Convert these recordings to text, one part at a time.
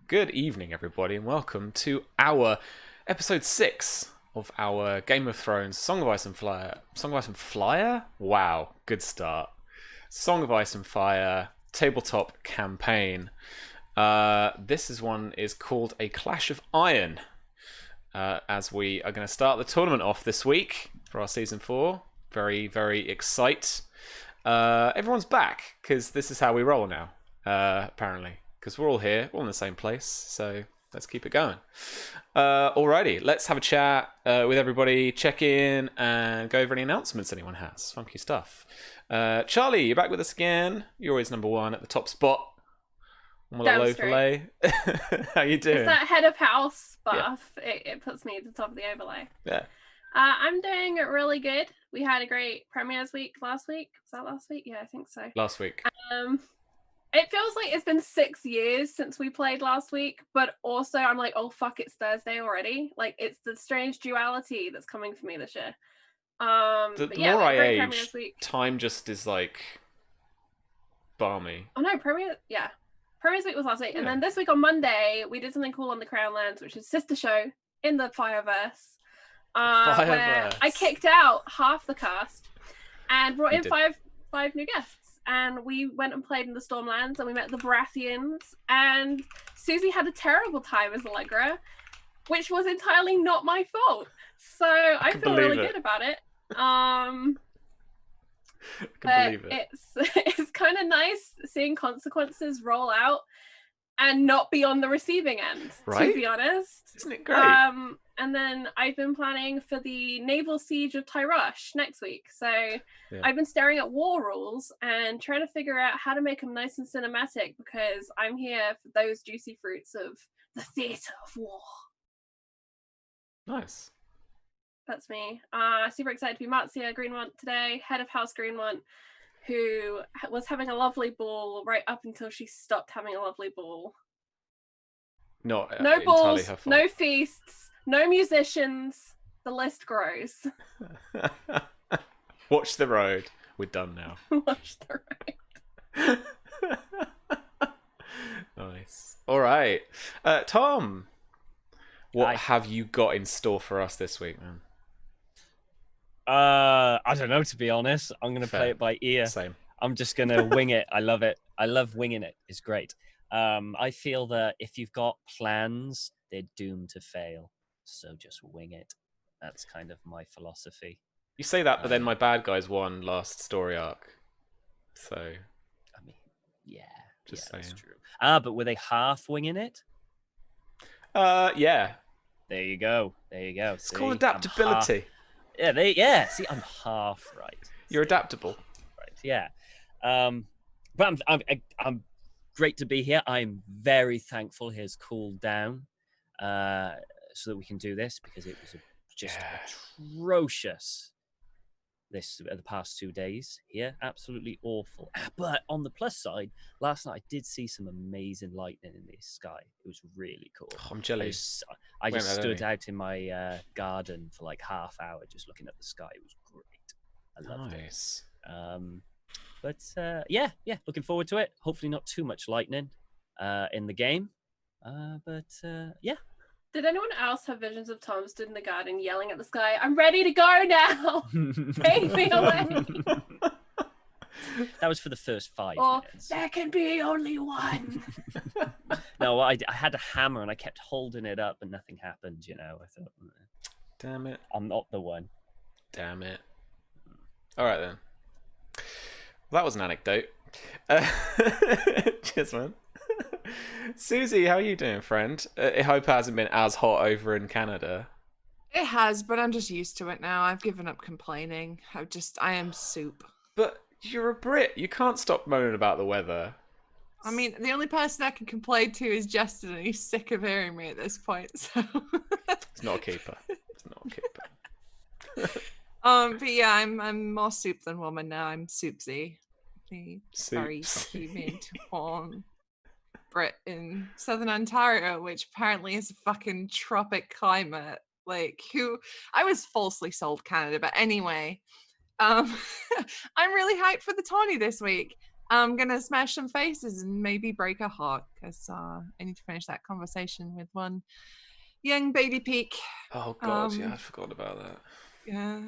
Good evening, everybody, and welcome to our episode 6 of our Game of Thrones Song of Ice and Fire. Song of Ice and Flyer? Wow, good start. Song of Ice and Fire tabletop campaign. This one is called A Clash of Iron. As we are going to start the tournament off this week for our season 4. Very, very excited. Everyone's back because this is how we roll now, apparently. Because we're all here, we're all in the same place, so let's keep it going. Alrighty, let's have a chat with everybody, check in, and go over any announcements anyone has. Funky stuff. Charlie, you're back with us again. You're always number one at the top spot. On my little overlay. How you doing? It's that head of house buff. Yeah. It puts me at the top of the overlay. Yeah. I'm doing really good. We had a great premieres week last week. Was that last week? Yeah, I think so. Last week. It feels like it's been 6 years since we played last week, but also I'm like, oh fuck, it's Thursday already. Like, it's the strange duality that's coming for me this year. The more I age, time just is like balmy. Oh no, premieres week was last week, and then this week on Monday we did something cool on the Crownlands, which is sister show in the Fyreverse. Where I kicked out half the cast and brought in five new guests. And we went and played in the Stormlands, and we met the Baratheons, and Susie had a terrible time as Allegra, which was entirely not my fault. So I feel really good about it. It's kind of nice seeing consequences roll out and not be on the receiving end, right? To be honest. Isn't it great? And then I've been planning for the naval siege of Tyrosh next week. So I've been staring at war rules and trying to figure out how to make them nice and cinematic, because I'm here for those juicy fruits of the theatre of war. Nice. That's me. Super excited to be Marcia Greenmont today, head of House Greenmont, who was having a lovely ball right up until she stopped having a lovely ball. No balls, no feasts, no musicians. The list grows. Watch the road. We're done now. Watch the road. Nice. All right. Tom, what have you got in store for us this week, man? I don't know, to be honest. I'm going to play it by ear. Same. I'm just going to wing it. I love it. I love winging it. It's great. I feel that if you've got plans, they're doomed to fail. So just wing it. That's kind of my philosophy. You say that, but then my bad guys won last story arc. So, I mean, yeah, saying. That's true. But were they half winging it? Yeah. There you go. It's called adaptability. See, I'm half right. You're adaptable. Right. Yeah. But I'm great to be here. I'm very thankful he has cooled down, so that we can do this, because it was just atrocious. The past 2 days here, absolutely awful. But on the plus side, last night I did see some amazing lightning in the sky. It was really cool. Oh, I'm jealous. I just stood out in my garden for like half hour, just looking at the sky. It was great. I loved it. But looking forward to it. Hopefully not too much lightning in the game. Did anyone else have visions of Tom stood in the garden yelling at the sky, "I'm ready to go now! Take me away!" That was for the first 5 or, minutes. There can be only one! No, I had a hammer and I kept holding it up and nothing happened, I thought, damn it. I'm not the one. Damn it. All right, then. Well, that was an anecdote. Cheers, man. Susie, how are you doing, friend? I hope it hasn't been as hot over in Canada. It has, but I'm just used to it now. I've given up complaining. I am soup. But you're a Brit. You can't stop moaning about the weather. I mean, the only person I can complain to is Justin, and he's sick of hearing me at this point. So it's not a keeper. But yeah, I'm more soup than woman now. I'm soupsy. The very humid warm Brit in southern Ontario, which apparently is a fucking tropic climate. I was falsely sold Canada, but anyway, I'm really hyped for the tourney this week. I'm gonna smash some faces and maybe break a heart because I need to finish that conversation with one young baby peak. Oh god, yeah, I'd forgotten about that. Yeah.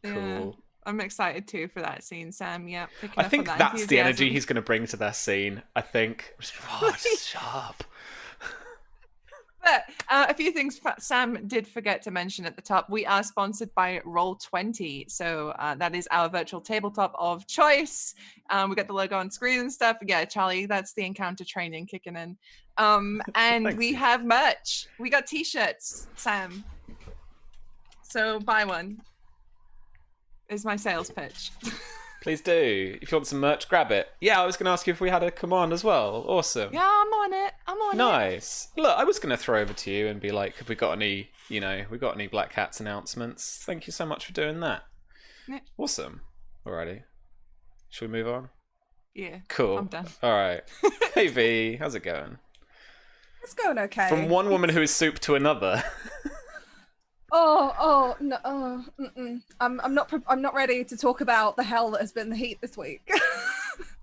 Cool. Yeah. I'm excited too for that scene, Sam. Yeah, I think that's the energy he's going to bring to that scene. I think. Oh, it's sharp. But a few things Sam did forget to mention at the top. We are sponsored by Roll20. So that is our virtual tabletop of choice. We got the logo on screen and stuff. Yeah, Charlie, that's the encounter training kicking in. And we have merch. We got t-shirts, Sam. So buy one. Is my sales pitch. Please do. If you want some merch, grab it. Yeah, I was going to ask you if we had a command as well. Awesome. Yeah, I'm on it. Nice. Look, I was going to throw over to you and be like, have we got any, we got any Black Cats announcements? Thank you so much for doing that. Yeah. Awesome. Alrighty. Should we move on? Yeah. Cool. I'm done. All right. Hey V, how's it going? It's going okay. From one woman who is soup to another. Oh no! I'm not ready to talk about the hell that has been the heat this week.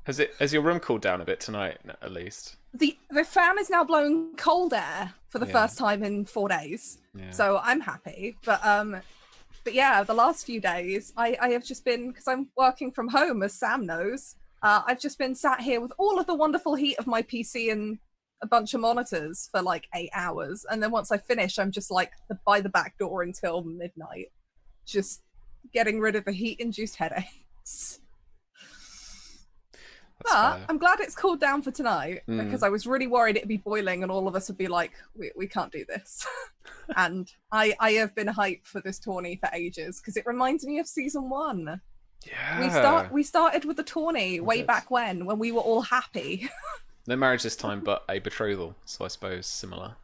Has your room cooled down a bit tonight, at least? The fan is now blowing cold air for the first time in 4 days, so I'm happy. But yeah, the last few days I have just been, because I'm working from home, as Sam knows. I've just been sat here with all of the wonderful heat of my PC and a bunch of monitors for like 8 hours, and then once I finish, I'm just like by the back door until midnight, just getting rid of the heat-induced headaches. But I'm glad it's cooled down for tonight, because I was really worried it'd be boiling and all of us would be like, we can't do this. And I have been hyped for this tourney for ages, because it reminds me of season 1. Yeah. We started with the tourney way back when we were all happy. No marriage this time, but a betrothal. So I suppose similar.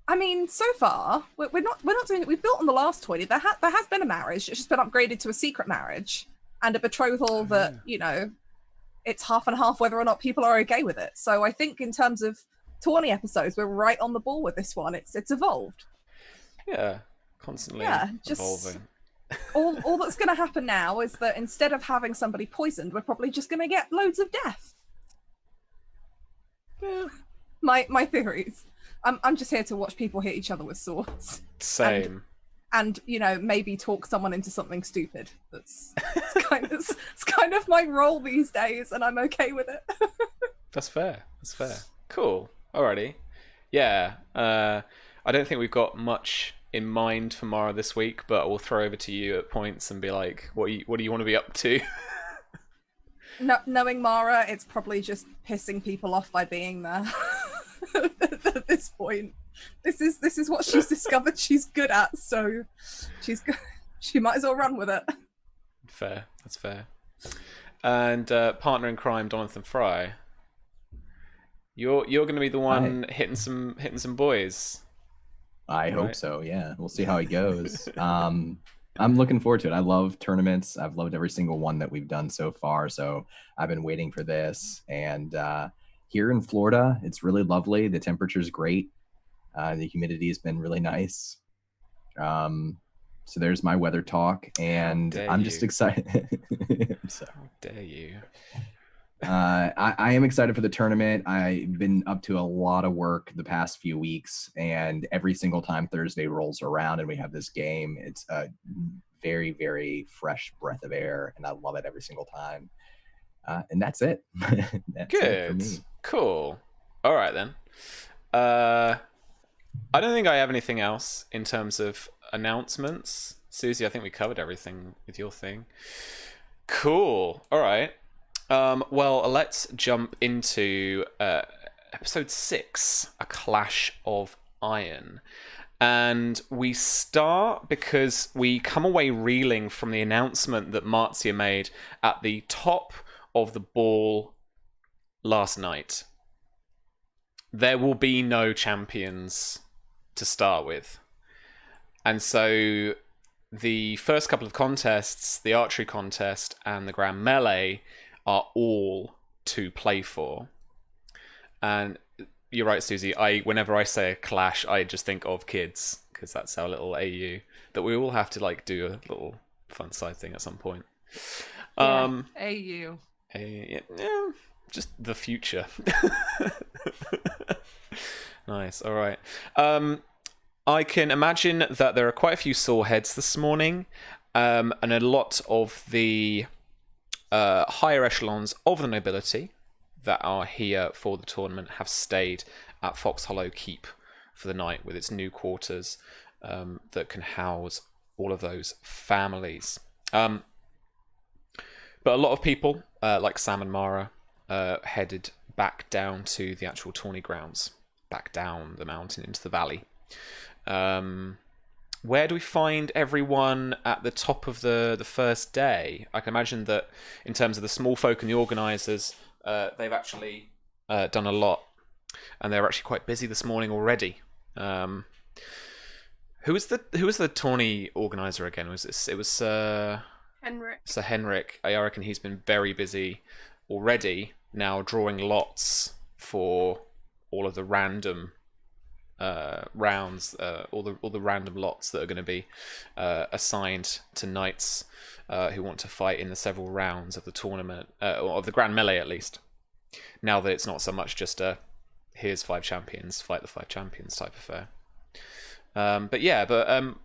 I mean, so far we're not doing it. We built on the last tourney. There has been a marriage. It's just been upgraded to a secret marriage and a betrothal that it's half and half whether or not people are okay with it. So I think in terms of tourney episodes, we're right on the ball with this one. It's evolved. Yeah, constantly evolving. all that's going to happen now is that instead of having somebody poisoned, we're probably just going to get loads of death. Yeah. My theories. I'm just here to watch people hit each other with swords. Same. And maybe talk someone into something stupid. It's kind of my role these days, and I'm okay with it. That's fair. Cool. Alrighty. Yeah. I don't think we've got much in mind for Mara this week, but we'll throw over to you at points and be like, what do you want to be up to? Knowing Mara, it's probably just pissing people off by being there. At this point, this is what she's discovered she's good at, so she might as well run with it. Fair, that's fair. And partner in crime, Jonathan Fry. You're going to be the one hitting some boys. I hope so. Yeah, we'll see how it goes. I'm looking forward to it. I love tournaments. I've loved every single one that we've done so far. So I've been waiting for this. And here in Florida, it's really lovely. The temperature's great. The humidity has been really nice. So there's my weather talk. And I'm just excited. How dare you? I am excited for the tournament. I've been up to a lot of work the past few weeks, and every single time Thursday rolls around and we have this game, it's a very, very fresh breath of air, and I love it every single time. And that's it. That's good. It for me. Cool. All right then. I don't think I have anything else in terms of announcements. Susie, I think we covered everything with your thing. Cool. All right. Well, let's jump into episode 6, A Clash of Iron. And we start because we come away reeling from the announcement that Marzia made at the top of the ball last night. There will be no champions to start with. And so the first couple of contests, the archery contest and the grand melee, are all to play for. And you're right, Susie. Whenever I say a clash, I just think of kids, because that's our little AU that we all have to do a little fun side thing at some point. AU. Yeah, just the future. Nice. All right. I can imagine that there are quite a few sore heads this morning, and a lot of the higher echelons of the nobility that are here for the tournament have stayed at Fox Hollow Keep for the night with its new quarters that can house all of those families. But a lot of people, like Sam and Mara, headed back down to the actual tourney grounds, back down the mountain into the valley. Where do we find everyone at the top of the first day? I can imagine that in terms of the small folk and the organisers, they've actually done a lot, and they're actually quite busy this morning already. Who was the tourney organizer again? It was Henrik. Sir Henrik. I reckon he's been very busy already now, drawing lots for all of the random rounds, all the random lots that are going to be assigned to knights who want to fight in the several rounds of the tournament, or of the Grand Melee at least. Now that it's not so much just a here's 5 champions, fight the 5 champions type affair. But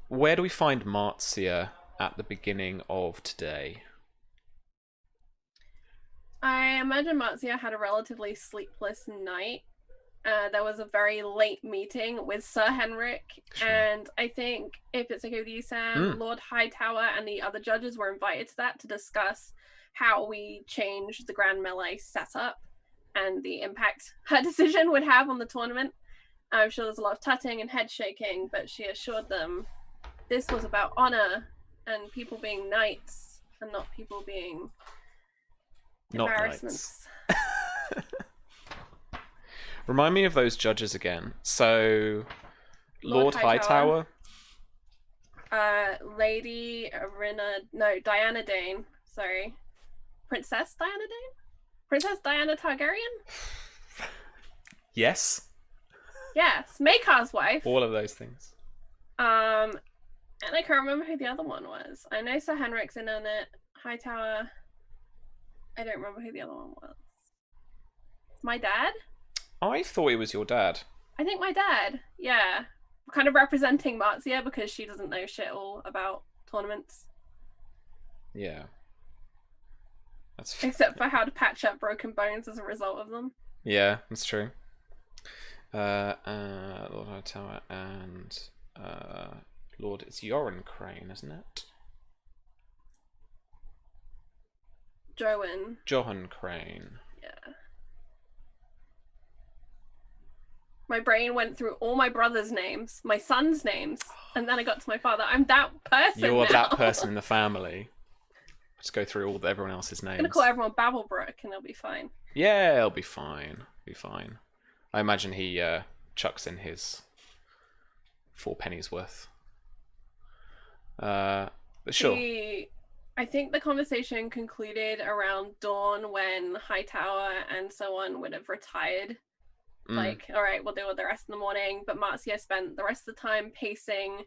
where do we find Marcia at the beginning of today? I imagine Marcia had a relatively sleepless night. There was a very late meeting with Sir Henrik, Sure. and I think, if it's okay with you, Sam, Lord Hightower and the other judges were invited to that to discuss how we change the Grand Melee setup and the impact her decision would have on the tournament. I'm sure there's a lot of tutting and head shaking, but she assured them this was about honor and people being knights and not people being Not embarrassments. knights. Remind me of those judges again. So, Lord Hightower. Lady Diana Dane. Sorry. Princess Diana Dane? Princess Diana Targaryen? Yes. Yes, Maekar's wife. All of those things. And I can't remember who the other one was. I know Sir Henrik's in on it. Hightower. I don't remember who the other one was. My dad? I thought it was your dad. I think my dad. Yeah. Kind of representing Marcia because she doesn't know shit all about tournaments. Yeah. Except for how to patch up broken bones as a result of them. Yeah, that's true. Lord Hightower and Lord, it's Yoren Crane, isn't it? Johan Crane. Yeah. My brain went through all my brother's names, my son's names, and then I got to my father. I'm that person. You're now. that person in the family. Just go through everyone else's names. I'm gonna call everyone Babblebrook, and it'll be fine. Yeah, it'll be fine. Be fine. I imagine he chucks in his 4 pennies worth. But sure. I think the conversation concluded around dawn when Hightower and so on would have retired. Like, all right, we'll deal with the rest of the morning. But Marcia spent the rest of the time pacing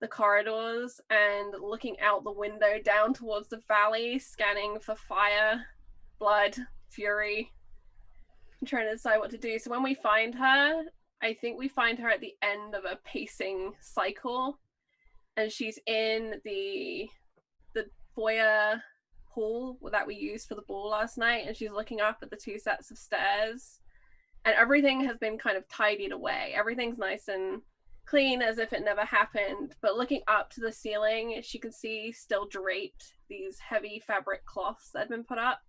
the corridors and looking out the window down towards the valley, scanning for fire, blood, fury, and trying to decide what to do. So when we find her, I think we find her at the end of a pacing cycle, and she's in the foyer hall that we used for the ball last night, and she's looking up at the 2 sets of stairs, and everything has been kind of tidied away. Everything's nice and clean as if it never happened, but looking up to the ceiling, she can see still draped these heavy fabric cloths that had been put up.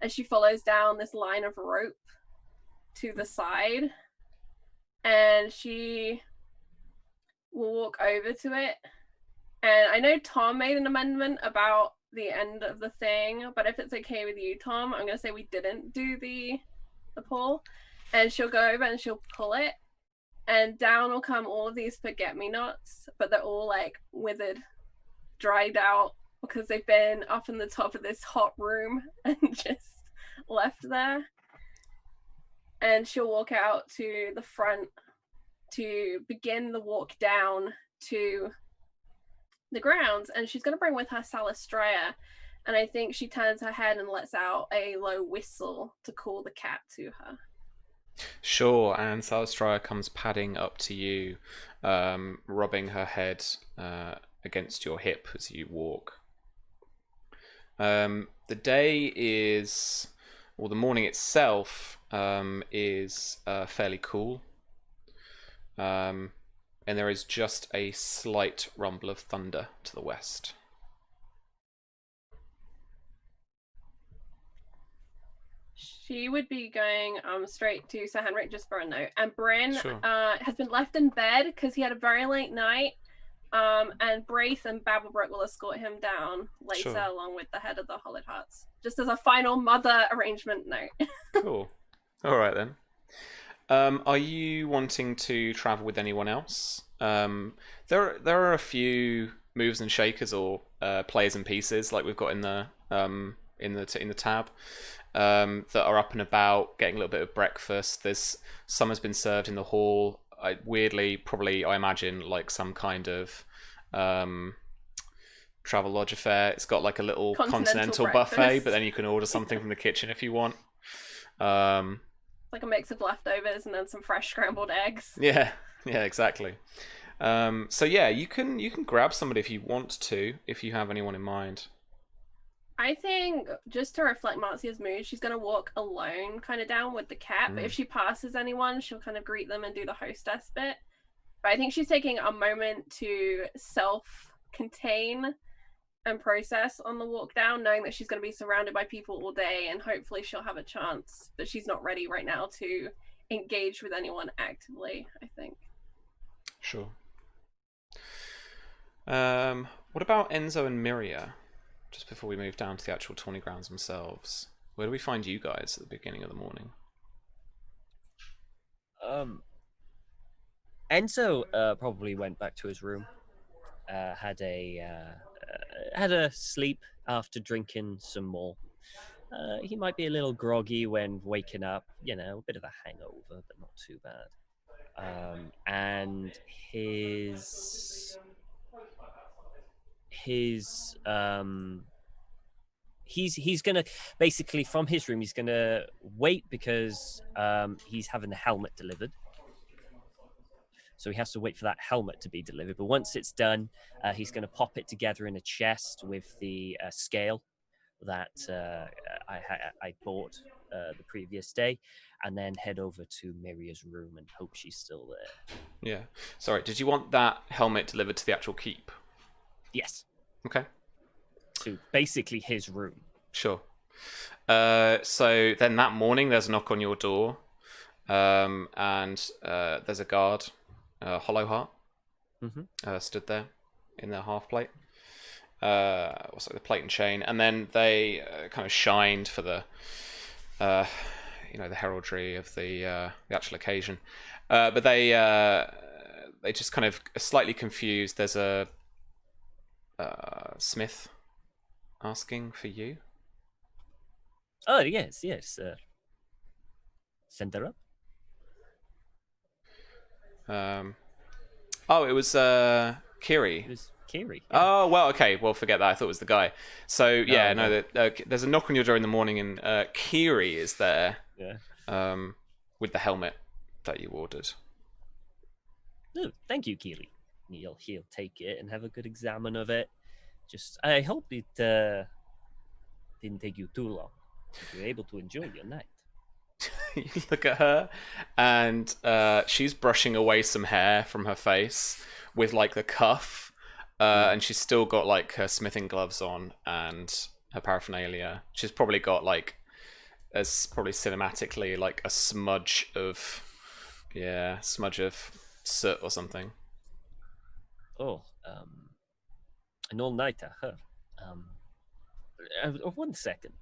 As she follows down this line of rope to the side, and she will walk over to it. And I know Tom made an amendment about the end of the thing, but if it's okay with you, Tom, I'm gonna say we didn't do the pull. And she'll go over and she'll pull it, and down will come all of these forget-me-nots, but they're all like withered, dried out, because they've been up in the top of this hot room and just left there. And she'll walk out to the front to begin the walk down to the grounds, and she's going to bring with her Salistrea. and I think she turns her head and lets out a low whistle to call the cat to her. Sure, and Salstraya comes padding up to you, rubbing her head against your hip as you walk. The day is, or the morning itself, is fairly cool. And there is just a slight rumble of thunder to the west. She would be going straight to Sir Henrik just for a note. And Bryn Sure. Has been left in bed because he had a very late night. And Braith and Babblebrook will escort him down later, Sure. along with the head of the Hollowed Hearts. Just as a final mother arrangement note. Cool. All right then. Are you wanting to travel with anyone else? There are a few movers and shakers or players and pieces like we've got in the tab that are up and about, getting a little bit of breakfast. Some has been served in the hall. I imagine like some kind of travel lodge affair. It's got like a little continental buffet, but then you can order something from the kitchen if you want. Like a mix of leftovers and then some fresh scrambled eggs. Yeah, exactly. So yeah, you can grab somebody if you want to, if you have anyone in mind. I think just to reflect Marcia's mood, she's going to walk alone kind of down with the cat. But if she passes anyone, she'll kind of greet them and do the hostess bit. But I think she's taking a moment to self-contain and process on the walk down, knowing that she's going to be surrounded by people all day, and hopefully she'll have a chance. But she's not ready right now to engage with anyone actively, I think. Sure. What about Enzo and Miria? Just before we move down to the actual tourney grounds themselves, where do we find you guys at the beginning of the morning? Enzo probably went back to his room, had a sleep after drinking some more. He might be a little groggy when waking up, a bit of a hangover, but not too bad. And he's gonna basically from his room, he's gonna wait because he's having the helmet delivered. So he has to wait for that helmet to be delivered. But once it's done, he's going to pop it together in a chest with the scale that I bought the previous day, and then head over to Miria's room and hope she's still there. Yeah. Sorry, did you want that helmet delivered to the actual keep? Yes. Okay. To basically his room. Sure. So then that morning, there's a knock on your door, and there's a guard. Hollow Heart stood there in their half plate. What's like the plate and chain, and then they kind of shined for the the heraldry of the actual occasion. But they just kind of slightly confused. There's a Smith asking for you. Oh yes. Send her up. It was Kiri. It was Kiri. Yeah. Oh well, okay. Well, forget that. I thought it was the guy. So yeah, there's a knock on your door in the morning, and Kiri is there. Yeah. With the helmet that you ordered. Oh, thank you, Kiri. He'll take it and have a good examine of it. I hope it didn't take you too long. You're able to enjoy your night. You look at her, and she's brushing away some hair from her face with like the cuff, and she's still got like her smithing gloves on and her paraphernalia. She's probably got like, as probably cinematically, like a smudge of soot or something. Oh, an all-nighter, huh? 1 second.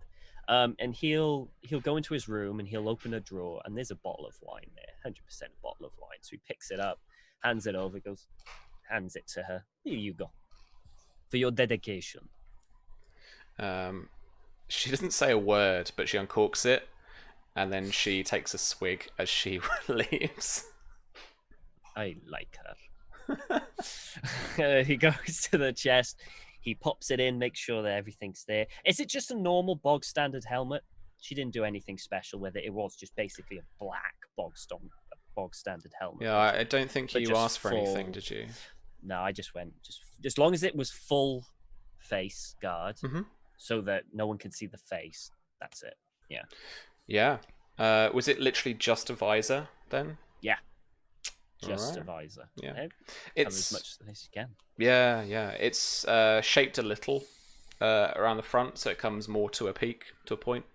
And he'll go into his room and he'll open a drawer, and there's a bottle of wine there, 100% a bottle of wine. So he picks it up, hands it over, hands it to her. Here you go, for your dedication. She doesn't say a word, but she uncorks it, and then she takes a swig as she leaves. I like her. He goes to the chest. He pops it in, makes sure that everything's there. Is it just a normal bog standard helmet? She didn't do anything special with it. It was just basically a black bog standard helmet. Yeah, I don't think you asked for anything, did you? No, I just went just as long as it was full face guard, so that no one can see the face. That's it. Yeah. Yeah. Was it literally just a visor then? Yeah. Just a visor. Yeah. It's as much as you can. Yeah, yeah. It's shaped a little around the front, so it comes more to a peak, to a point.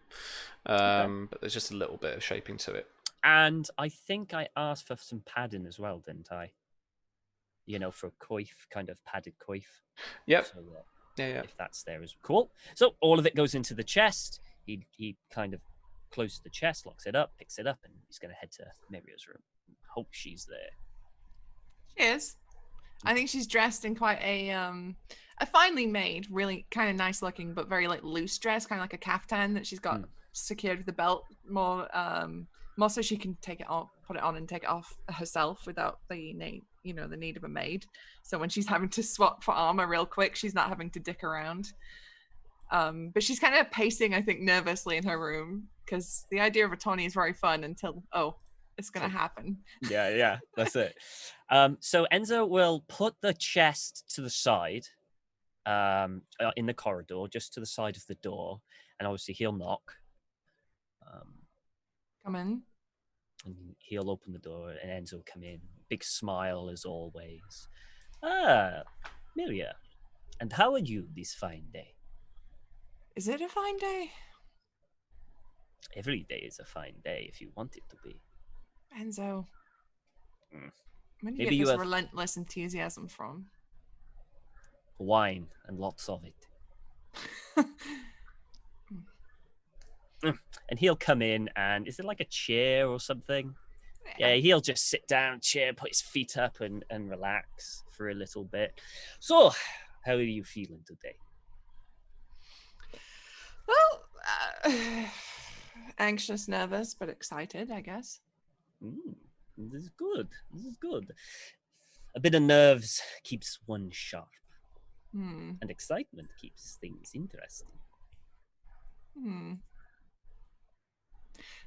But there's just a little bit of shaping to it. And I think I asked for some padding as well, didn't I? You know, for a coif, kind of padded coif. Yep. So yeah. If that's there as cool. So all of it goes into the chest. He kind of closes the chest, locks it up, picks it up, and he's going to head to Miria's room. Hope she's there. She is. I think she's dressed in quite a finely made, really kind of nice looking, but very like loose dress, kind of like a caftan that she's got secured with the belt, more so she can take it off, put it on, and take it off herself without the need of a maid. So when she's having to swap for armor real quick, she's not having to dick around. But she's kind of pacing, I think, nervously in her room because the idea of a Tawny is very fun until it's gonna happen. Yeah, that's it. So Enzo will put the chest to the side, in the corridor, just to the side of the door, and obviously he'll knock. Come in. And he'll open the door, and Enzo will come in. Big smile as always. Ah, Miria, and how are you this fine day? Is it a fine day? Every day is a fine day if you want it to be. Enzo, when do Maybe you get this relentless enthusiasm from? Wine and lots of it. And he'll come in, and is it like a chair or something? Yeah, he'll just sit down, chair, put his feet up, and relax for a little bit. So, how are you feeling today? Well, anxious, nervous, but excited, I guess. This is good. This is good. A bit of nerves keeps one sharp. And excitement keeps things interesting.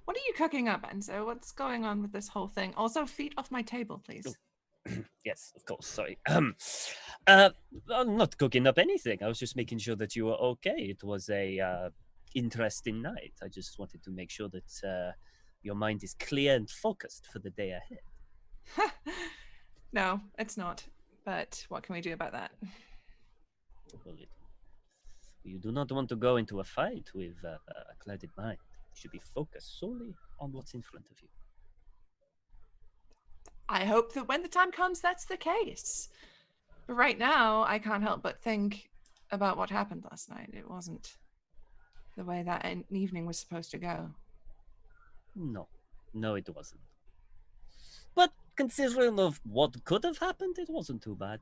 What are you cooking up, Enzo? What's going on with this whole thing? Also, feet off my table, please. Yes, of course. Sorry. I'm not cooking up anything. I was just making sure that you were okay. It was a interesting night. I just wanted to make sure that your mind is clear and focused for the day ahead. No, it's not. But what can we do about that? Well, you do not want to go into a fight with a clouded mind. You should be focused solely on what's in front of you. I hope that when the time comes, that's the case. But right now, I can't help but think about what happened last night. It wasn't the way that evening was supposed to go. No, it wasn't. But considering of what could have happened, it wasn't too bad.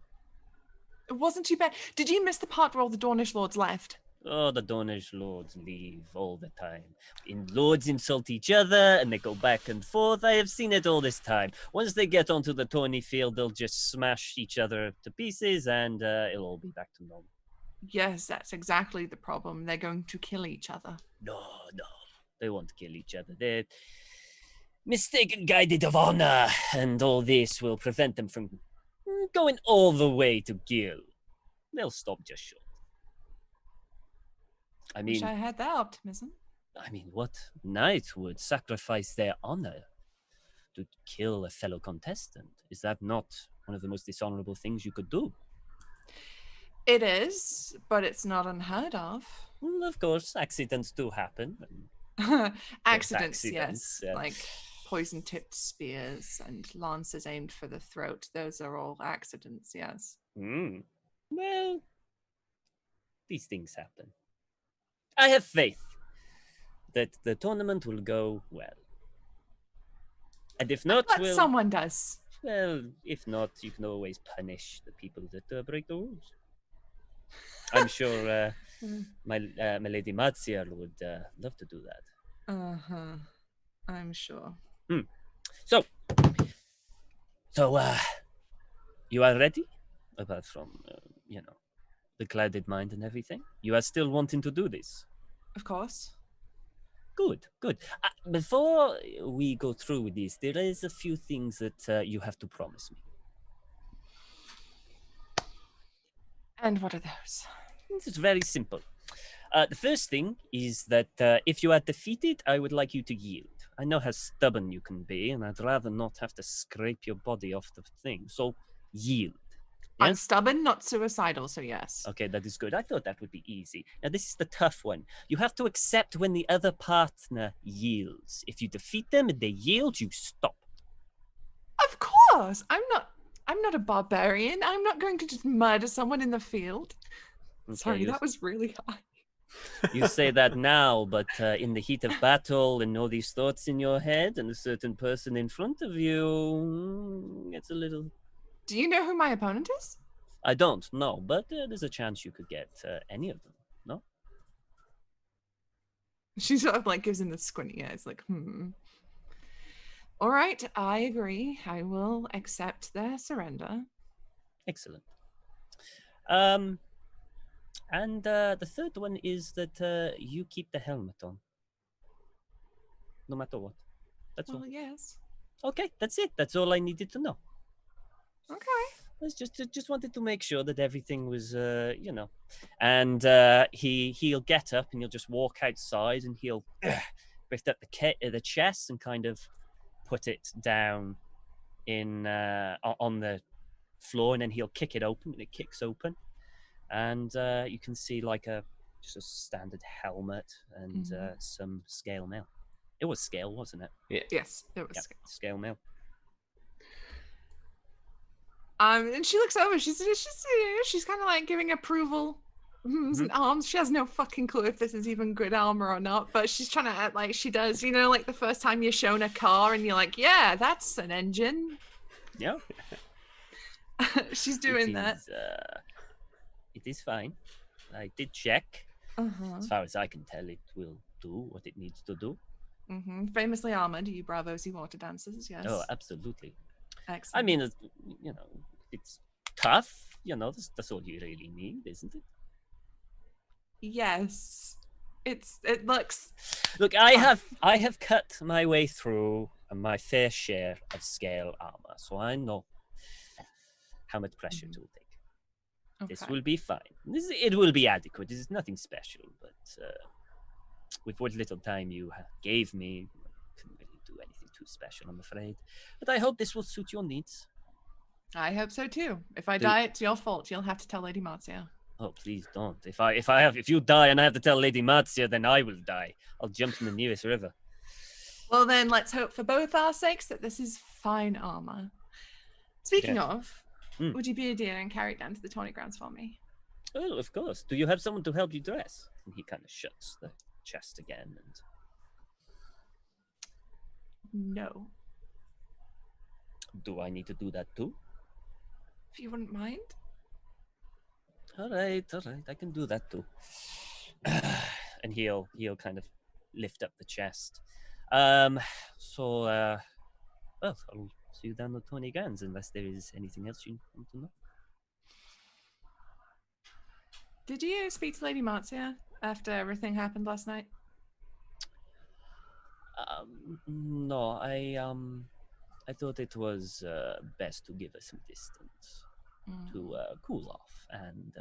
It wasn't too bad. Did you miss the part where all the Dornish lords left? Oh, the Dornish lords leave all the time. Lords insult each other, and they go back and forth. I have seen it all this time. Once they get onto the tourney field, they'll just smash each other to pieces, and it'll all be back to normal. Yes, that's exactly the problem. They're going to kill each other. No, they won't kill each other. They're mistaken guided of honor, and all this will prevent them from going all the way to kill. They'll stop just short. I wish I had that optimism. I mean, what knight would sacrifice their honor to kill a fellow contestant? Is that not one of the most dishonorable things you could do? It is, but it's not unheard of. Well, of course, accidents do happen. Accidents, yes. Yeah. Like poison-tipped spears and lances aimed for the throat. Those are all accidents, yes. Well, these things happen. I have faith that the tournament will go well. And if not, someone does. Well, if not, you can always punish the people that break the rules. I'm sure my lady Marcia would love to do that. I'm sure. So you are ready? Apart from, the clouded mind and everything. You are still wanting to do this? Of course. Good, good. Before we go through with this, there is a few things that you have to promise me. And what are those? It's very simple. The first thing is that if you are defeated, I would like you to yield. I know how stubborn you can be, and I'd rather not have to scrape your body off the thing. So, yield. I'm Yes? stubborn, not suicidal, so yes. Okay, that is good. I thought that would be easy. Now, this is the tough one. You have to accept when the other partner yields. If you defeat them and they yield, you stop. Of course. I'm not a barbarian. I'm not going to just murder someone in the field. Okay, Sorry, that was really high. You say that now, but in the heat of battle and all these thoughts in your head and a certain person in front of you, it's a little... Do you know who my opponent is? I don't know, but there's a chance you could get any of them, no? She sort of like gives him the squinty eyes, like, All right, I agree. I will accept their surrender. Excellent. And the third one is that you keep the helmet on. No matter what. That's all. Well, yes. Okay, that's it. That's all I needed to know. Okay. I just wanted to make sure that everything was, And he'll get up and he'll just walk outside and he'll lift up the chest and kind of put it down in on the floor, and then he'll kick it open, and it kicks open, and you can see like just a standard helmet and some scale mail. It was scale, wasn't it? Yeah. Yes, it was scale mail. And she looks over. She's kind of like giving approval. And arms. She has no fucking clue if this is even good armor or not, but she's trying to act like she does. You know, like the first time you're shown a car and you're like, yeah, that's an engine. Yeah. She's doing that. It is fine. I did check. Uh-huh. As far as I can tell, it will do what it needs to do. Famously armored, you Bravos, water dancers, yes. Oh, absolutely. Excellent. I mean, it's tough. That's all you really need, isn't it? Yes. It looks... Look, I have cut my way through my fair share of scale armor, so I know how much pressure it will take. Okay. This will be fine. It will be adequate. This is nothing special, but with what little time you gave me, I couldn't really do anything too special, I'm afraid. But I hope this will suit your needs. I hope so too. If I die, it's your fault. You'll have to tell Lady Marzia. Oh, please don't. If you die and I have to tell Lady Marzia, then I will die. I'll jump in the nearest river. Well, then let's hope for both our sakes that this is fine armor. Speaking of, would you be a dear and carry it down to the tourney grounds for me? Oh, of course. Do you have someone to help you dress? And he kind of shuts the chest again. No. Do I need to do that too? If you wouldn't mind. All right, I can do that too. And he'll kind of lift up the chest. Well, I'll see you down the 20 guns unless there is anything else you want to know. Did you speak to Lady Marzia after everything happened last night? No, I thought it was best to give us some distance to cool off and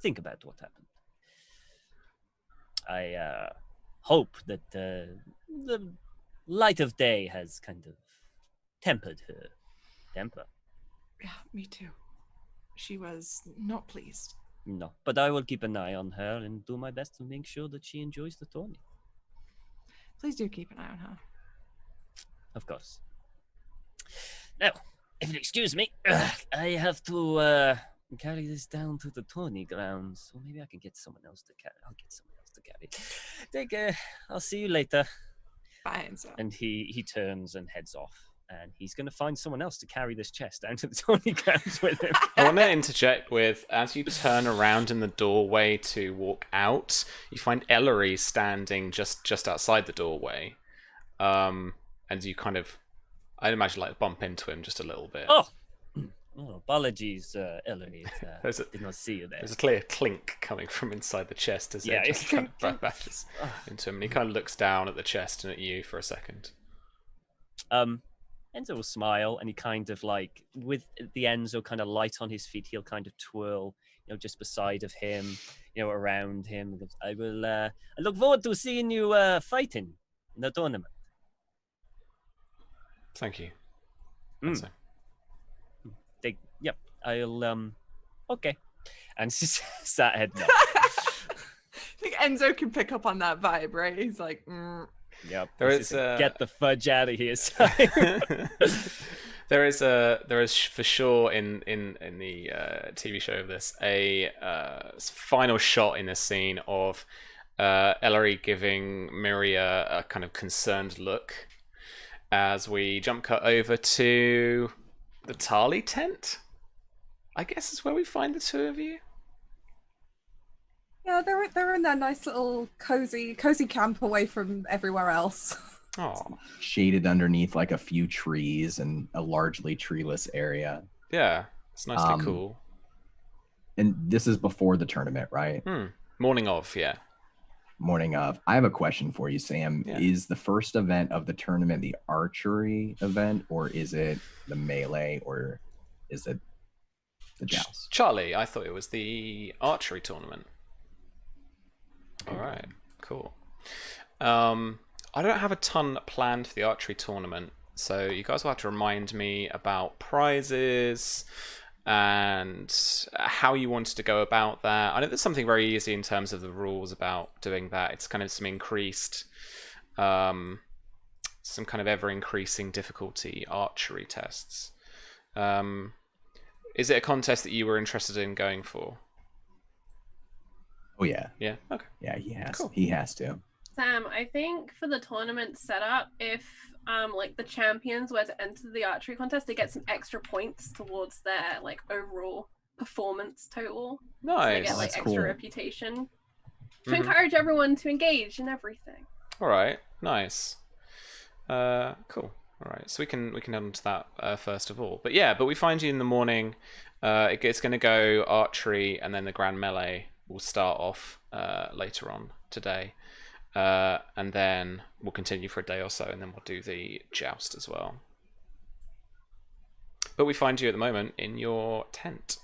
think about what happened. I hope that the light of day has kind of tempered her temper. Yeah, me too. She was not pleased. No, but I will keep an eye on her and do my best to make sure that she enjoys the tourney. Please do keep an eye on her. Of course. Now, if you'll excuse me, I have to carry this down to the tourney grounds. Or maybe I can get someone else to carry. I'll get someone else to carry. Take care. I'll see you later. Fine, sir. And he turns and heads off. And he's going to find someone else to carry this chest down to the tourney grounds with him. I want to interject with, as you turn around in the doorway to walk out, you find Ellery standing just outside the doorway. And you kind of, I'd imagine, like, bump into him just a little bit. Oh, Oh, apologies, Ellery. Did not see you there. There's a clear clink coming from inside the chest as it just kind of bashes into him. And he kind of looks down at the chest and at you for a second. Enzo will smile, and he kind of like, with the Enzo kind of light on his feet, he'll kind of twirl, just beside of him, around him. I will. I look forward to seeing you fighting in the tournament. Thank you. Yep. I'll. Okay. And she's sat head down. I think Enzo can pick up on that vibe, right? He's like, Yep. There is get the fudge out of here. There is for sure in the TV show of this a final shot in this scene of Ellery giving Miria a kind of concerned look as we jump cut over to the Tarly tent. I guess is where we find the two of you. Yeah, they're in their nice little cozy camp away from everywhere else. Oh, shaded underneath like a few trees and a largely treeless area. Yeah, it's nicely cool. And this is before the tournament, right? Morning of, yeah. Morning of. I have a question for you, Sam. Yeah. Is the first event of the tournament the archery event, or is it the melee, or is it the joust? Charlie, I thought it was the archery tournament. All right, cool. I don't have a ton planned for the archery tournament, so you guys will have to remind me about prizes and how you wanted to go about that. I know there's something very easy in terms of the rules about doing that. It's kind of some increased, some kind of ever-increasing difficulty archery tests. Is it a contest that you were interested in going for? Oh yeah. Yeah. Okay. Yeah, he has. Cool. He has to. Sam, I think for the tournament setup, if like the champions were to enter the archery contest, they get some extra points towards their like overall performance total. Nice. So they get like That's extra cool. reputation to encourage everyone to engage in everything. All right. Nice. Cool. All right. So we can head on to that first of all. But we find you in the morning. It's going to go archery, and then the grand melee will start off later on today. And then we'll continue for a day or so, and then we'll do the joust as well. But we find you at the moment in your tent.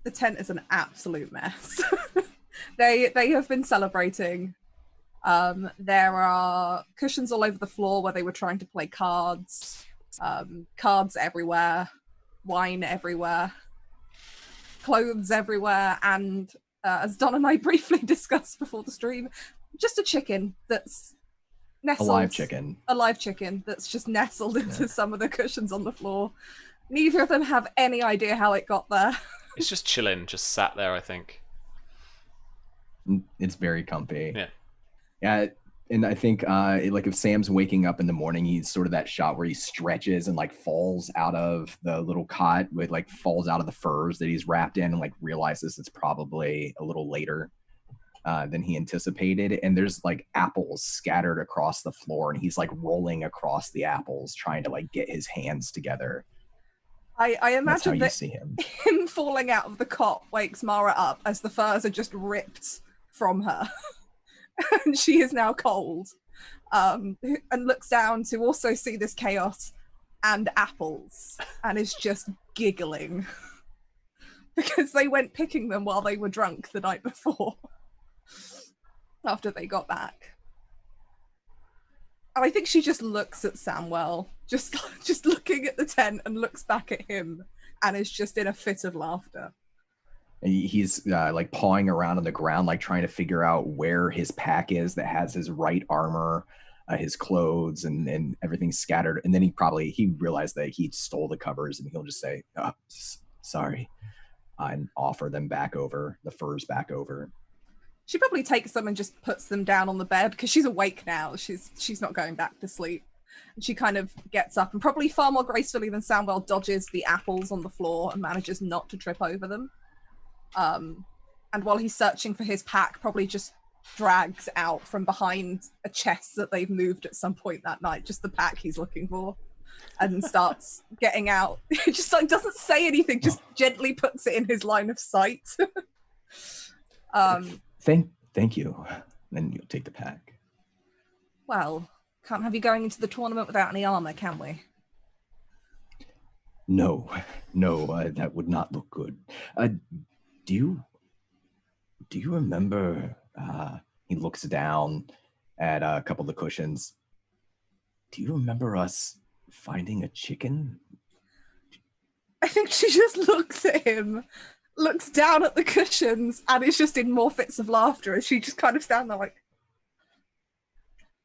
The tent is an absolute mess. They have been celebrating. There are cushions all over the floor where they were trying to play cards. Cards everywhere. Wine everywhere. Clothes everywhere, and as Don and I briefly discussed before the stream, just a chicken that's nestled. A live chicken that's just nestled into some of the cushions on the floor. Neither of them have any idea how it got there. It's just chilling, just sat there, I think. It's very comfy. Yeah. Yeah. And I think like if Sam's waking up in the morning, he's sort of that shot where he stretches and like falls out of the little cot with like falls out of the furs that he's wrapped in and like realizes it's probably a little later than he anticipated. And there's like apples scattered across the floor, and he's like rolling across the apples trying to like get his hands together. I imagine that see him falling out of the cot wakes Mara up as the furs are just ripped from her. And she is now cold, and looks down to also see this chaos and apples, and is just giggling because they went picking them while they were drunk the night before after they got back. And I think she just looks at Samwell, just looking at the tent, and looks back at him and is just in a fit of laughter. He's like pawing around on the ground, like trying to figure out where his pack is that has his right armor, his clothes, and everything scattered. And then he realized that he stole the covers, and he'll just say, oh, sorry, and offer them back over, the furs back over. She probably takes them and just puts them down on the bed because she's awake now. She's not going back to sleep. And she kind of gets up and probably far more gracefully than Samwell dodges the apples on the floor and manages not to trip over them. And while he's searching for his pack, probably just drags out from behind a chest that they've moved at some point that night, just the pack he's looking for. and starts getting out. Just like doesn't say anything, just gently puts it in his line of sight. Thank you. Then you'll take the pack. Well, can't have you going into the tournament without any armor, can we? No, that would not look good. Do you remember? He looks down at a couple of the cushions. Do you remember us finding a chicken? I think she just looks at him, looks down at the cushions, and is just in more fits of laughter as she just kind of stands there like,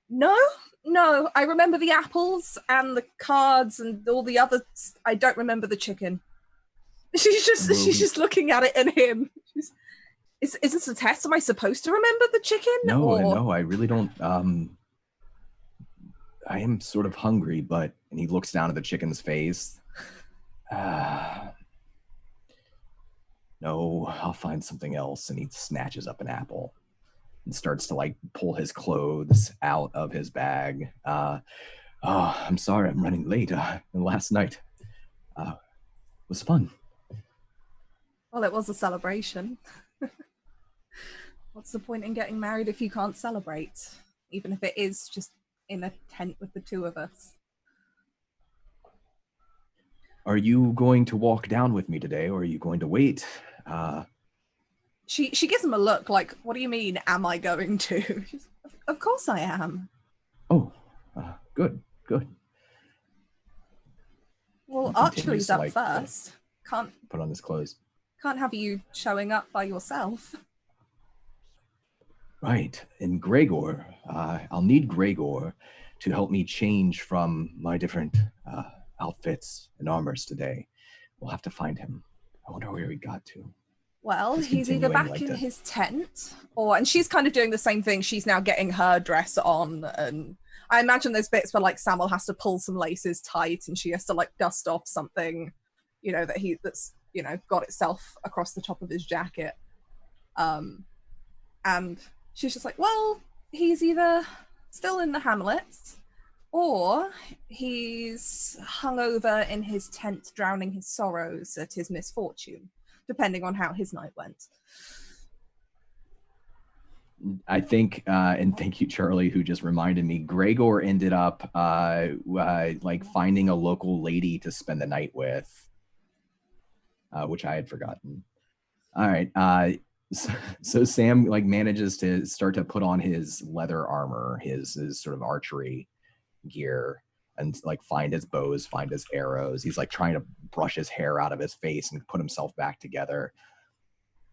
No, I remember the apples and the cards and all the others. I don't remember the chicken. She's just looking at it and him. Is this a test? Am I supposed to remember the chicken? No, I really don't. I am sort of hungry, and he looks down at the chicken's face. No, I'll find something else. And he snatches up an apple and starts to like pull his clothes out of his bag. I'm sorry, I'm running late. Last night was fun. Well, it was a celebration. What's the point in getting married if you can't celebrate? Even if it is just in a tent with the two of us. Are you going to walk down with me today, or are you going to wait? She gives him a look like, what do you mean, am I going to? Of course I am. Oh, good. Well, Archery's up first. Can't put on his clothes. Can't have you showing up by yourself. Right, and Gregor, I'll need Gregor to help me change from my different outfits and armors today. We'll have to find him. I wonder where he got to. Well, he's either back in his tent, and she's kind of doing the same thing. She's now getting her dress on, and I imagine there's bits where like Samuel has to pull some laces tight, and she has to like dust off something, that's got itself across the top of his jacket. And she's just like, well, he's either still in the hamlets, or he's hungover in his tent, drowning his sorrows at his misfortune, depending on how his night went. I think, and thank you, Charlie, who just reminded me, Gregor ended up like finding a local lady to spend the night with, which I had forgotten. All right. So Sam like manages to start to put on his leather armor, his sort of archery gear, and like find his bows, find his arrows. He's like trying to brush his hair out of his face and put himself back together.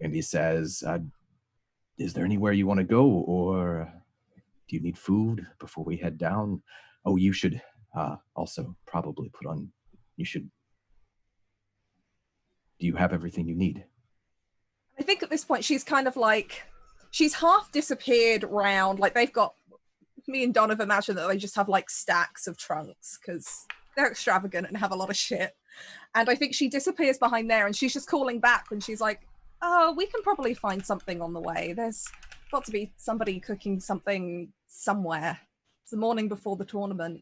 And he says, is there anywhere you want to go, or do you need food before we head down? Oh, you should also probably do you have everything you need? I think at this point she's kind of like, she's half disappeared round, like me and Don have imagined that they just have like stacks of trunks because they're extravagant and have a lot of shit. And I think she disappears behind there and she's just calling back when she's like, oh, we can probably find something on the way. There's got to be somebody cooking something somewhere. It's the morning before the tournament.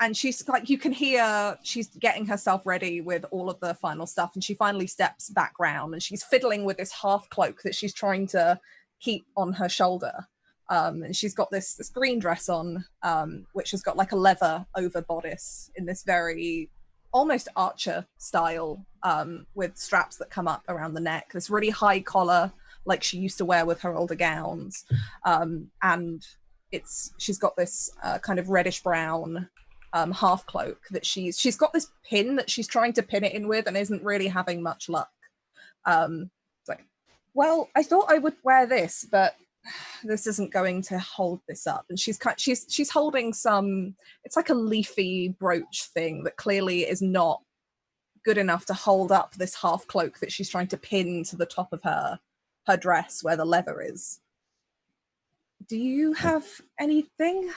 And she's like, you can hear she's getting herself ready with all of the final stuff. And she finally steps back round and she's fiddling with this half cloak that she's trying to keep on her shoulder. And she's got this green dress on, which has got like a leather over bodice in this very almost archer style, with straps that come up around the neck. This really high collar, like she used to wear with her older gowns. And she's got this kind of reddish brown half cloak that she's got this pin that she's trying to pin it in with and isn't really having much luck. It's like, well, I thought I would wear this, but this isn't going to hold this up. And she's holding some, it's like a leafy brooch thing that clearly is not good enough to hold up this half cloak that she's trying to pin to the top of her dress where the leather is. Do you have anything?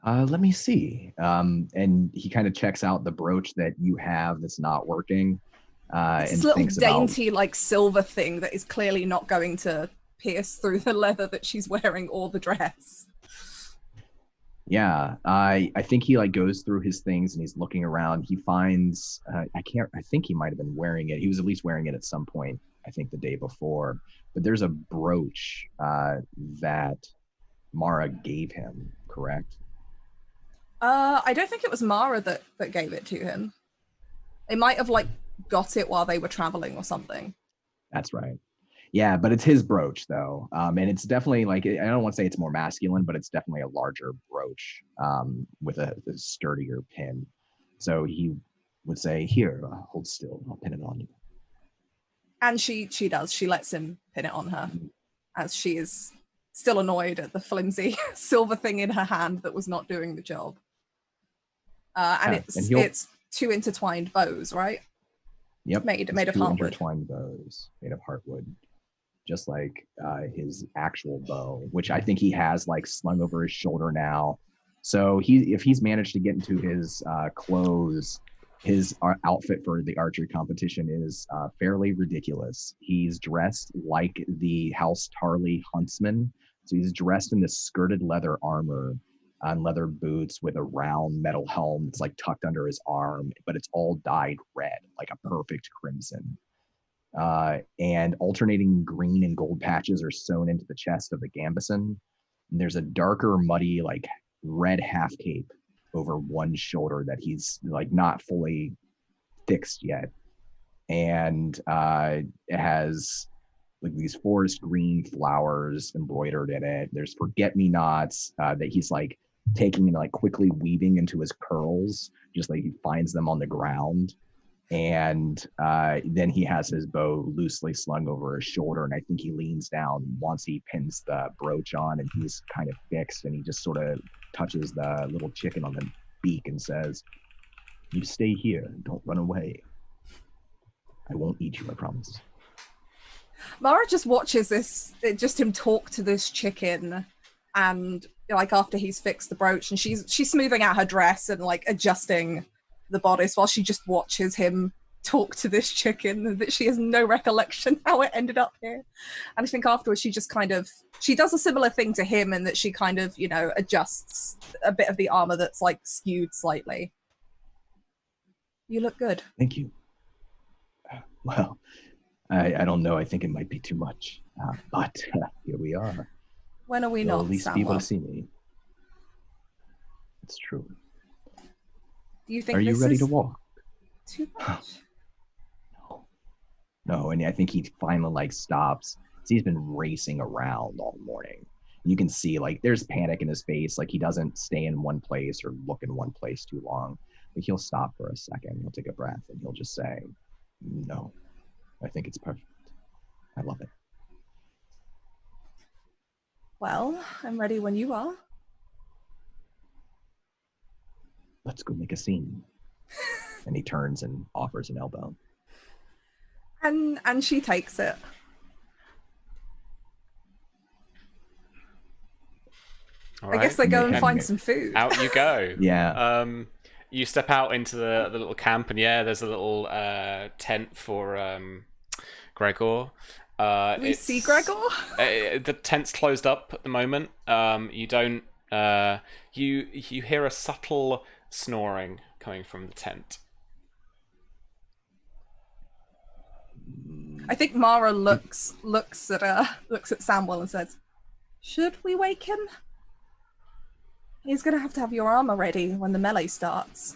Let me see. And he kind of checks out the brooch that you have that's not working. It's this little dainty, like silver thing that is clearly not going to pierce through the leather that she's wearing or the dress. Yeah, I think he like goes through his things and he's looking around. He finds I think he might have been wearing it. He was at least wearing it at some point, I think the day before. But there's a brooch that Mara gave him, correct? I don't think it was Mara that gave it to him. They might have like got it while they were traveling or something. That's right. Yeah, but it's his brooch though, and it's definitely like I don't want to say it's more masculine, but it's definitely a larger brooch with a sturdier pin. So he would say, "Here, hold still. I'll pin it on you." And she does. She lets him pin it on her, as she is still annoyed at the flimsy silver thing in her hand that was not doing the job. And it's two intertwined bows, right? Yep. Made of heartwood. Two intertwined bows made of heartwood, just like his actual bow, which I think he has like slung over his shoulder now. So if he's managed to get into his clothes, his outfit for the archery competition is fairly ridiculous. He's dressed like the House Tarly huntsman. So he's dressed in this skirted leather armor and leather boots with a round metal helm that's like tucked under his arm, but it's all dyed red, like a perfect crimson. And alternating green and gold patches are sewn into the chest of the gambeson. And there's a darker, muddy, like red half cape over one shoulder that he's like not fully fixed yet. And it has like these forest green flowers embroidered in it. There's forget-me-nots that he's like taking and like quickly weaving into his curls, just like he finds them on the ground. And then he has his bow loosely slung over his shoulder, and I think he leans down once he pins the brooch on, and he's kind of fixed, and he just sort of touches the little chicken on the beak and says, "You stay here, don't run away. I won't eat you, I promise." Mara just watches this, just him talk to this chicken, and like after he's fixed the brooch, and she's smoothing out her dress and like adjusting the bodice while she just watches him talk to this chicken that she has no recollection how it ended up here. And I think afterwards she does a similar thing to him, and that she kind of, adjusts a bit of the armor that's like skewed slightly. You look good. Thank you. Well, I don't know. I think it might be too much, but here we are. When are we not? At least be able to see me. It's true. Do you think? Are you ready to walk? Too much. No, and I think he finally like stops. He's been racing around all morning. You can see like there's panic in his face. Like he doesn't stay in one place or look in one place too long. Like he'll stop for a second. He'll take a breath and he'll just say, "No, I think it's perfect. I love it." Well, I'm ready when you are. Let's go make a scene. And he turns and offers an elbow. And she takes it. All I right. guess they go and find some food. Out you go. Yeah. You step out into the little camp, and there's a little tent for Gregor. We see Gregor? The tent's closed up at the moment. You don't. You hear a subtle snoring coming from the tent. I think Mara looks at Samwell and says, "Should we wake him? He's gonna have to have your armor ready when the melee starts."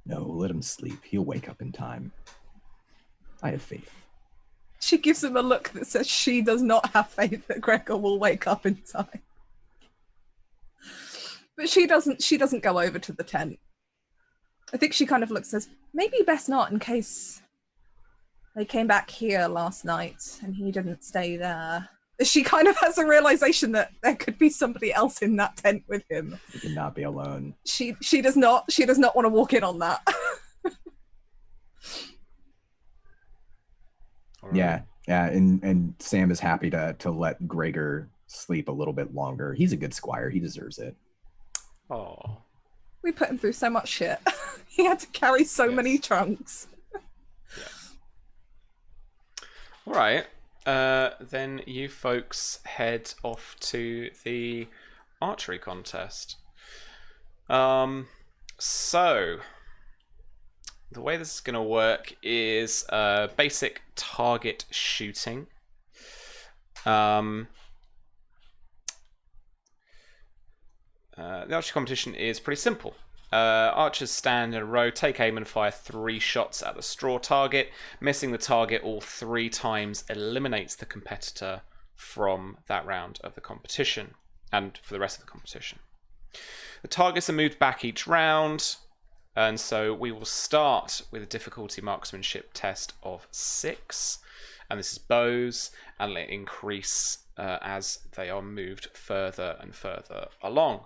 No, let him sleep. He'll wake up in time. I have faith. She gives him a look that says she does not have faith that Gregor will wake up in time. But she doesn't go over to the tent. I think she kind of looks and says, maybe best not, in case they came back here last night and he didn't stay there. She kind of has a realization that there could be somebody else in that tent with him. He cannot be alone. She does not want to walk in on that. Yeah, and Sam is happy to let Gregor sleep a little bit longer. He's a good squire. He deserves it. Oh. We put him through so much shit. He had to carry so many trunks. All right. then you folks head off to the archery contest. So the way this is going to work is basic target shooting. The archery competition is pretty simple. Archers stand in a row, take aim and fire 3 shots at the straw target. Missing the target all 3 times eliminates the competitor from that round of the competition and for the rest of the competition. The targets are moved back each round, and so we will start with a difficulty marksmanship test of 6, and this is bows, and let it increase as they are moved further and further along.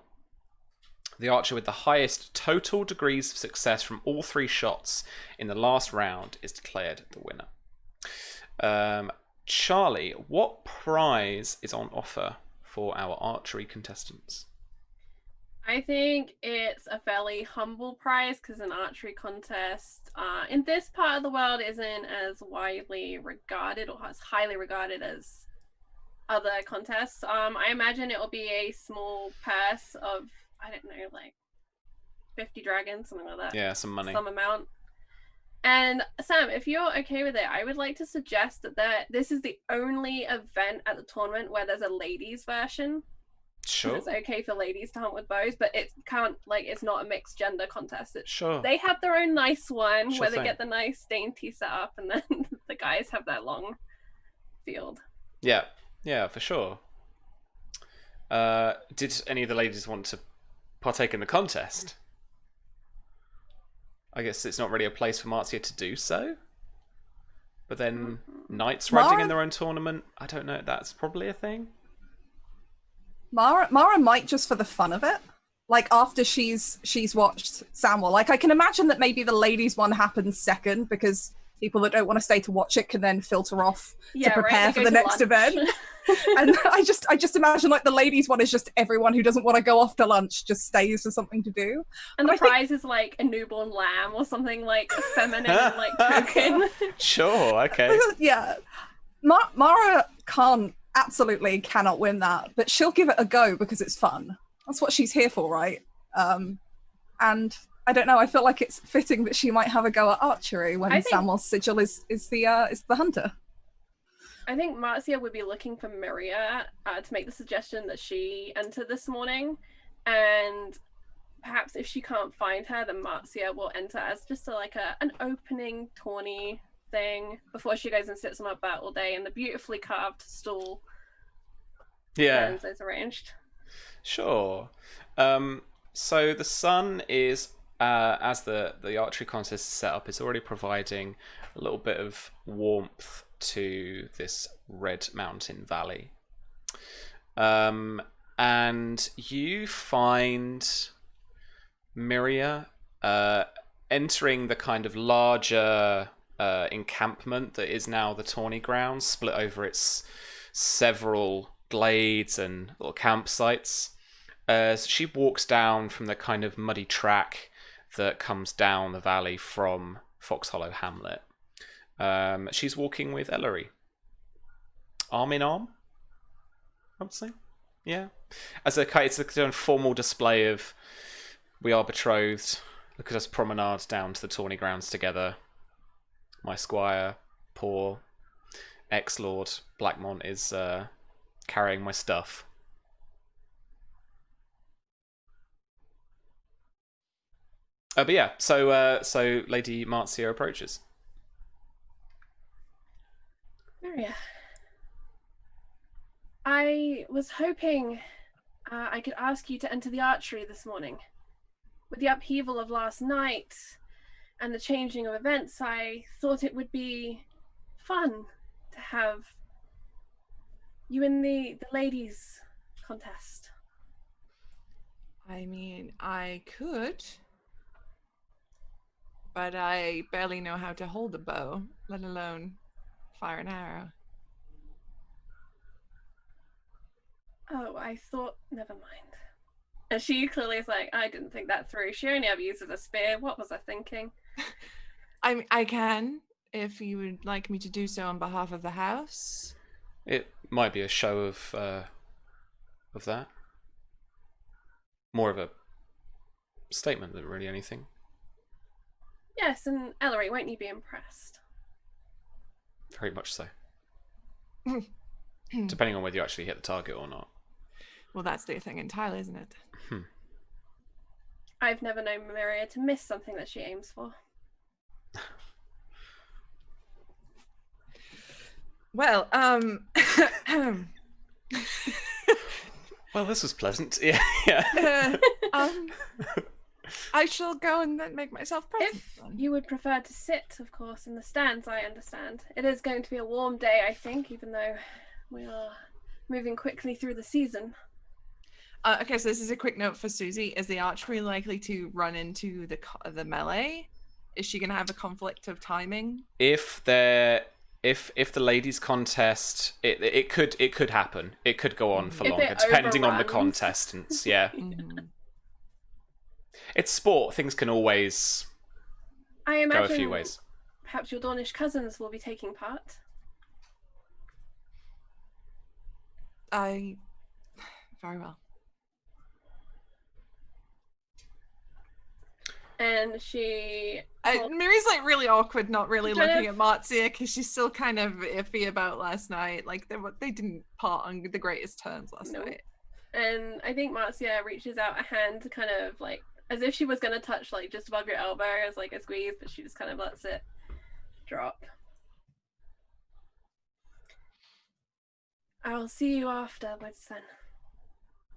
The archer with the highest total degrees of success from all 3 shots in the last round is declared the winner. Charlie, what prize is on offer for our archery contestants? I think it's a fairly humble prize because an archery contest in this part of the world isn't as widely regarded or as highly regarded as other contests. I imagine it will be a small purse of, I don't know, like 50 dragons, something like that. Yeah, some money. Some amount. And Sam, if you're okay with it, I would like to suggest that this is the only event at the tournament where there's a ladies version. Sure. It's okay for ladies to hunt with bows, but it can't, like, it's not a mixed gender contest. Sure. They have their own nice one Sure where they thing. get the nice dainty setup, and then the guys have that long field. Yeah, for sure. Did any of the ladies want to partake in the contest? I guess it's not really a place for Marcia to do so. But then knights riding in their own tournament, I don't know, that's probably a thing. Mara might, just for the fun of it. Like, after she's watched Samuel. Like, I can imagine that maybe the ladies one happens second because people that don't want to stay to watch it can then filter off to prepare for the next event. And I just imagine, like, the ladies one is just everyone who doesn't want to go off to lunch just stays for something to do. And the prize is like a newborn lamb or something, like feminine and like token. Sure, okay. Yeah. Mara absolutely cannot win that, but she'll give it a go because it's fun. That's what she's here for, right? And I don't know, I feel like it's fitting that she might have a go at archery when Samuel's sigil is the hunter. I think Marcia would be looking for Miria to make the suggestion that she entered this morning, and perhaps if she can't find her, then Marcia will enter as just an opening tourney thing before she goes and sits on her butt all day in the beautifully carved stool. Yeah, is arranged. Sure. So the sun is, as the archery contest is set up, it's already providing a little bit of warmth to this red mountain valley. And you find Miria entering the kind of larger encampment that is now the tourney grounds, split over its several glades and little campsites. She walks down from the kind of muddy track that comes down the valley from Fox Hollow Hamlet. She's walking with Ellery. Arm in arm, I would say. Yeah. It's a formal display of, we are betrothed. Look at us promenade down to the tourney grounds together. My squire, poor ex-lord Blackmont, is carrying my stuff. But yeah, so Lady Marcia approaches. Miria, I was hoping I could ask you to enter the archery this morning. With the upheaval of last night and the changing of events, I thought it would be fun to have you in the ladies' contest. I mean, I could, but I barely know how to hold a bow, let alone fire an arrow. Oh, I thought, never mind. And she clearly is like, I didn't think that through. She only ever uses a spear. What was I thinking? I can, if you would like me to do so on behalf of the house. It might be a show of that. More of a statement than really anything. Yes, and Ellery, won't you be impressed? Very much so. Depending on whether you actually hit the target or not. Well, that's the thing entirely, isn't it? I've never known Myria to miss something that she aims for. Well, well, this was pleasant. Yeah. I shall go and then make myself present. If you would prefer to sit, of course, in the stands, I understand. It is going to be a warm day, I think, even though we are moving quickly through the season. Okay, so this is a quick note for Susie. Is the archery likely to run into the melee? Is she going to have a conflict of timing? If the ladies contest, it could happen. It could go on for longer, depending on the contestants. Yeah. It's sport. Things can always go a few ways. Perhaps your Dornish cousins will be taking part. Very well. And Miri's like really awkward, not really looking at Marzia because she's still kind of iffy about last night. Like they didn't part on the greatest terms last night. And I think Marzia reaches out a hand to kind of like, as if she was going to touch like just above your elbow as like a squeeze, but she just kind of lets it drop. I'll see you afterwards then.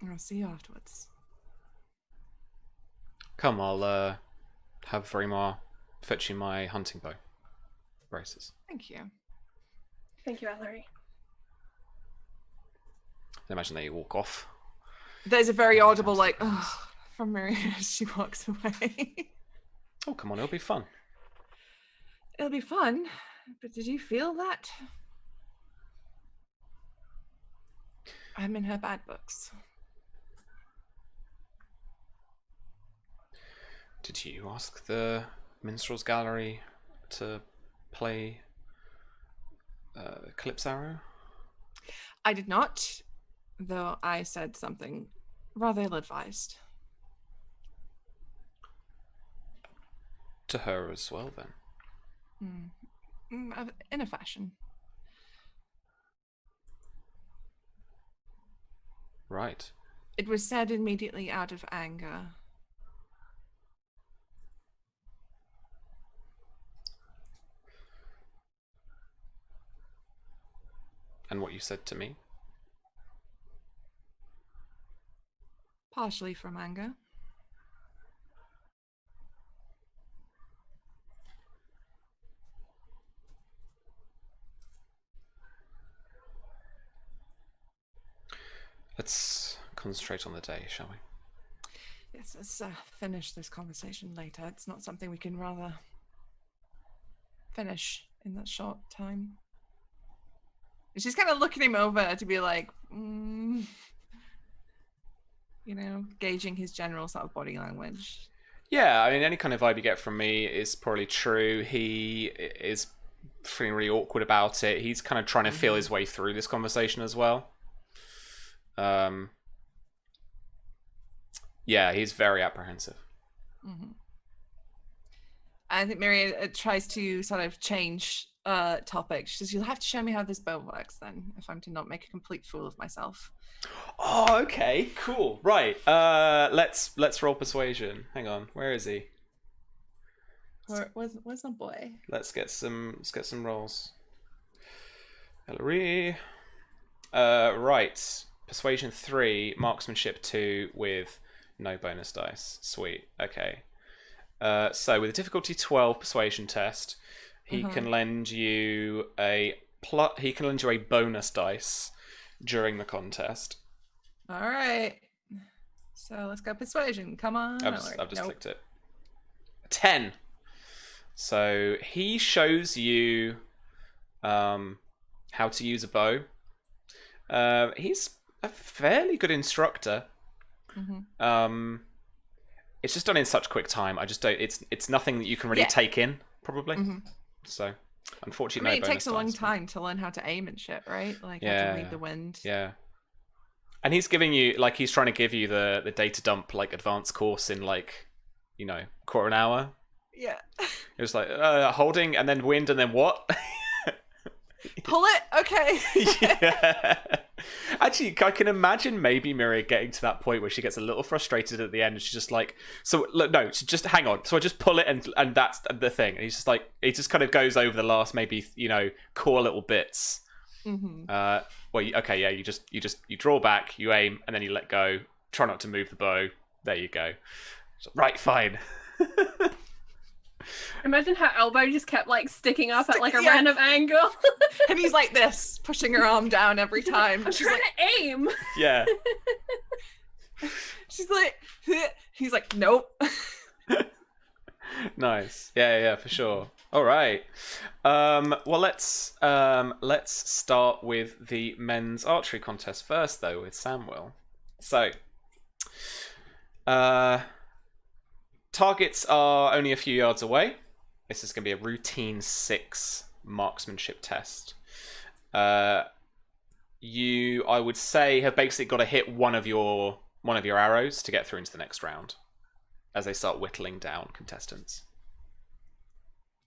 I'll see you afterwards. Come, I'll have Varimar fetch you my hunting bow braces. Thank you. Thank you, Ellery. I imagine they walk off. There's a very audible like, oh, from Miri as she walks away. Oh, come on, it'll be fun. It'll be fun, but did you feel that? I'm in her bad books. Did you ask the Minstrel's Gallery to play Calypso Arrow? I did not, though I said something rather ill-advised. To her as well, then? In a fashion. Right. It was said immediately out of anger. And what you said to me? Partially from anger. Let's concentrate on the day, shall we? Yes, let's finish this conversation later. It's not something we can rather finish in that short time. She's kind of looking him over to be like, you know, gauging his general sort of body language. Yeah, I mean, any kind of vibe you get from me is probably true. He is feeling really awkward about it. He's kind of trying to feel his way through this conversation as well. Yeah, he's very apprehensive. I think Mary tries to sort of change topic. She says, "You'll have to show me how this bow works then, if I'm to not make a complete fool of myself." Oh, okay, cool. Right. Let's roll persuasion. Hang on, where is he? Where's my boy? Let's get some rolls. Ellery. Right. Persuasion 3, marksmanship 2 with no bonus dice. Sweet. Okay. So with a difficulty 12 persuasion test, he can lend you a bonus dice during the contest. All right. So let's go persuasion. Come on. I've just clicked it. 10. So he shows you how to use a bow. He's a fairly good instructor. It's just done in such quick time. I just don't. It's nothing that you can really take in, probably. So Unfortunately, I mean, no it takes a long bonus dice, time to learn how to aim and shit, right? Like how to read the wind. Yeah. And he's giving you, like, he's trying to give you the data dump, like, advanced course in, like, you know, quarter an hour. Yeah. It was like, holding, and then wind, and then what? Pull it? Okay. Yeah. Actually, I can imagine maybe Miria getting to that point where she gets a little frustrated at the end, and she's just like, so, look, no, so just hang on. So I just pull it, and that's the thing. And he's just like, it just kind of goes over the last, maybe, you know, core little bits. Mm-hmm. Well, okay, yeah, you draw back, you aim, and then you let go. Try not to move the bow. There you go. So, right, fine. Imagine her elbow just kept like sticking up at like a random angle. And he's like this, pushing her arm down every time. I'm She's trying like, to aim. Yeah. She's like, he's like, nope. Nice. Yeah, for sure. All right. Well, let's start with the men's archery contest first, though, with Samuel. So, targets are only a few yards away. This is going to be a routine 6 marksmanship test. You, I would say, have basically got to hit one of your arrows to get through into the next round, as they start whittling down contestants.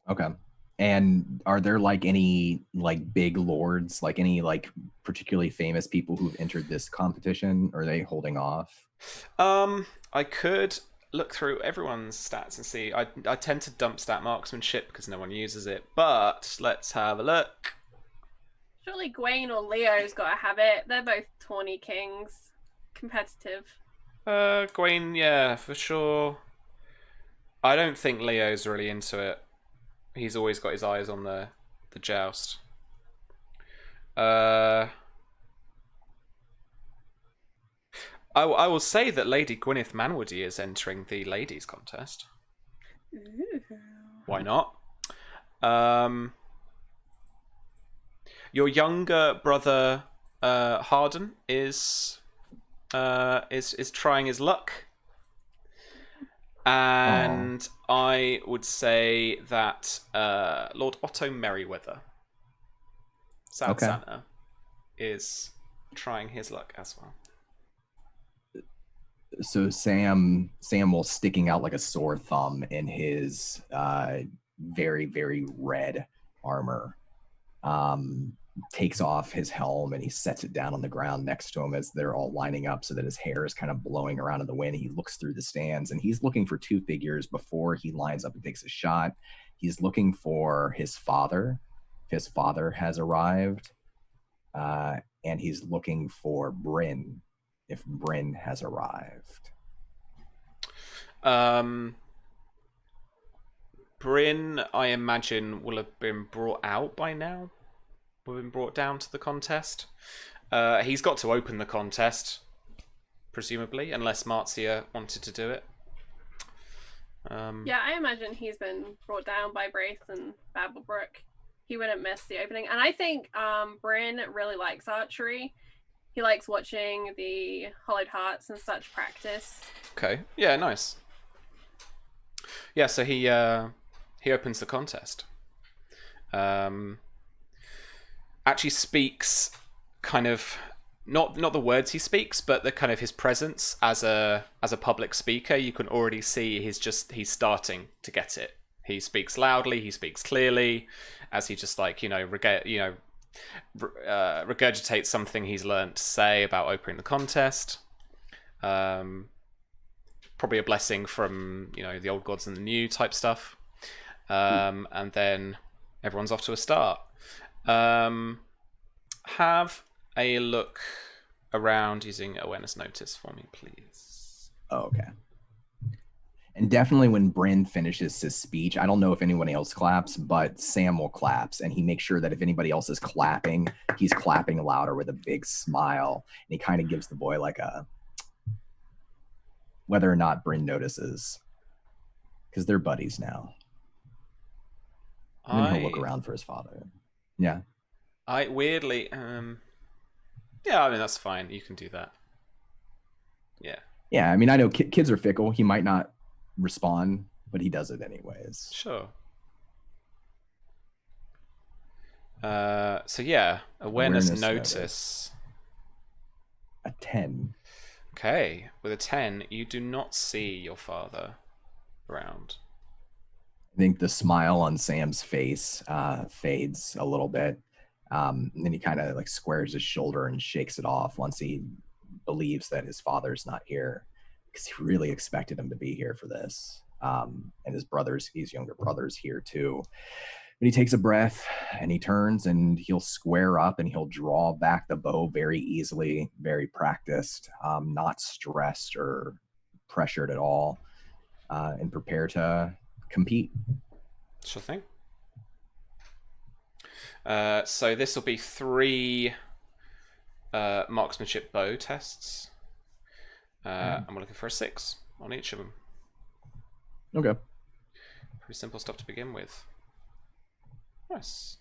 Okay. And are there like any like big lords, like any like particularly famous people who've entered this competition? Or are they holding off? I could look through everyone's stats and see. I tend to dump stat marksmanship because no one uses it, but let's have a look. Surely Gwaine or Leo's got to have it. They're both tawny kings. Competitive. Gwaine, yeah, for sure. I don't think Leo's really into it. He's always got his eyes on the joust. I will say that Lady Gwyneth Manwoody is entering the ladies' contest. Ooh. Why not? Your younger brother Harden is trying his luck, and I would say that Lord Otto Merryweather, Santa, is trying his luck as well. So Samuel sticking out like a sore thumb in his very, very red armor, takes off his helm and he sets it down on the ground next to him as they're all lining up so that his hair is kind of blowing around in the wind. He looks through the stands and he's looking for 2 figures before he lines up and takes a shot. He's looking for his father. His father has arrived, and he's looking for Bryn, if Bryn has arrived. Bryn, I imagine, will have been brought out by now. Will have been brought down to the contest. He's got to open the contest, presumably, unless Marzia wanted to do it. Yeah, I imagine he's been brought down by Braith and Babblebrook. He wouldn't miss the opening. And I think Bryn really likes archery. He likes watching the Hollowed Hearts and such practice. Okay. Yeah, nice. Yeah, so he opens the contest. Actually speaks kind of not the words he speaks, but the kind of his presence as a public speaker. You can already see he's starting to get it. He speaks loudly, he speaks clearly, as he just like regurgitates something he's learned to say about opening the contest. Probably a blessing from the old gods and the new type stuff. And then everyone's off to a start. Have a look around using awareness notice for me, please. Okay. And definitely when Bryn finishes his speech, I don't know if anyone else claps, but Samuel claps, and he makes sure that if anybody else is clapping, he's clapping louder with a big smile. And he kind of gives the boy like a, whether or not Bryn notices, because they're buddies now. And then he'll look around for his father. Yeah. I weirdly, yeah, I mean, that's fine. You can do that. Yeah. Yeah, I mean, I know kids are fickle. He might not respond, but he does it anyways. Sure. So yeah, awareness notice. A 10. Okay, with a 10, you do not see your father around. I think the smile on Sam's face fades a little bit. And then he kind of like squares his shoulder and shakes it off once he believes that his father's not here, because he really expected him to be here for this. And his younger brother's here too. But he takes a breath and he turns and he'll square up and he'll draw back the bow very easily, very practiced, not stressed or pressured at all, and prepare to compete. Sure thing. So this will be 3 marksmanship bow tests. And we're looking for a 6 on each of them. Okay. Pretty simple stuff to begin with. Nice.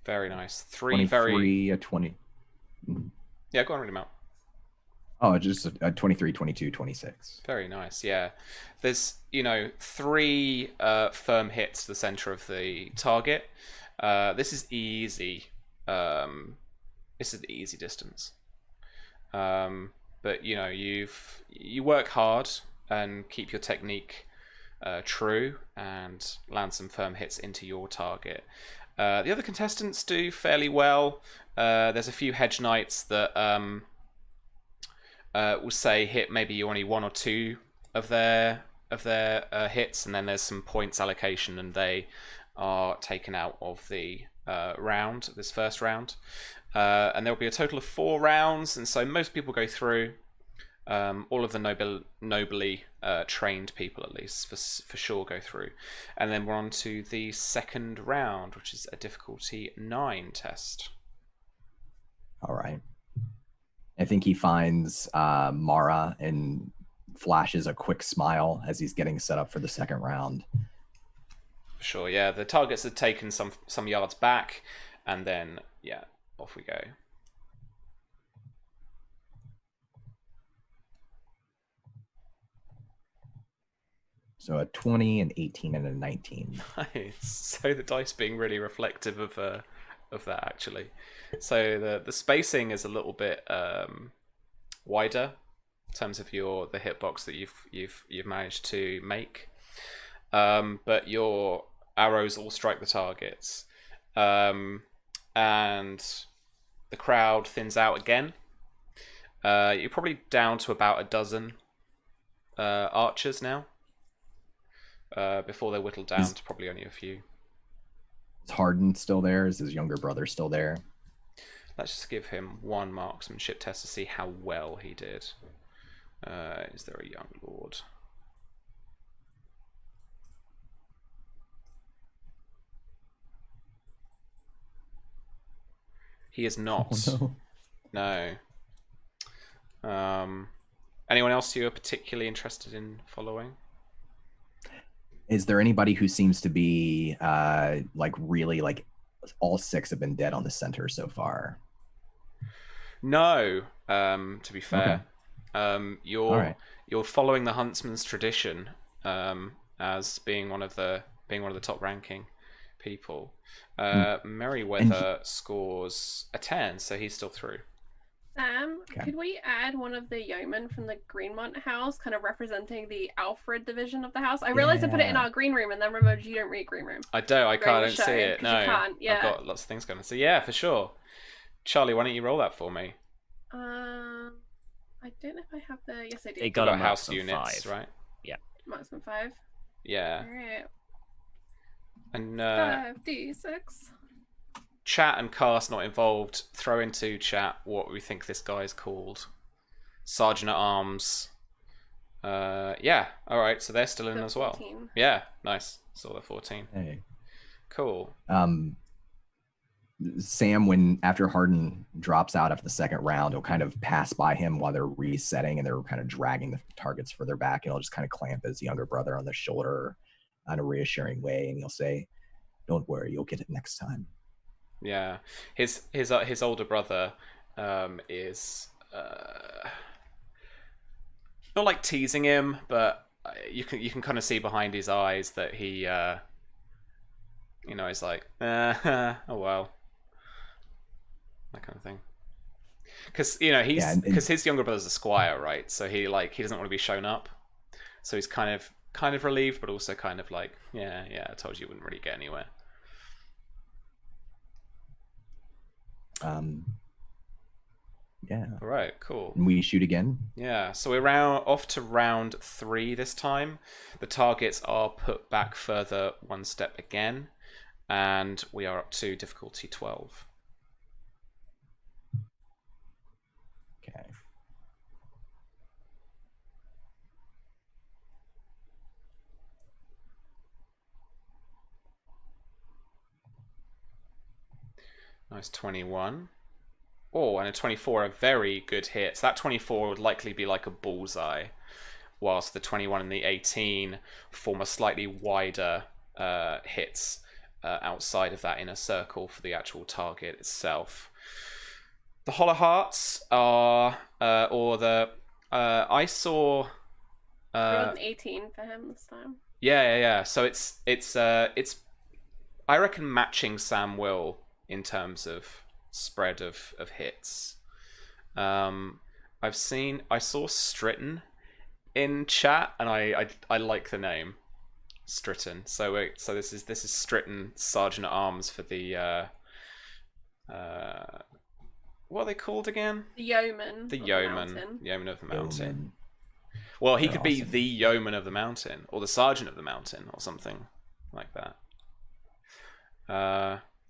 Very nice. 23, a 20. Yeah, go on, read them out. Oh, just a 23, 22, 26. Very nice, yeah. There's, 3 firm hits to the center of the target. This is easy. This is the easy distance. But, you work hard and keep your technique true and land some firm hits into your target. The other contestants do fairly well. There's a few hedge knights that will say hit maybe only 1 or 2 of their hits, and then there's some points allocation, and they are taken out of the this first round. And there will be a total of 4 rounds, and so most people go through. All of the nobly trained people, at least, for sure, go through. And then we're on to the second round, which is a difficulty 9 test. All right. I think he finds Mara and flashes a quick smile as he's getting set up for the second round. For sure, yeah. The targets are taken some yards back, and then, yeah, off we go. So a 20, an 18, and a 19. Nice. So the dice being really reflective of that, actually. So the spacing is a little bit wider in terms of the hitbox that you've managed to make, but your arrows all strike the targets, and the crowd thins out again. You're probably down to about a dozen archers now. Before they're whittled down to probably only a few. Is Harden still there? Is his younger brother still there? Let's just give him 1 marksmanship test to see how well he did. Is there a young lord? He is not. Oh, no. Anyone else you are particularly interested in following? Is there anybody who seems to be really all 6 have been dead on the center so far? No, to be fair. Okay. You're following the huntsman's tradition as being one of the top ranking people. Merryweather scores a 10, so he's still through. Could we add one of the yeomen from the Greenmont house, kind of representing the Alfred division of the house? I realized I put it in our green room, and then remembered you don't read green room. I can't see it. No, you can't. Yeah. I've got lots of things going on. So yeah, for sure. Charlie, why don't you roll that for me? I don't know if I have the. Yes, I do. They got a house units, units, right? Yeah. Marksman 5. Yeah. All right. And 5d6. Chat and cast not involved. Throw into chat what we think this guy's called. Sergeant at Arms. Yeah. All right. So they're still in as well. 14. Yeah. Nice. Saw the 14. Hey. Cool. Sam, after Harden drops out after the second round, he'll kind of pass by him while they're resetting and they're kind of dragging the targets further back, and he'll just kind of clamp his younger brother on the shoulder in a reassuring way, and he'll say, "Don't worry, you'll get it next time." Yeah, his older brother is not like teasing him, but you can kind of see behind his eyes that he he's like, oh well, that kind of thing. Because because his younger brother's a squire, right? So he doesn't want to be shown up. So he's kind of relieved, but also kind of like, yeah, I told you wouldn't really get anywhere. Yeah. All right, cool. And we shoot again. Yeah, so we're off to round 3 this time. The targets are put back further one step again, and we are up to difficulty 12. Okay. Nice 21. Oh, and a 24, a very good hit. So that 24 would likely be like a bullseye, whilst the 21 and the 18 form a slightly wider hits outside of that inner circle for the actual target itself. The Hollow Hearts are, I saw... an 18 for him this time. Yeah. So it's I reckon matching Sam Will in terms of spread of hits. I saw Stritton in chat, and I like the name Stritton. So this is Stritton, Sergeant at Arms for the what are they called again? The Yeoman. The Yeoman. Yeoman of the Mountain. Yeoman. Well, he They're could be awesome. the Yeoman of the Mountain, or the Sergeant of the Mountain, or something like that.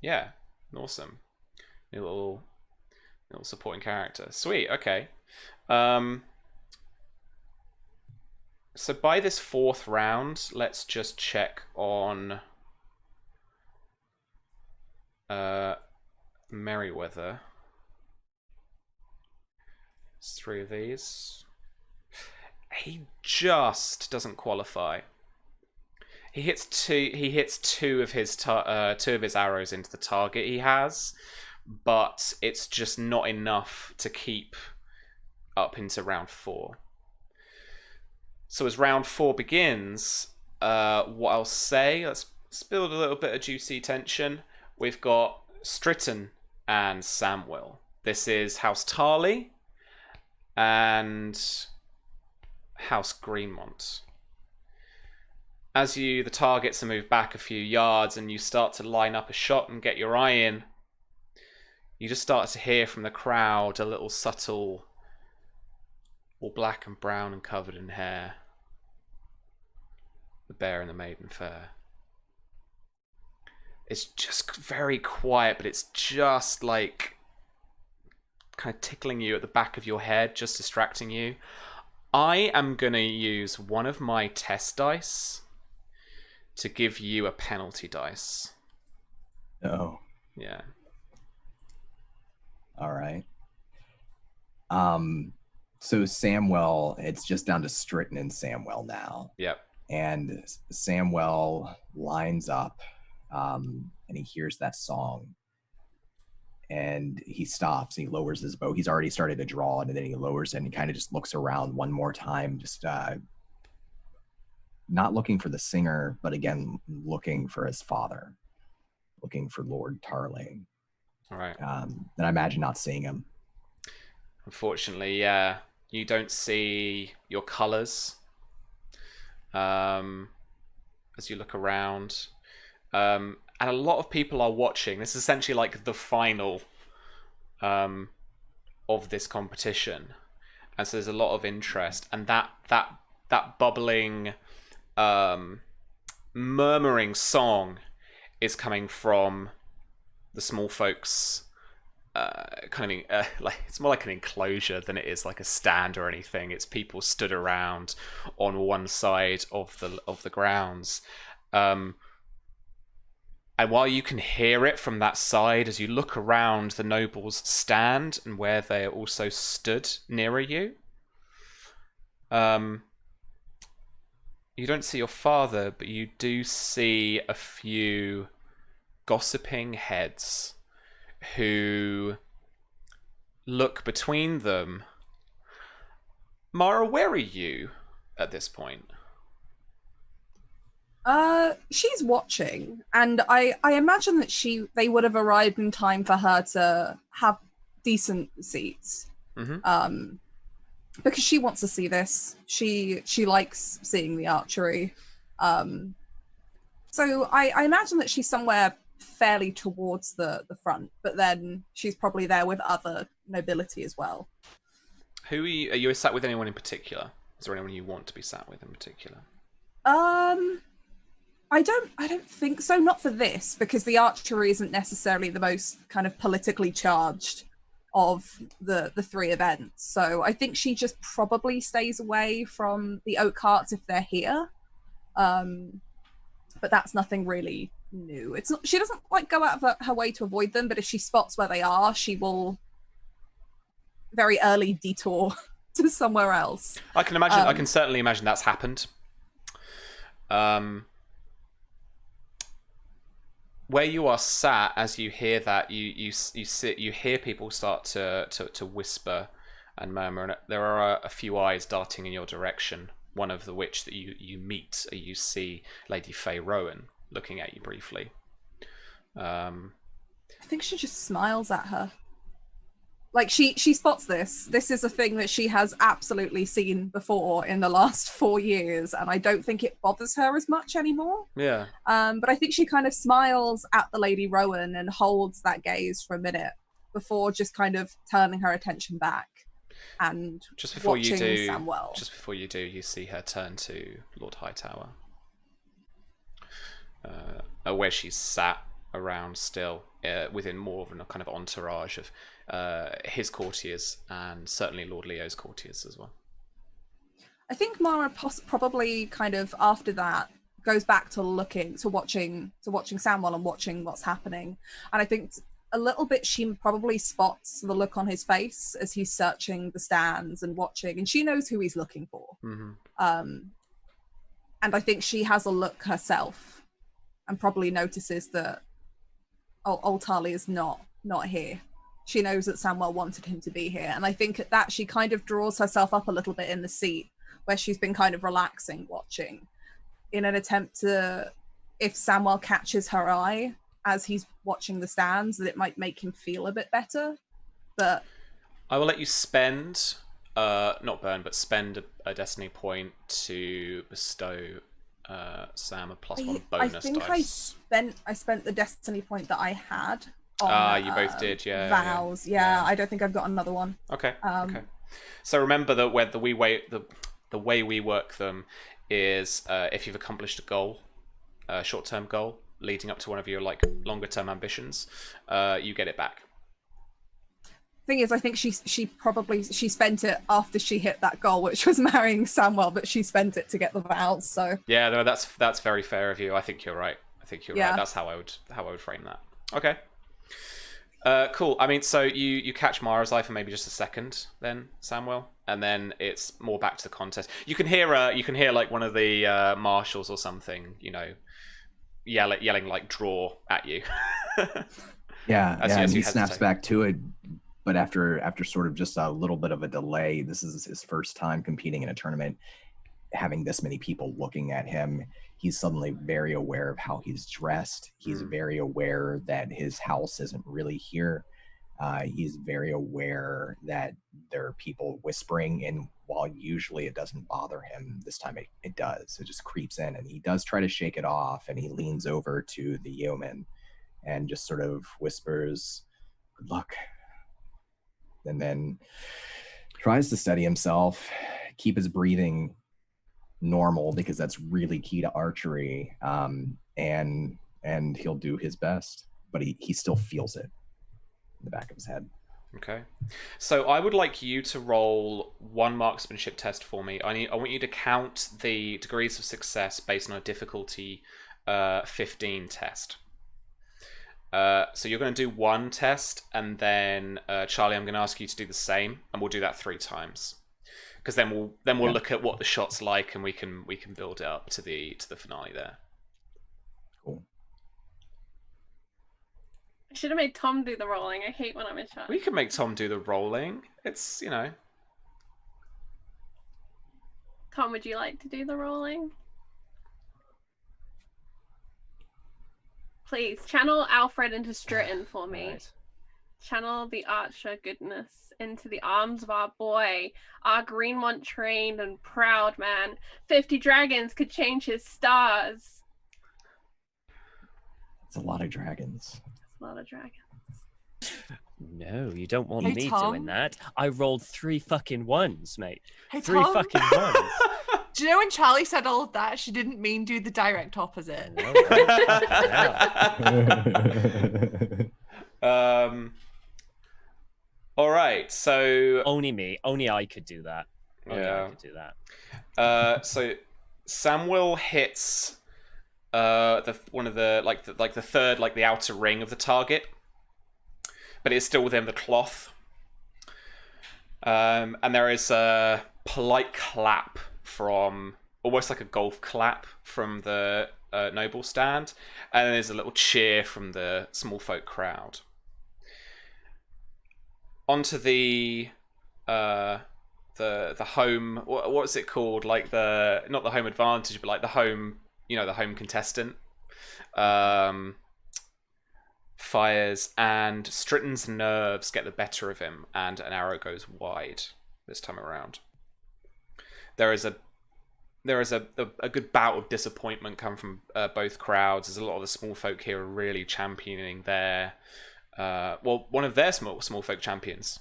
Yeah, awesome. New little supporting character. Sweet. Okay. So by this 4th round, let's just check on Merryweather. There's 3 of these. He just doesn't qualify. He hits 2. He hits 2 of his 2 of his arrows into the target he has, but it's just not enough to keep up into round 4. So as round 4 begins, what I'll say, let's build a little bit of juicy tension. We've got Stritton and Samwell. This is House Tarly and House Greenmont. As the targets are moved back a few yards and you start to line up a shot and get your eye in, you just start to hear from the crowd a little subtle, all black and brown and covered in hair, the bear and the maiden fair. It's just very quiet, but it's just like kind of tickling you at the back of your head, just distracting you. I am going to use one of my test dice to give you a penalty dice. Oh. Yeah. All right. So Samwell, it's just down to Stritton and Samwell now. Yep. And Samwell lines up, and he hears that song. And he stops, and he lowers his bow. He's already started to draw, and then he lowers it, and he kind of just looks around one more time, just not looking for the singer, but again, looking for his father, looking for Lord Tarly. All right. And I imagine not seeing him. Unfortunately, yeah. You don't see your colours as you look around. And a lot of people are watching. This is essentially like the final of this competition. And so there's a lot of interest. And that bubbling, murmuring song is coming from the small folks. Like it's more like an enclosure than it is like a stand or anything. It's people stood around on one side of the grounds. And while you can hear it from that side, as you look around the nobles' stand and where they are also stood nearer you, you don't see your father, but you do see a few gossiping heads who look between them. Mara, where are you at this point? She's watching, and I imagine that they would have arrived in time for her to have decent seats. Because she wants to see this. She likes seeing the archery. So I imagine that she's somewhere fairly towards the front, but then she's probably there with other nobility as well. Who are you sat with anyone in particular? Is there anyone you want to be sat with in particular? I don't think so. Not for this, because the archery isn't necessarily the most kind of politically charged of the three events. So I think she just probably stays away from the oak carts if they're here. But that's nothing really new. It's not, she doesn't like go out of her way to avoid them, but if she spots where they are, she will very early detour to somewhere else. I can imagine. I can certainly imagine that's happened. Where you are sat, as you hear that, you hear people start to whisper and murmur, and there are a few eyes darting in your direction. One of the which that you meet, you see Lady Faye Rowan looking at you briefly. I think she just smiles at her. Like she spots this. This is a thing that she has absolutely seen before in the last 4 years, and I don't think it bothers her as much anymore. Yeah. But I think she kind of smiles at the Lady Rowan and holds that gaze for a minute before just kind of turning her attention back and just before watching you do, Samwell. Just before you do, you see her turn to Lord Hightower, where she's sat around still, within more of a kind of entourage of his courtiers and certainly Lord Leo's courtiers as well. I think Mara probably kind of after that goes back to watching Samwell and watching what's happening, and I think a little bit she probably spots the look on his face as he's searching the stands and watching, and she knows who he's looking for. And I think she has a look herself and probably notices that old Tarly is not here. She knows that Samwell wanted him to be here, and I think at that she kind of draws herself up a little bit in the seat where she's been kind of relaxing, watching, in an attempt to, if Samwell catches her eye as he's watching the stands, that it might make him feel a bit better. But I will let you spend, not burn, but spend a destiny point to bestow Sam a +1 bonus I think dice. I spent the destiny point that I had on you both did, yeah. vows. Yeah, I don't think I've got another one. Okay. Okay. So remember that where the way we work them is if you've accomplished a goal, a short-term goal leading up to one of your like longer-term ambitions, you get it back. Thing is, I think she spent it after she hit that goal, which was marrying Samwell, but she spent it to get the vows. So yeah, no, that's very fair of you. I think you're right. Right. That's how I would frame that. Okay. Cool. I mean, so you catch Mara's eye for maybe just a second, then Samwell, and then it's more back to the contest. You can hear like one of the marshals or something, yelling like draw at you. And he snaps back to it, but after sort of just a little bit of a delay. This is his first time competing in a tournament, having this many people looking at him. He's suddenly very aware of how he's dressed. He's very aware that his house isn't really here. He's very aware that there are people whispering, and while usually it doesn't bother him, this time it does. It just creeps in, and he does try to shake it off, and he leans over to the yeoman and just sort of whispers, "Good luck," and then tries to steady himself, keep his breathing normal, because that's really key to archery, and he'll do his best, but he still feels it in the back of his head. Okay, so I would like you to roll one marksmanship test for me. I want you to count the degrees of success based on a difficulty 15 test. So you're going to do one test, and then Charlie, I'm going to ask you to do the same, and we'll do that 3 times. Because then we'll look at what the shot's like, and we can build it up to the finale there. Cool. I should have made Tom do the rolling. I hate when I'm in charge. We can make Tom do the rolling. It's Tom, would you like to do the rolling? Please channel Alfred into Stritton for me. Right. Channel the archer goodness into the arms of our boy, our Greenmont trained and proud man. 50 dragons could change his stars. It's a lot of dragons. That's a lot of dragons. No, you don't want Hey, me Tom. doing that. I rolled 3 fucking ones, mate. Hey, 3 Tom. fucking ones. Do you know when Charlie said all of that, she didn't mean do the direct opposite? I know, right? Yeah. All right, so Only me. Only I could do that. Only Yeah. I could do that. so Samuel hits the third, like the outer ring of the target, but it's still within the cloth. And there is a polite clap from, almost like a golf clap from the noble stand, and then there's a little cheer from the small folk crowd. Onto the home, what's it called? Like not the home advantage, but like the home, the home contestant. Fires, and Stritton's nerves get the better of him, and an arrow goes wide this time around. There is a good bout of disappointment come from both crowds. There's a lot of the small folk here are really championing their one of their small folk champions,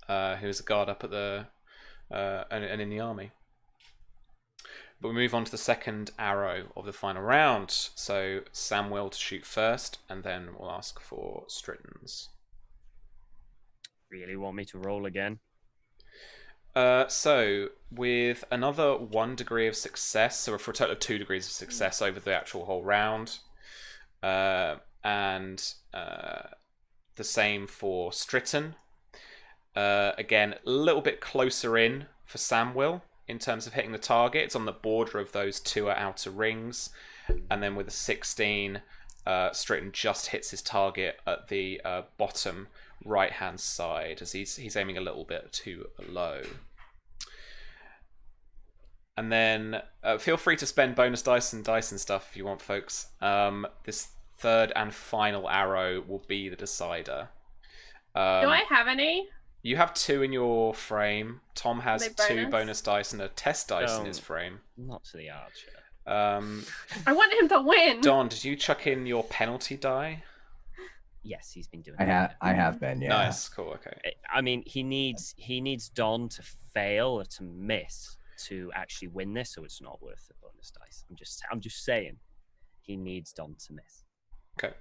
who's a guard up at the and in the army. But we move on to the second arrow of the final round. So Samuel to shoot first, and then we'll ask for Stritton's. Really want me to roll again? So with another 1 degree of success, so for a total of 2 degrees of success over the actual whole round, and the same for Stritton. Again, a little bit closer in for Samuel in terms of hitting the target. It's on the border of those 2 outer rings, and then with a 16, Stritton just hits his target at the bottom right-hand side, as he's aiming a little bit too low. And then feel free to spend bonus dice and stuff if you want, folks. This third and final arrow will be the decider. Do I have any? You have 2 in your frame. Tom has 2 bonus? bonus dice and a test dice in his Don't. frame. Not to the archer. I want him to win. Don, did you chuck in your penalty die? Yes, he's been doing I that. have been, yeah. Nice, cool, okay. I mean, he needs Don to fail or to miss to actually win this, so it's not worth the bonus dice. I'm just saying, he needs Don to miss. Okay.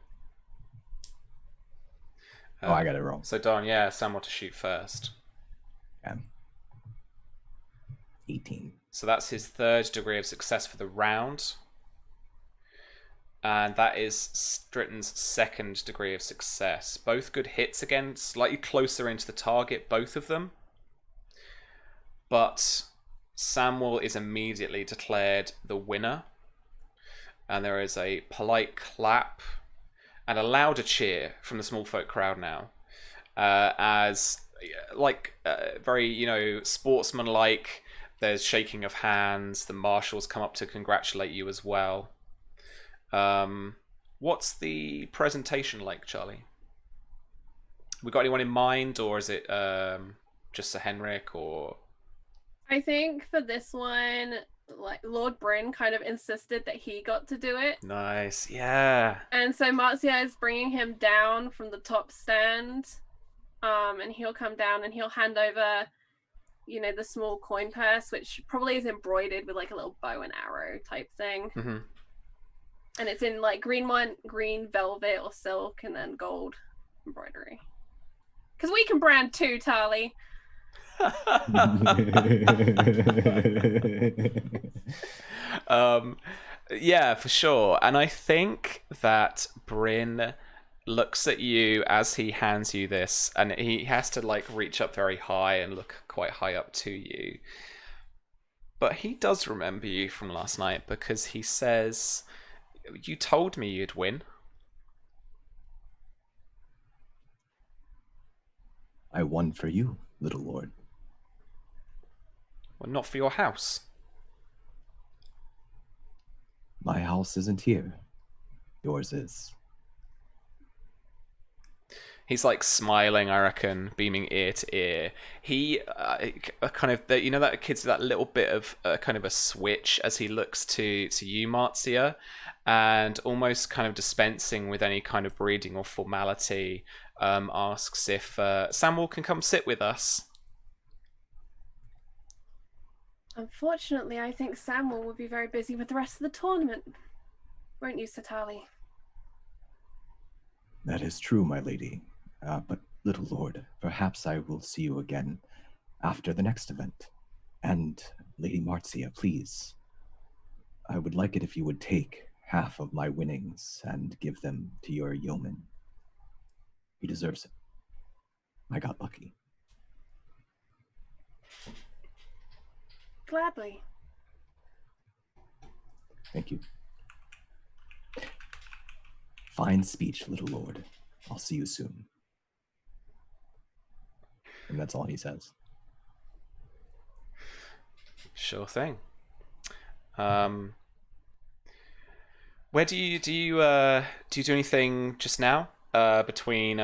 I got it wrong. So Don, yeah, Samuel to shoot first. Okay. 18. So that's his 3rd degree of success for the round. And that is Stritton's 2nd degree of success. Both good hits again, slightly closer into the target, both of them. But Samuel is immediately declared the winner. And there is a polite clap and a louder cheer from the small folk crowd now. As, very, sportsmanlike, there's shaking of hands. The marshals come up to congratulate you as well. What's the presentation like, Charlie? We got anyone in mind, or is it just Sir Henrik? Or I think for this one, like Lord Bryn kind of insisted that he got to do it, nice, yeah. and so Marcia is bringing him down from the top stand, and he'll come down and he'll hand over, the small coin purse, which probably is embroidered with like a little bow and arrow type thing. Mm-hmm. And it's in like Greenmont, green velvet or silk, and then gold embroidery. Because we can brand too, Tarly. Yeah, for sure. And I think that Bryn looks at you as he hands you this, and he has to like reach up very high and look quite high up to you. But he does remember you from last night, because he says, "You told me you'd win." I won for you, little lord. Well, not for your house. My house isn't here. Yours is. He's like smiling, I reckon, beaming ear to ear. He kind of, you know, that kid's that little bit of kind of a switch as he looks to you, Marzia, and almost kind of dispensing with any kind of breeding or formality, asks if Samuel can come sit with us. Unfortunately, I think Samuel will be very busy with the rest of the tournament. Won't you, Satali? That is true, my lady. But, little lord, perhaps I will see you again after the next event. And, Lady Marzia, please, I would like it if you would take half of my winnings and give them to your yeoman. He deserves it. I got lucky. Gladly. Thank you. Fine speech, little lord. I'll see you soon. And that's all he says. Sure thing. Where do you do anything just now between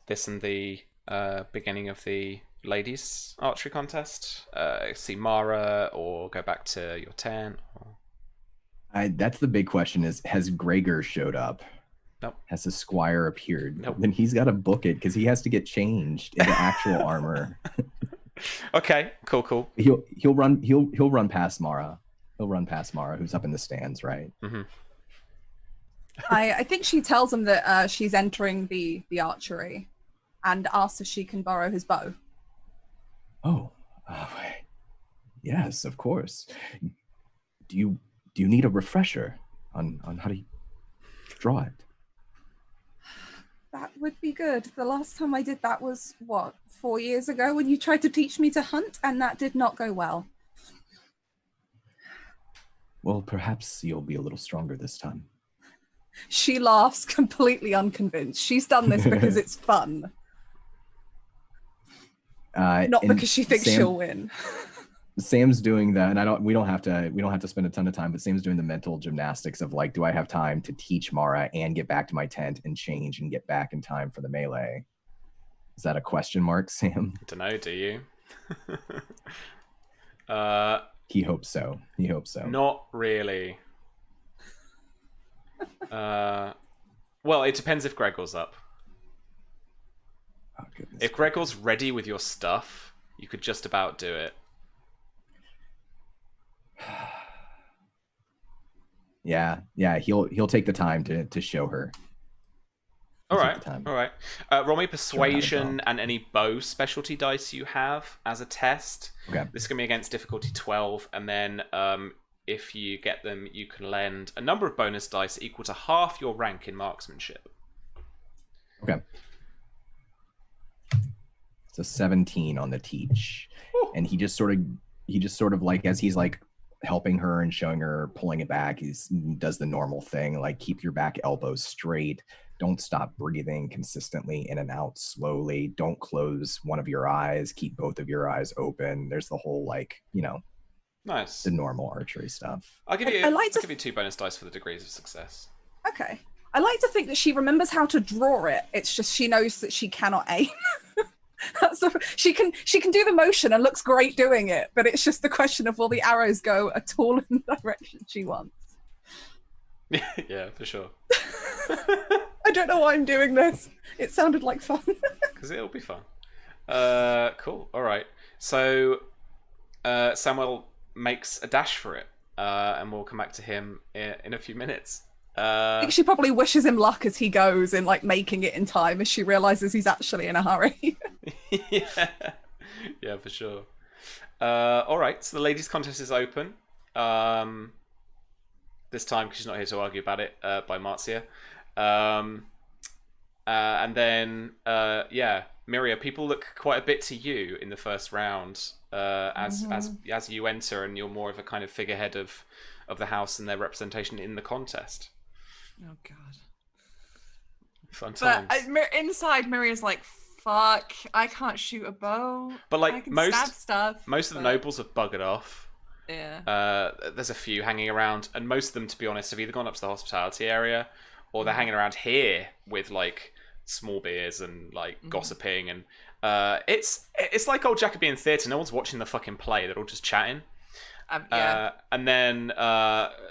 this and the beginning of the ladies' archery contest? See Mara or go back to your tent? Or... That's the big question: has Gregor showed up? Nope. Has the squire appeared? Nope. Then he's got to book it because he has to get changed into actual armor. Okay, cool. He'll run past Mara. He'll run past Mara, who's up in the stands, right? Mm-hmm. I think she tells him that she's entering the archery, and asks if she can borrow his bow. Oh, yes, of course. Do you need a refresher on how to draw it? That would be good. The last time I did that was, 4 years ago when you tried to teach me to hunt, and that did not go well. Well, perhaps you'll be a little stronger this time. She laughs, completely unconvinced. She's done this because it's fun. Not because she thinks she'll win. Sam's doing that, and we don't have to spend a ton of time, but Sam's doing the mental gymnastics of like, do I have time to teach Mara and get back to my tent and change and get back in time for the melee? Is that a question mark, Sam? I don't know, do you? He hopes so. Not really. Well, it depends if Gregor's up. Oh, goodness. If Gregor's ready with your stuff, you could just about do it. Yeah, he'll take the time to show her. All right. Roll me persuasion and any bow specialty dice you have as a test. Okay. This is going to be against difficulty 12, and then if you get them, you can lend a number of bonus dice equal to half your rank in marksmanship. Okay. It's a 17 on the teach. Ooh. And he just sort of like, as he's like helping her and showing her, pulling it back, he does the normal thing, like keep your back elbows straight. Don't stop breathing consistently in and out slowly. Don't close one of your eyes. Keep both of your eyes open. There's the whole, like, nice, the normal archery stuff. I'll give you 2 bonus dice for the degrees of success. Okay. I like to think that she remembers how to draw it. It's just she knows that she cannot aim. She can do the motion and looks great doing it, but it's just the question of will the arrows go at all in the direction she wants. Yeah, for sure. I don't know why I'm doing this. It sounded like fun. Because it'll be fun. Cool. All right. So Samuel makes a dash for it, and we'll come back to him in a few minutes. I think she probably wishes him luck as he goes in, like, making it in time as she realizes he's actually in a hurry. Yeah, for sure. All right. So the ladies' contest is open. This time, because she's not here to argue about it, by Marzia. And then, Miria, people look quite a bit to you in the first round as you enter, and you're more of a kind of figurehead of the house and their representation in the contest. Oh God! Fun times. But inside, Miria's like, "Fuck! I can't shoot a bow. But like I can stab stuff." Most of the nobles have buggered off. Yeah. There's a few hanging around, and most of them, to be honest, have either gone up to the hospitality area, or they're hanging around here with like small beers and like gossiping, and it's like old Jacobean theatre. No one's watching the fucking play; they're all just chatting. Yeah. And then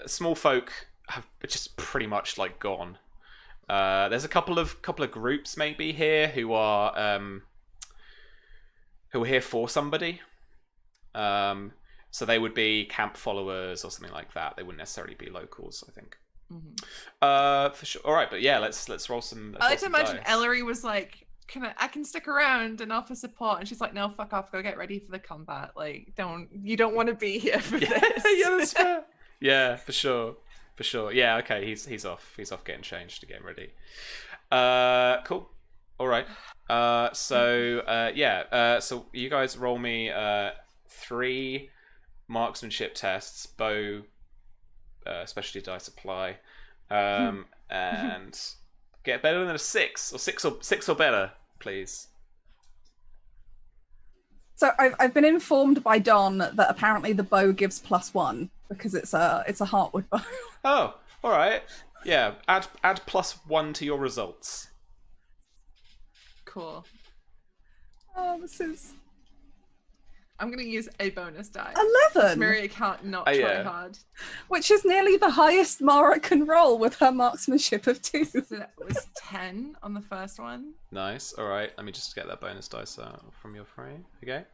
small folk have just pretty much like gone. There's a couple of groups maybe here who are here for somebody. So they would be camp followers or something like that. They wouldn't necessarily be locals, I think. For sure. All right, but yeah, let's roll some. I like to imagine Ellery was like, I can stick around and offer support, and she's like, no, fuck off, go get ready for the combat. Like, you don't want to be here for this. Yeah, that's fair. Yeah, for sure. Yeah, okay, he's off getting changed to getting ready. Cool. All right. So you guys roll me 3 marksmanship tests, bow, specialty dice apply, and get better than a 6 or 6 or better, please. So I've been informed by Don that apparently the bow gives +1 because it's a heartwood bow. Oh, all right. Yeah, add +1 to your results. Cool. Oh, this is. I'm going to use a bonus die. 11! Maria can't not try hard. Which is nearly the highest Mara can roll with her marksmanship of 2. So that was 10 on the first one. Nice. All right. Let me just get that bonus dice out from your frame. Okay.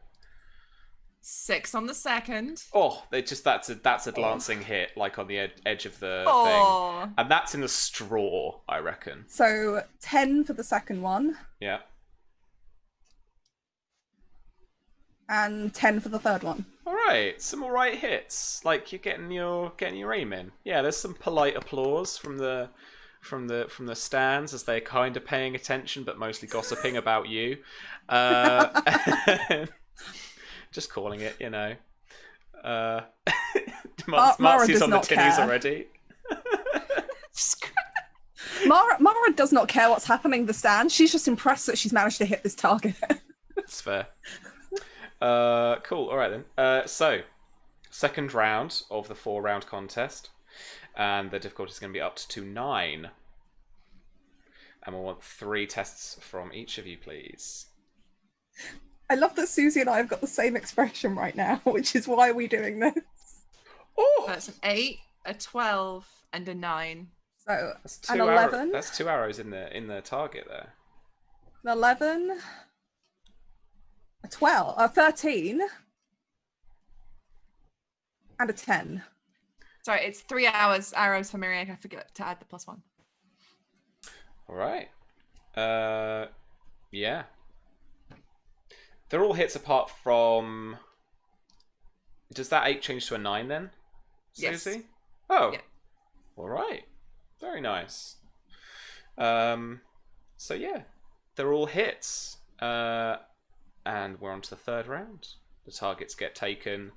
6 on the second. Oh, that's a glancing hit, like on the edge of the thing. And that's in the straw, I reckon. So 10 for the second one. Yeah. And 10 for the third one. All right, some all right hits. Like you're getting your aim in. Yeah, there's some polite applause from the stands as they're kind of paying attention, but mostly gossiping about you. Just calling it, you know. Marcy's on the tinnies already. Mara does not care what's happening in the stand. She's just impressed that she's managed to hit this target. That's fair. Cool. All right then. So, second round of the 4-round contest, and the difficulty is going to be up to 9. And we want 3 tests from each of you, please. I love that Susie and I have got the same expression right now, which is why are we doing this? Oh, that's an 8, a 12, and a 9. So that's an 11. That's 2 arrows in the target there. An 11. A 12, a 13, and a 10. Sorry, it's 3 arrows for Miriam. I forget to add the +1. All right. Yeah. They're all hits apart from. Does that 8 change to a 9 then, Susie? Yes. Oh. Yeah. All right. Very nice. So yeah, they're all hits. And we're on to the 3rd round. The targets get taken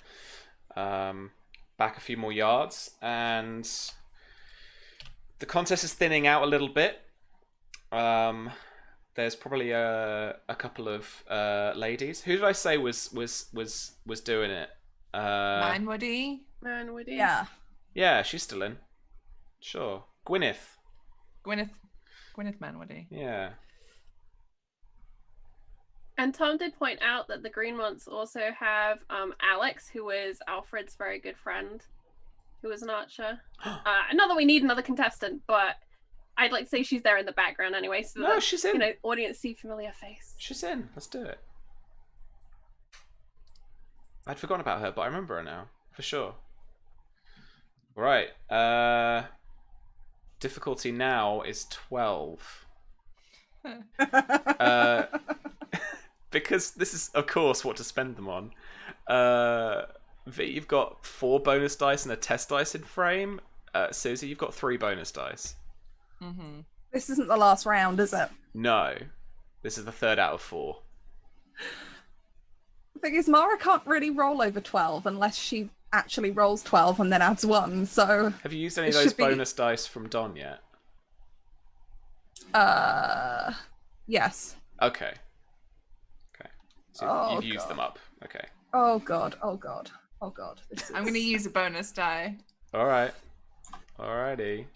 back a few more yards, and the contest is thinning out a little bit. There's probably a couple of ladies. Who did I say was doing it? Manwoody. Yeah. Yeah, she's still in. Sure. Gwyneth Manwoody. Yeah. And Tom did point out that the Greenmonts also have Alex, who is Alfred's very good friend, who is an archer. Not that we need another contestant, but I'd like to say she's there in the background anyway, so that she's in. Audience see familiar face. She's in. Let's do it. I'd forgotten about her, but I remember her now for sure. Right. Difficulty now is 12. Because this is, of course, what to spend them on. V, you've got 4 bonus dice and a test dice in frame. Susie, you've got 3 bonus dice. Mm-hmm. This isn't the last round, is it? No. This is the 3rd out of 4. The thing is, Mara can't really roll over 12 unless she actually rolls 12 and then adds 1, so... Have you used any of those bonus dice from Don yet? Yes. Okay. So you've used them up. Okay. Oh god. I'm going to use a bonus die. All right. Alrighty.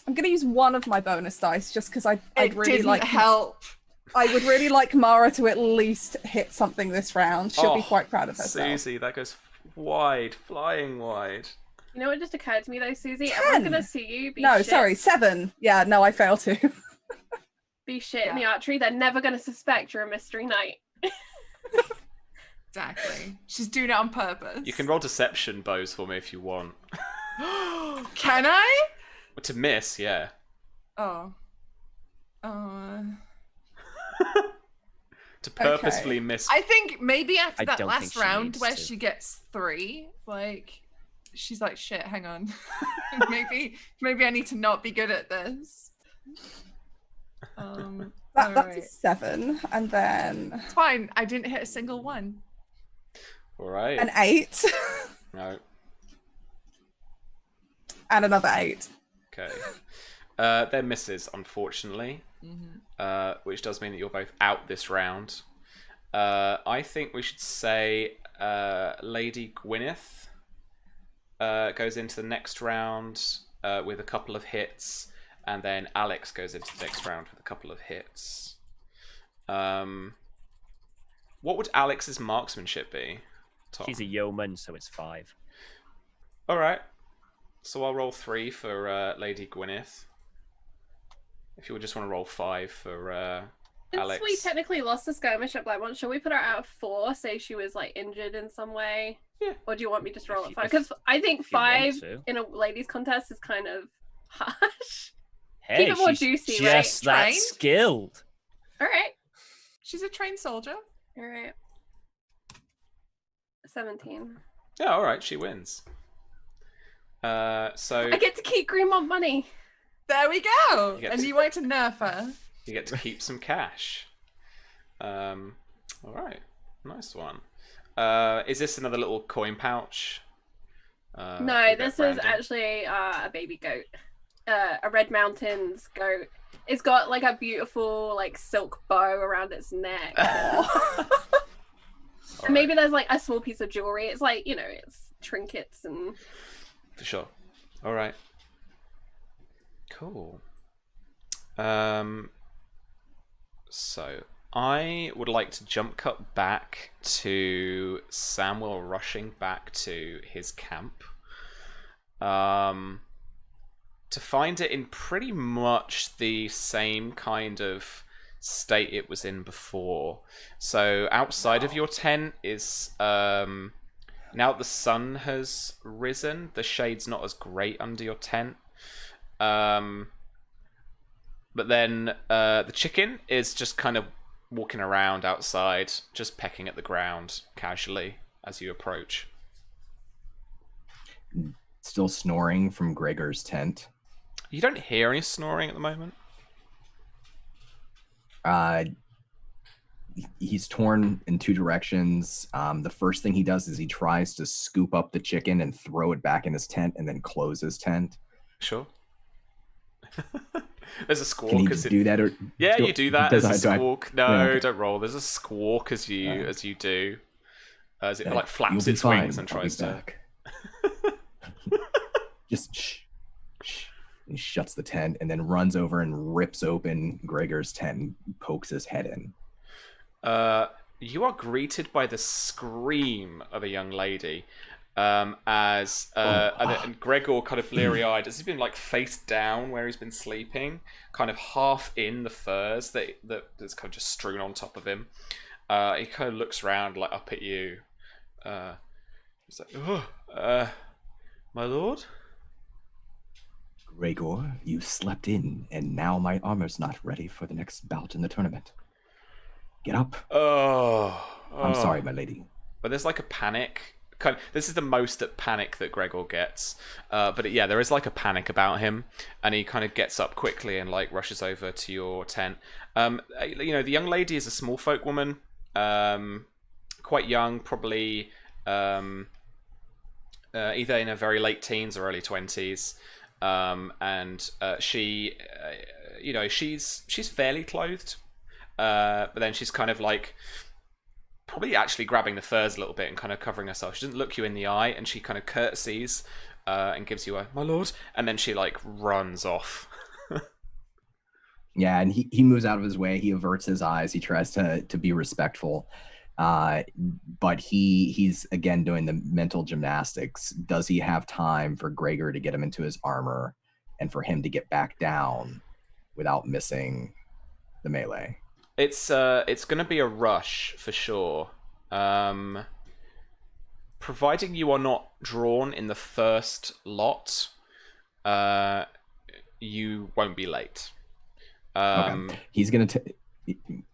I'm going to use one of my bonus dice just because I'd really didn't like help. I would really like Mara to at least hit something this round. She'll be quite proud of herself. Susie, that goes wide, flying wide. You know what just occurred to me though, Susie? 10. Everyone's gonna see you be shit. Sorry, 7. Yeah, no, I fail too. Be shit in the archery. They're never gonna suspect you're a mystery knight. Exactly. She's doing it on purpose. You can roll deception bows for me if you want. Can I? To miss, yeah. Oh. To purposefully miss. I think maybe after that don't last think she round needs where to. she gets 3, like, she's like, shit, hang on. maybe I need to not be good at this. That's alright. a 7, and then It's fine. I didn't hit a single one. All right. an 8, No. and another 8. Okay. They're misses, unfortunately. Which does mean that you're both out this round. I think we should say Lady Gwyneth goes into the next round with a couple of hits, and then Alex goes into the next round with a couple of hits. What would Alex's marksmanship be, Tom? She's a yeoman, so it's 5. All right. So I'll roll 3 for Lady Gwyneth. If you would just want to roll 5 for Alex. Since we technically lost the skirmish at Blackmont, shall we put her out of 4? Say she was like injured in some way. Yeah. Or do you want me to just roll If at you- 5? Because I think if you want 5 to. in a ladies' contest is kind of harsh. Hey, Keep it more she's juicy, right? just that Trained? skilled. All right. She's a trained soldier. All right. 17. Yeah, all right. She wins. So I get to keep Greenmont money. There we go. You get And to- you wanted to nerf her. you get to keep some cash. All right. Nice one. Is this another little coin pouch? No, with this that is branding? actually a baby goat. A Red Mountains goat. It's got like a beautiful like silk bow around its neck. All And maybe there's like a small piece of jewelry. It's like, you know, it's trinkets and For sure. All right. Cool. So I would like to jump cut back to Samuel rushing back to his camp. To find it in pretty much the same kind of state it was in before. So outside of your tent is now the sun has risen, the shade's not as great under your tent. But then the chicken is just kind of walking around outside, just pecking at the ground casually as you approach. Still snoring from Gregor's tent. You don't hear any snoring at the moment. He's torn in 2 directions. The first thing he does is he tries to scoop up the chicken and throw it back in his tent and then close his tent. Sure. There's a squawk. Can he as it... do that? Or Yeah, you do that. There's a do I- squawk. No, Yeah, okay. don't roll. There's a squawk as you do. As it like flaps You'll be its fine. wings and I'll be tries to. back. Just shh, shh. He shuts the tent and then runs over and rips open Gregor's tent and pokes his head in. You are greeted by the scream of a young lady, and Gregor, kind of bleary-eyed, as he's been like face down where he's been sleeping, kind of half in the furs that's kind of just strewn on top of him. He kind of looks around, like up at you. He's like, "Oh, my lord." Gregor, you slept in, and now my armor's not ready for the next bout in the tournament. Get up. I'm sorry, my lady. But there's like a panic. This is the most panic that Gregor gets. But yeah, there is like a panic about him, and he kind of gets up quickly and like rushes over to your tent. You know, the young lady is a small folk woman, quite young, probably either in her very late teens or early 20s. And she, you know, she's fairly clothed, but then she's kind of like probably actually grabbing the furs a little bit and kind of covering herself. She doesn't look you in the eye, and she kind of curtsies and gives you a "my lord," and then she like runs off. Yeah, and he moves out of his way. He averts his eyes. He tries to be respectful. But he's again doing the mental gymnastics. Does he have time for Gregor to get him into his armor and for him to get back down without missing the melee? It's going to be a rush for sure. Providing you are not drawn in the first lot, you won't be late. Okay. He's gonna.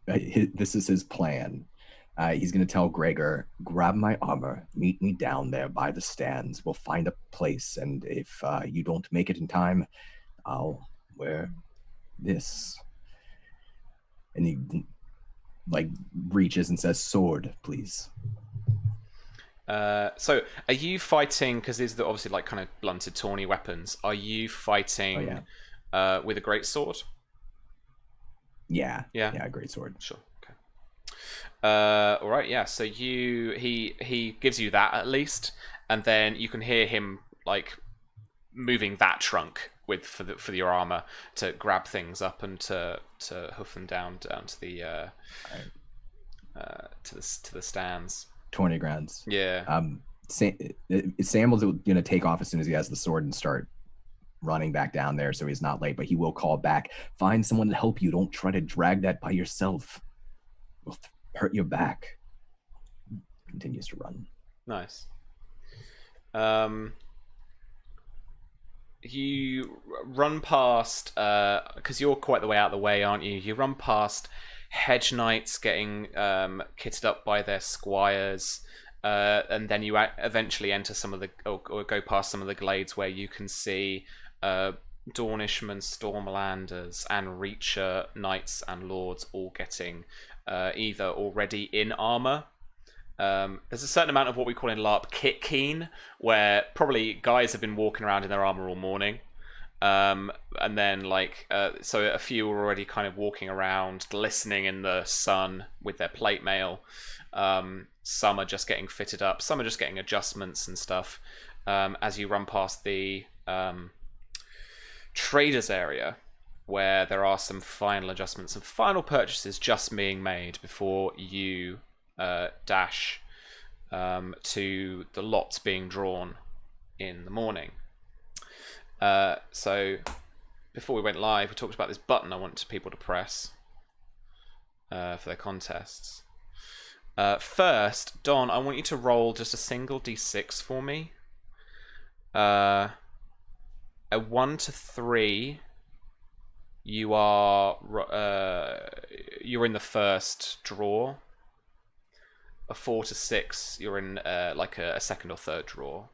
This is his plan. He's gonna tell Gregor, grab my armor, meet me down there by the stands. We'll find a place, and if you don't make it in time, I'll wear this. And he like reaches and says, "Sword, please." So are you fighting? Because these are obviously like kind of blunted, tawny weapons. Are you fighting with a greatsword? Yeah, great sword. Sure. Okay. All right. Yeah. So he gives you that at least, and then you can hear him like moving that trunk for your armor to grab things up and to hoof them down to the to the stands. 20 grunts. Yeah. Samuel's gonna take off as soon as he has the sword and start running back down there, so he's not late, but he will call back, find someone to help you, don't try to drag that by yourself, will hurt your back. Continues to run. Nice. You run past, because you're quite the way out of the way, aren't you? You run past hedge knights getting kitted up by their squires, and then you eventually enter some of the, or go past some of the glades where you can see Dornishmen, Stormlanders, and Reacher knights and lords all getting either already in armor. There's a certain amount of what we call in LARP kit keen, where probably guys have been walking around in their armor all morning. And then so a few are already kind of walking around, glistening in the sun with their plate mail. Some are just getting fitted up. Some are just getting adjustments and stuff. As you run past the traders area, where there are some final adjustments and final purchases just being made before you dash to the lots being drawn in the morning. So before we went live, we talked about this button I want people to press for their contests. First, Don, I want you to roll just a single d6 for me. A 1 to 3, you are you're in the first draw. A 4 to 6, you're in like a second or third draw.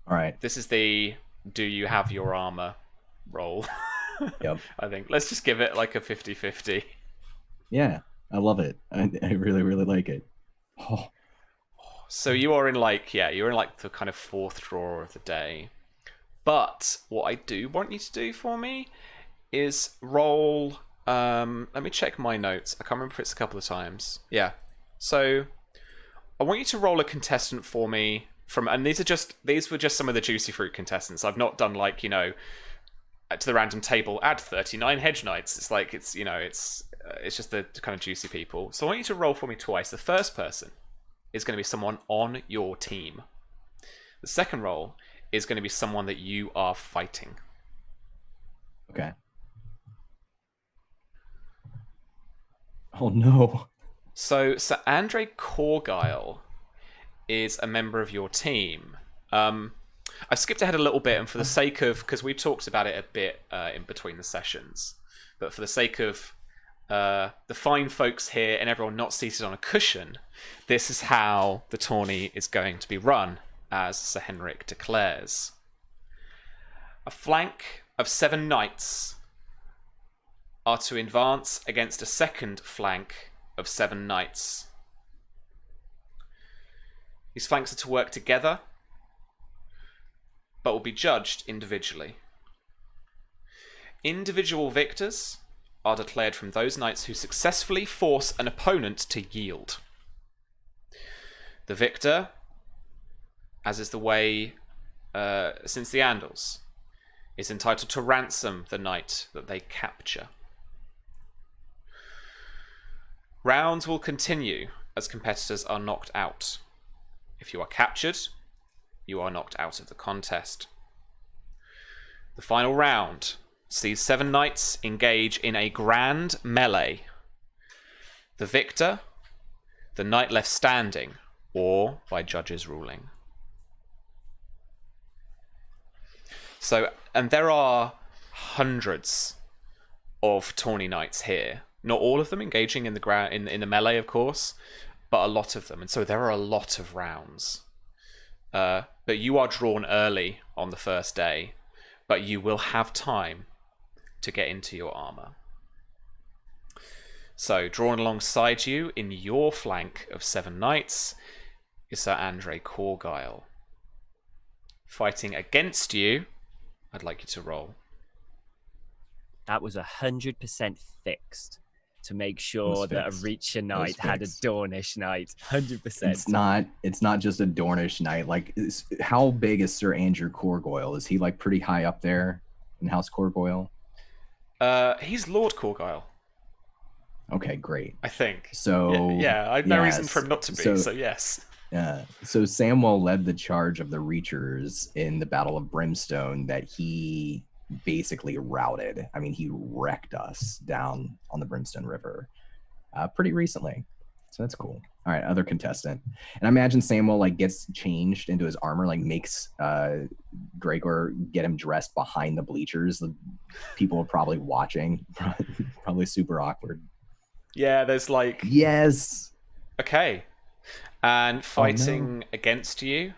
All right. This is the do you have your armor roll. Yep. I think let's just give it like a 50-50. Yeah, I love it. I really, really like it. Oh. So you are in you're in like the kind of fourth draw of the day. But what I do want you to do for me is roll. Let me check my notes. I can't remember if it's a couple of times. Yeah. So I want you to roll a contestant for me and these were just some of the juicy fruit contestants. I've not done to the random table add 39 hedge knights. It's like it's just the kind of juicy people. So I want you to roll for me twice. The first person is going to be someone on your team. The second roll is going to be someone that you are fighting. Okay. Oh no. So Andre Corgyle is a member of your team. I skipped ahead a little bit, and for the sake of, because we talked about it a bit in between the sessions, but for the sake of the fine folks here and everyone not seated on a cushion, this is how the tourney is going to be run, as Sir Henrik declares. A flank of 7 knights are to advance against a second flank of 7 knights. These flanks are to work together, but will be judged individually. Individual victors are declared from those knights who successfully force an opponent to yield. The victor, as is the way since the Andals, is entitled to ransom the knight that they capture. Rounds will continue as competitors are knocked out. If you are captured, you are knocked out of the contest. The final round sees 7 knights engage in a grand melee. The victor, the knight left standing, or by judges' ruling. So, and there are hundreds of tawny knights here. Not all of them engaging in the in the melee, of course, but a lot of them. And so there are a lot of rounds. But you are drawn early on the first day, but you will have time to get into your armor. So, drawn alongside you in your flank of 7 knights is Sir Andrei Corgyle. Fighting against you, I'd like you to roll. That was 100% fixed to make sure that a Reacher knight had a Dornish knight. 100%. It's not just a Dornish knight. Like, how big is Sir Andrew Corgyle? Is he like pretty high up there in House Corgyle? He's Lord Corgyle. Okay, great. I think. So yeah, I have no reason for him not to be. So yes. Yeah. So Samwell led the charge of the Reachers in the Battle of Brimstone that he basically routed. I mean, he wrecked us down on the Brimstone River pretty recently. So that's cool. All right, other contestant. And I imagine Samwell like gets changed into his armor, like makes Gregor get him dressed behind the bleachers. The people are probably watching. Probably super awkward. Yeah, there's like... Yes! Okay. And fighting against you,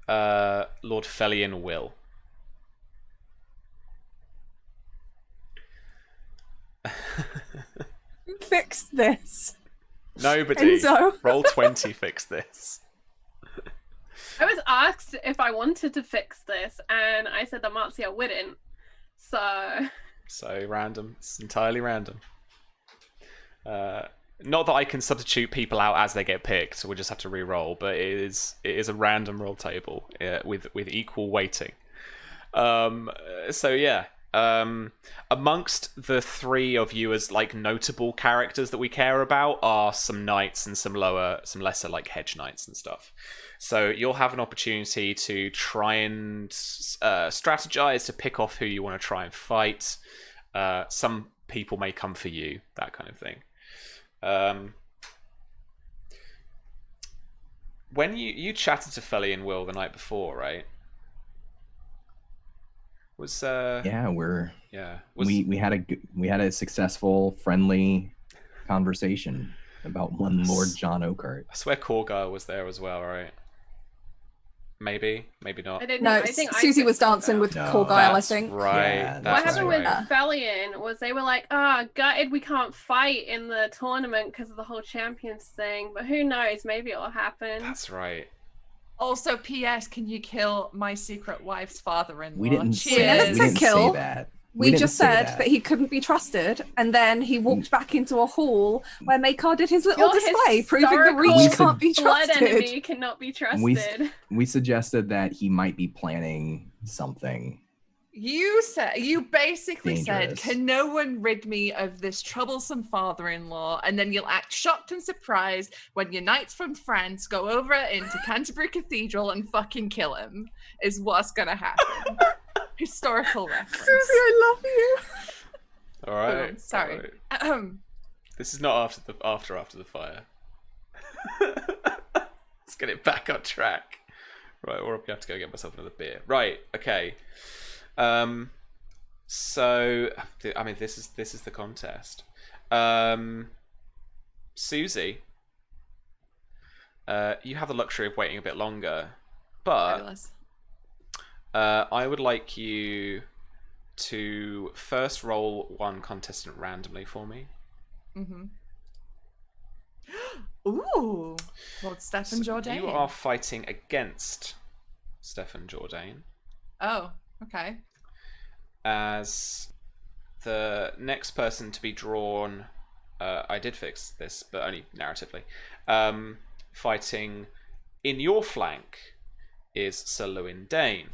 Lord Felion Will. Fix this. Nobody. Enzo. Roll 20, fix this. I was asked if I wanted to fix this, and I said that Marzia wouldn't. So random. It's entirely random. Not that I can substitute people out as they get picked, so we'll just have to re-roll, but it is a random roll table with equal weighting. So yeah. Amongst the 3 of you as like notable characters that we care about are some knights and some lesser like hedge knights and stuff. So you'll have an opportunity to try and strategize to pick off who you want to try and fight. Some people may come for you, that kind of thing. When you chatted to Felion Will the night before, right? Was we had a successful, friendly conversation about one Lord John Oakart. I swear Corgyle was there as well, right? Maybe not. I didn't know. I think Susie was dancing with Corgyle, I think. Right. Yeah, what happened with Felion was they were like, gutted we can't fight in the tournament because of the whole champions thing, but who knows, maybe it'll happen. That's right. Also, P.S. Can you kill my secret wife's father-in-law? We didn't say that. We just said that he couldn't be trusted, and then he walked back into a hall where Maekar did his little display, proving the Reach can't be trusted. Blood enemy cannot be trusted. We suggested that he might be planning something. You basically dangerous. said, can no one rid me of this troublesome father-in-law? And then you'll act shocked and surprised when your knights from France go over into Canterbury Cathedral and fucking kill him, is what's gonna happen. Historical reference. Susie, I love you. All right. Oh, sorry. All right. This is not after the fire. Let's get it back on track. Right, or I have to go get myself another beer. Right. Okay. So I mean, this is the contest. Susie, you have the luxury of waiting a bit longer, but Fabulous. I would like you to first roll one contestant randomly for me. Mm-hmm. Ooh, Lord Stefan Jourdain. You are fighting against Stefan Jourdain. Oh, okay. As the next person to be drawn, I did fix this, but only narratively. Fighting in your flank is Sir Lewin Dane,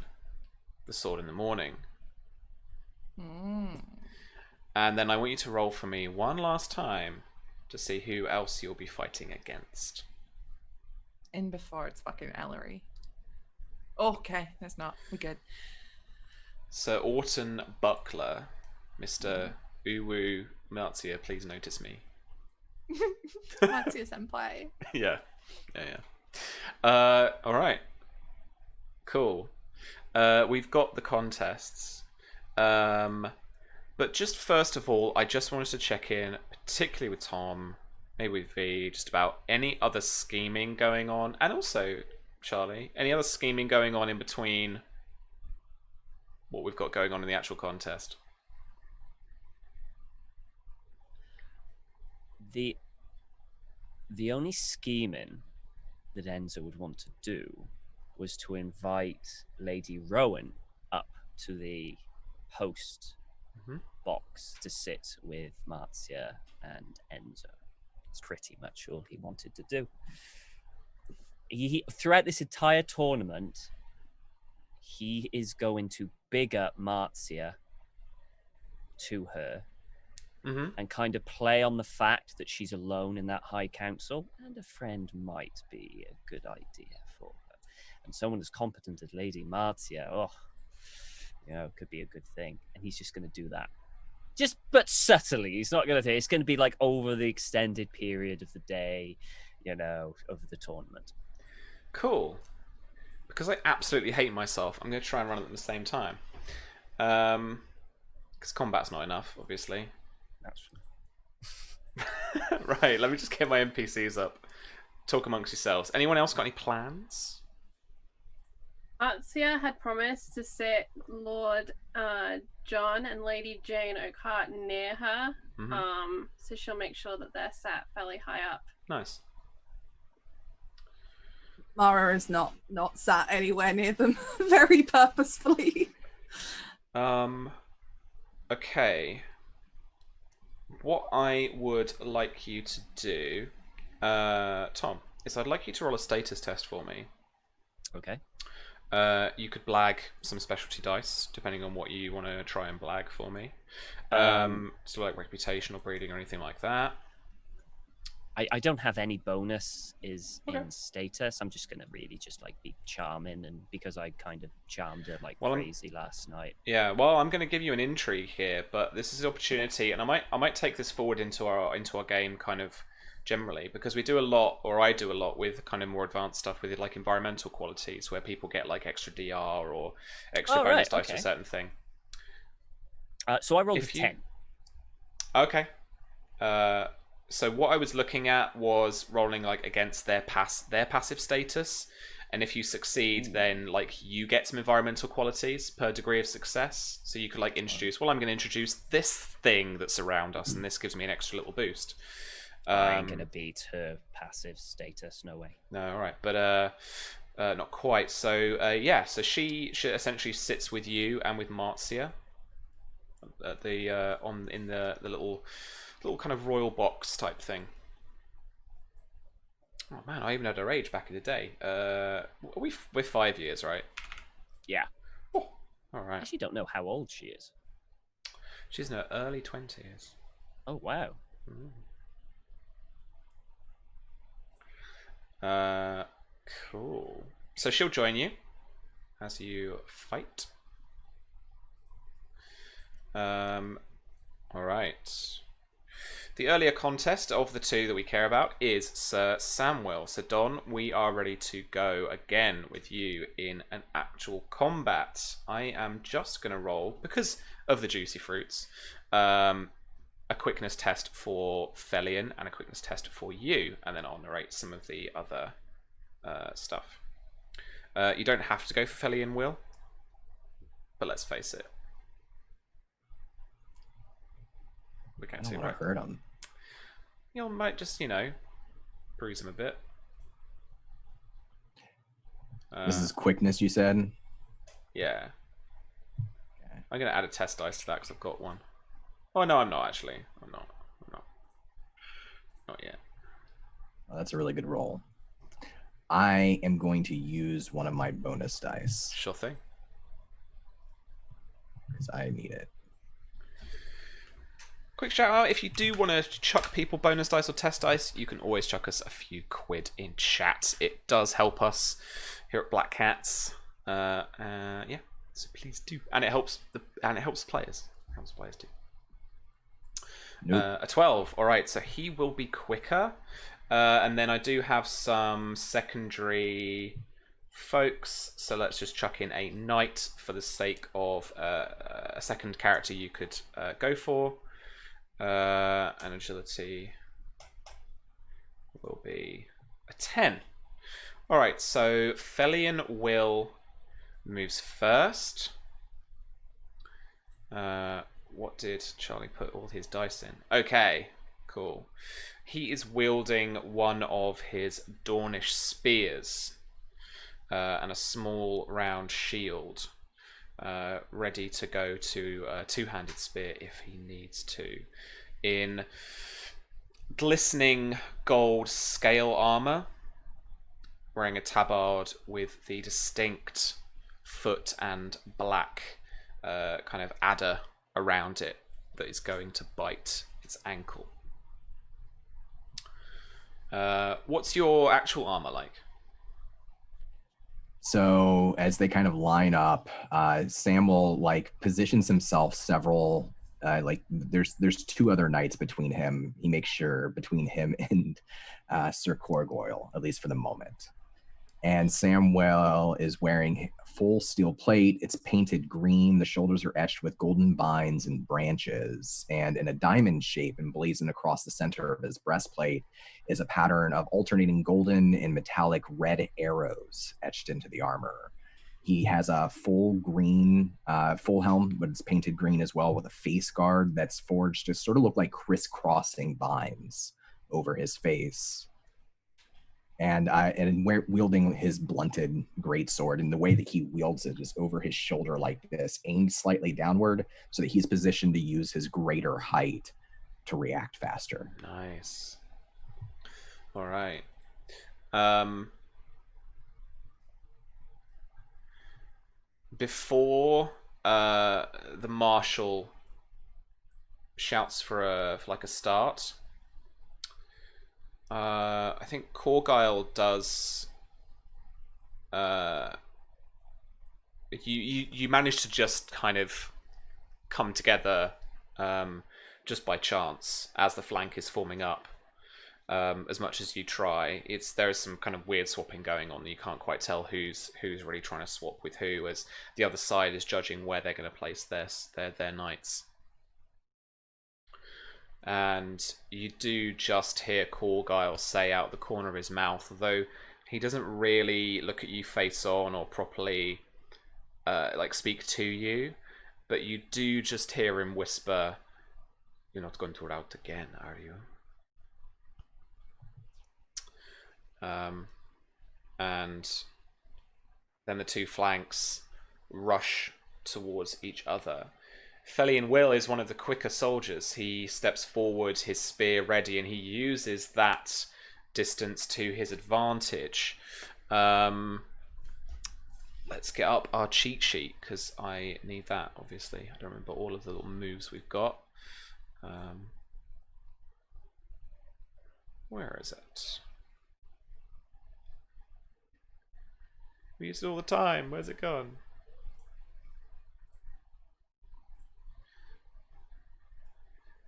the Sword in the Morning. And then I want you to roll for me one last time to see who else you'll be fighting against. In before it's fucking Ellery. Okay, that's not. We're good. Sir Orton Buckler, Mr. Uwu Marzia, please notice me. Marzia senpai. Yeah. All right. Cool. We've got the contests. But just first of all, I just wanted to check in, particularly with Tom, maybe with V, just about any other scheming going on, and also Charlie, any other scheming going on in between what we've got going on in the actual contest. The only scheming that Enzo would want to do was to invite Lady Rowan up to the host box to sit with Marzia and Enzo. It's pretty much all he wanted to do. He throughout this entire tournament, he is going to big up Marzia to her and kind of play on the fact that she's alone in that high council, and a friend might be a good idea for her. And someone as competent as Lady Marzia, could be a good thing. And he's just going to do that. But subtly. He's not going to. It's going to be like over the extended period of the day, over the tournament. Cool. Because I absolutely hate myself, I'm going to try and run it at the same time. Because combat's not enough, obviously. Right, let me just get my NPCs up. Talk amongst yourselves. Anyone else got any plans? Marzia had promised to sit Lord John and Lady Jane Oakhart near her, so she'll make sure that they're sat fairly high up. Nice. Mara is not sat anywhere near them very purposefully. Okay. What I would like you to do, Tom, is I'd like you to roll a status test for me. Okay. You could blag some specialty dice, depending on what you want to try and blag for me. So like reputation or breeding or anything like that. I don't have any bonus in status. I'm just going to really just like be charming, and because I kind of charmed her like crazy last night. Yeah, well, I'm going to give you an intrigue here, but this is an opportunity, and I might take this forward into our game kind of generally, because we do a lot, or I do a lot with kind of more advanced stuff with like environmental qualities, where people get like extra DR or extra bonus dice for a certain thing. So I rolled a 10. Okay. So what I was looking at was rolling like against their passive status, and if you succeed, then like you get some environmental qualities per degree of success. So you could like introduce. Well, I'm going to introduce this thing that's around us, and this gives me an extra little boost. I ain't going to beat her passive status. No way. No, all right, but not quite. So so she essentially sits with you and with Marzia at the in the little kind of royal box type thing. Oh man, I even had her age back in the day. We're 5 years, right? Yeah. Oh, all right. I actually don't know how old she is. She's in her early 20s. Oh wow. Cool. So she'll join you as you fight. All right. The earlier contest of the two that we care about is Sir Samwell. So Don, we are ready to go again with you in an actual combat. I am just going to roll, because of the juicy fruits, a quickness test for Felion and a quickness test for you, and then I'll narrate some of the other stuff. You don't have to go for Felion, Will, but let's face it. We can't see what hurt him. You might just, bruise him a bit. This is quickness, you said? Yeah. Okay. I'm going to add a test dice to that because I've got one. Oh, no, I'm not, actually. I'm not. Not yet. Well, that's a really good roll. I am going to use one of my bonus dice. Sure thing. Because I need it. quick shout out, if you do want to chuck people bonus dice or test dice, you can always chuck us a few quid in chat. It does help us here at Black Cats. Yeah, so please do. And it helps players. It helps players too. Nope. A 12. All right, so he will be quicker. And then I do have some secondary folks, so let's just chuck in a knight for the sake of a second character you could go for. And agility will be a 10. All right, so Felion Will moves first. What did Charlie put all his dice in? Okay, cool. He is wielding one of his Dornish spears and a small round shield, ready to go to a two-handed spear if he needs to. In glistening gold scale armor, wearing a tabard with the distinct foot and black kind of adder around it that is going to bite its ankle. What's your actual armor like? So as they kind of line up, Sam will like positions himself several. Like there's two other knights between him. He makes sure between him and Sir Corgoyle, at least for the moment. And Samwell is wearing full steel plate. It's painted green. The shoulders are etched with golden vines and branches. And in a diamond shape emblazoned across the center of his breastplate is a pattern of alternating golden and metallic red arrows etched into the armor. He has a full green, full helm, but it's painted green as well, with a face guard that's forged to sort of look like crisscrossing vines over his face. And wielding his blunted greatsword, and the way that he wields it is over his shoulder like this, aimed slightly downward, so that he's positioned to use his greater height to react faster. Nice. All right. Before the marshal shouts for like a start, I think Corgyle does. You manage to just kind of come together just by chance as the flank is forming up. As much as you try, there is some kind of weird swapping going on. You can't quite tell who's really trying to swap with who, as the other side is judging where they're going to place their knights. And you do just hear Corgyle say out the corner of his mouth, although he doesn't really look at you face on or properly like speak to you, but you do just hear him whisper, "You're not going to rout again, are you?" And then the two flanks rush towards each other. Felion Will is one of the quicker soldiers. He steps forward, his spear ready, and he uses that distance to his advantage. Let's get up our cheat sheet, because I need that, obviously. I don't remember all of the little moves we've got. Where is it? We use it all the time. Where's it gone?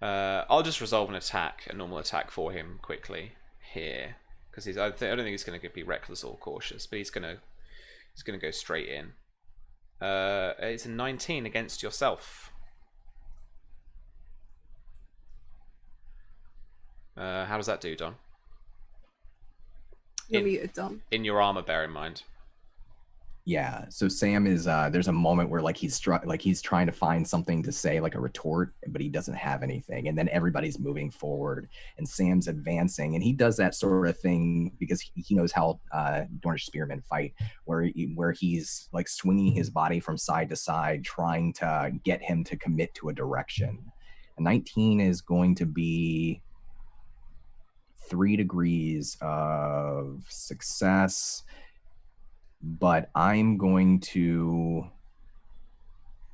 I'll just resolve an attack, a normal attack for him quickly here, because I don't think he's going to be reckless or cautious, but he's going to go straight in. It's a 19 against yourself. How does that do, Don? You're muted, Don. In your armor, bear in mind. Yeah, so Sam is there's a moment where like he's trying to find something to say, like a retort, but he doesn't have anything, and then everybody's moving forward and Sam's advancing, and he does that sort of thing because he knows how Dornish spearmen fight, where he's like swinging his body from side to side, trying to get him to commit to a direction. A 19 is going to be 3 degrees of success. But I'm going to,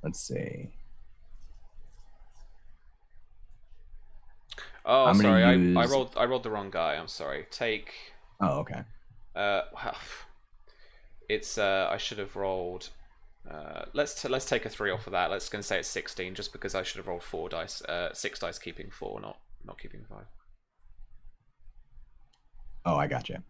let's see. Oh, sorry, I rolled the wrong guy. I'm sorry. Take. Oh, okay. Wow. It's I should have rolled. Let's take a 3 off of that. Let's gonna say it's 16, just because I should have rolled 4 dice. 6 dice, keeping 4, not keeping 5. Oh, I gotcha.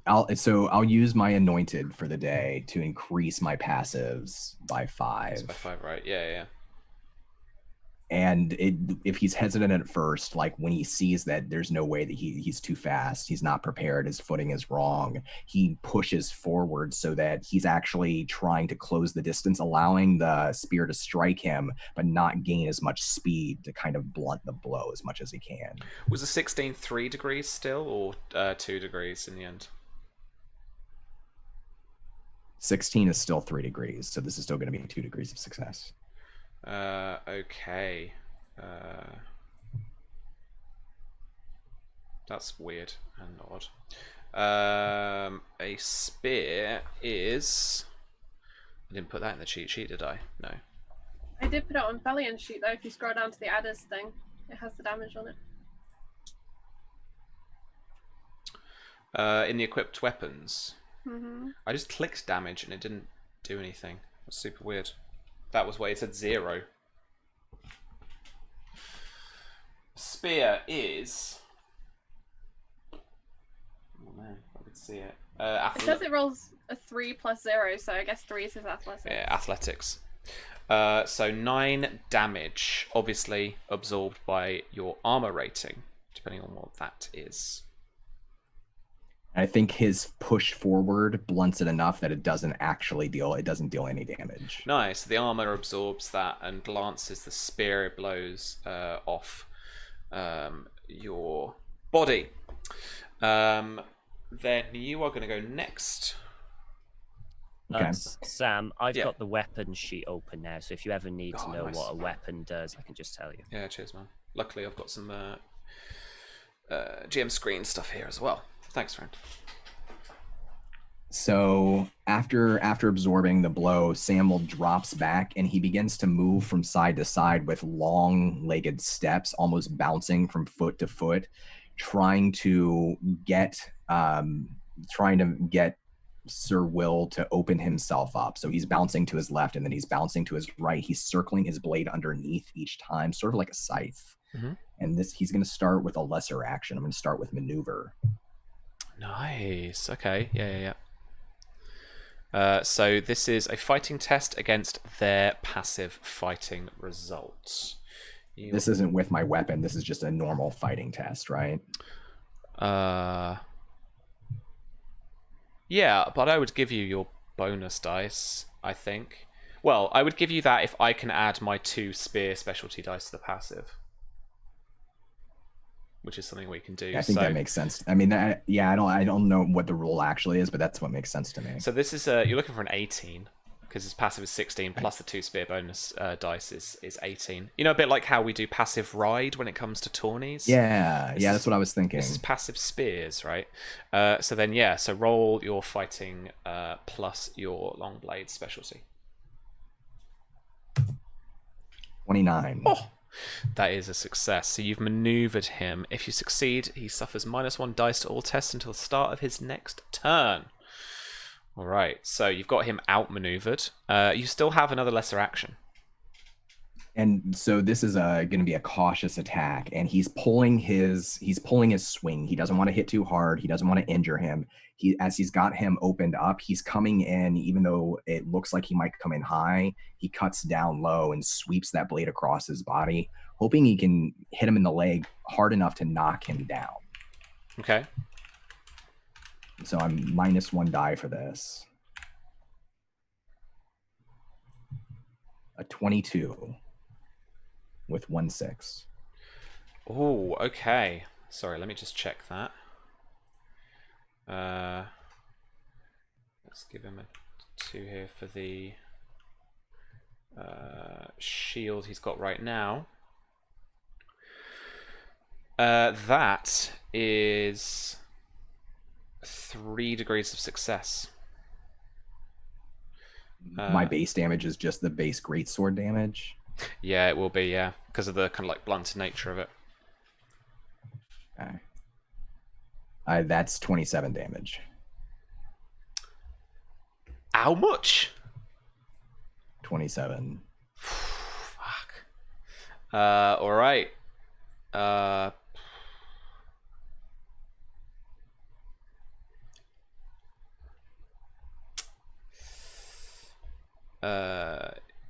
I'll use my anointed for the day to increase my passives by 5. It's by 5, right? Yeah. And if he's hesitant at first, like when he sees that there's no way that he's too fast, he's not prepared, his footing is wrong, he pushes forward so that he's actually trying to close the distance, allowing the spear to strike him, but not gain as much speed to kind of blunt the blow as much as he can. Was the 16 3 degrees still, or 2 degrees in the end? 16 is still 3 degrees, so this is still going to be 2 degrees of success. Okay. That's weird and odd. A spear is... I didn't put that in the cheat sheet, did I? No. I did put it on Bellion sheet though. If you scroll down to the adders thing, it has the damage on it. In the equipped weapons. Mm-hmm. I just clicked damage and it didn't do anything. That's super weird. That was why it said 0. Spear is... Oh man, I could see it. It says it rolls a 3 plus 0, so I guess 3 is his athletics. Yeah, athletics. So 9 damage, obviously absorbed by your armor rating, depending on what that is. I think his push forward blunts it enough that it doesn't deal any damage. Nice. The armor absorbs that and glances the spear blows off your body. Then you are going to go next. Okay. Sam, I've got the weapon sheet open now, so if you ever need to know what a weapon does, I can just tell you. Yeah, cheers, man. Luckily, I've got some GM screen stuff here as well. Thanks, friend. So after absorbing the blow, Samuel drops back and he begins to move from side to side with long-legged steps, almost bouncing from foot to foot, trying to get Sir Will to open himself up. So he's bouncing to his left and then he's bouncing to his right. He's circling his blade underneath each time, sort of like a scythe. Mm-hmm. And he's going to start with a lesser action. I'm going to start with maneuver. Nice. Okay. Yeah. So this is a fighting test against their passive fighting results. This isn't with my weapon. This is just a normal fighting test, right? Yeah, but I would give you your bonus dice, I think. Well, I would give you that if I can add my 2 spear specialty dice to the passive, which is something we can do. I think that makes sense. I mean, I don't know what the rule actually is, but that's what makes sense to me. So this is you're looking for an 18 because his passive is 16 plus the 2 spear bonus dice is 18. You know, a bit like how we do passive ride when it comes to tourneys. Yeah, that's what I was thinking. This is passive spears, right? So roll your fighting plus your long blade specialty. 29. Oh, that is a success. So you've maneuvered him. If you succeed, he suffers -1 dice to all tests until the start of his next turn. All right, so you've got him outmaneuvered. You still have another lesser action. And so this is going to be a cautious attack, and he's pulling his swing. He doesn't want to hit too hard. He doesn't want to injure him. As he's got him opened up, he's coming in, even though it looks like he might come in high, he cuts down low and sweeps that blade across his body, hoping he can hit him in the leg hard enough to knock him down. Okay. So I'm -1 die for this. A 22 with 1/6. Oh, okay. Sorry, let me just check that. Let's give him a 2 here for the shield he's got right now. That is 3 degrees of success. My base damage is just the base greatsword damage. Yeah, it will be. Yeah, because of the kind of like blunted nature of it. Okay. That's 27 damage. How much? 27. Fuck. All right.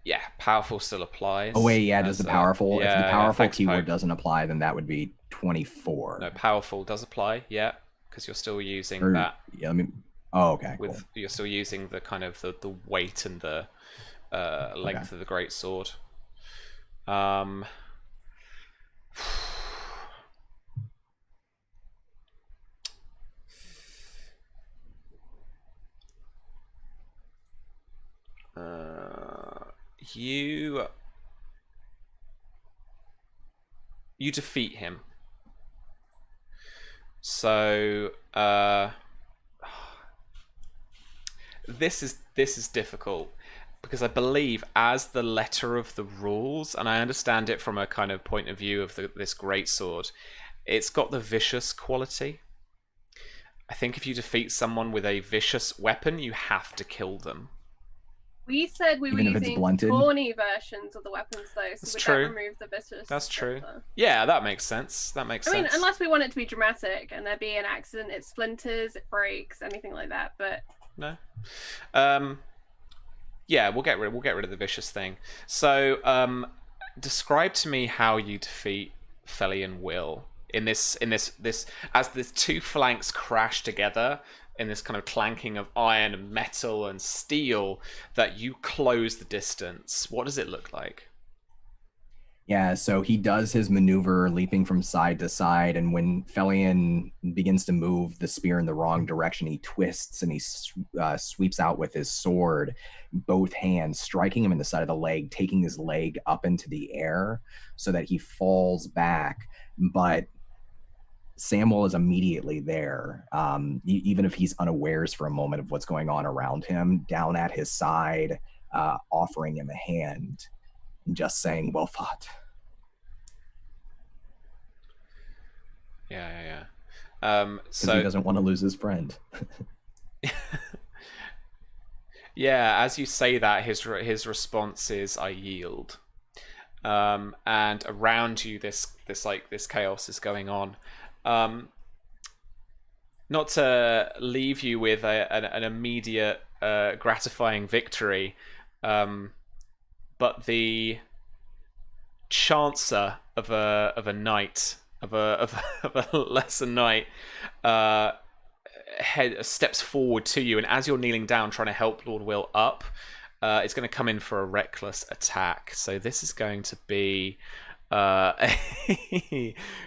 Yeah, powerful still applies. Oh wait, yeah, does the powerful? Yeah, if the powerful keyword Poke. doesn't apply, then that would be 24. No, powerful does apply. Yeah, because you're still using that. Yeah, oh, okay. With cool. You're still using the kind of the weight and the length of the great sword. You defeat him. So this is difficult because I believe as the letter of the rules, and I understand it from a kind of point of view of this greatsword, it's got the vicious quality. I think if you defeat someone with a vicious weapon, you have to kill them. We said we Even were if it's using blunted? thorny versions of the weapons, though, so That's would true. that remove the vicious? That's true. filter? Yeah, that makes sense. That makes sense. I mean, unless we want it to be dramatic and there be an accident, it splinters, it breaks, anything like that. But no. Yeah, we'll get rid of the vicious thing. So, describe to me how you defeat Feli and Will in this as the two flanks crash together in this kind of clanking of iron and metal and steel, that you close the distance. What does it look like? Yeah, so he does his maneuver, leaping from side to side, and when Felian begins to move the spear in the wrong direction, he twists and he sweeps out with his sword, both hands, striking him in the side of the leg, taking his leg up into the air so that he falls back. But Samuel is immediately there, even if he's unawares for a moment of what's going on around him, down at his side, offering him a hand. Just saying, well fought. Yeah. So he doesn't want to lose his friend. Yeah, as you say that, his response is, "I yield." And around you, this chaos is going on. Not to leave you with an immediate gratifying victory, but the chancer of a knight, of a lesser knight, steps forward to you, and as you're kneeling down trying to help Lord Will up, it's going to come in for a reckless attack. So this is going to be a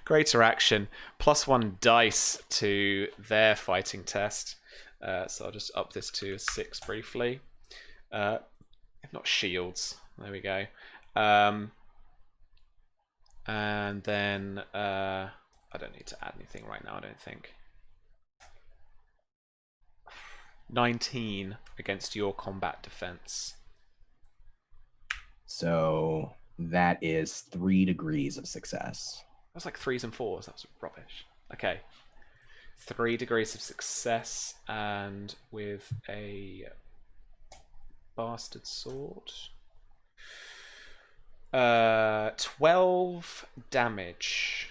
greater action, +1 dice to their fighting test. So I'll just up this to 6 briefly. If not shields, there we go. And then I don't need to add anything right now, I don't think. 19 against your combat defense. So that is 3 degrees of success. That was like 3s and 4s. That was rubbish. Okay. 3 degrees of success, and with a bastard sword. 12 damage.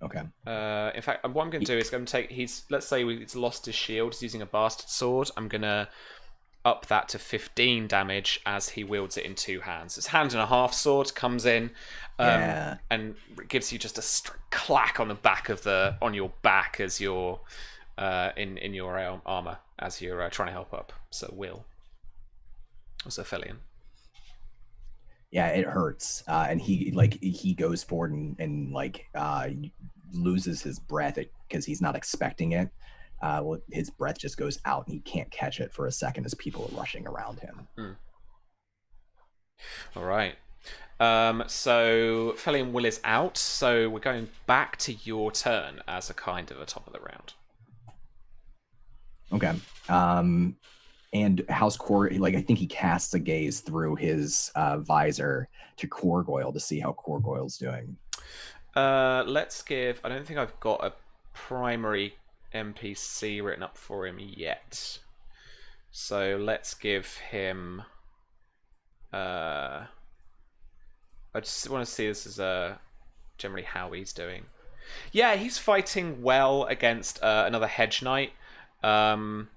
Okay. In fact, what I'm going to do is going to take. Let's say he's lost his shield. He's using a bastard sword. I'm going to up that to 15 damage as he wields it in 2 hands. His hand and a half sword comes in, and gives you just a clack on the back of on your back as you're in your armor as you're trying to help up. So Will, also Felian. Yeah, it hurts, and he goes forward and loses his breath because he's not expecting it. His breath just goes out, and he can't catch it for a second as people are rushing around him. All right. So Felian Will is out. So we're going back to your turn as a kind of a top of the round. Okay. And how's like, I think he casts a gaze through his visor to Korgoyle to see how Korgoyle's doing. Let's give... I don't think I've got a primary NPC written up for him yet. So let's give him... I just want to see this as generally how he's doing. Yeah, he's fighting well against another Hedge Knight. The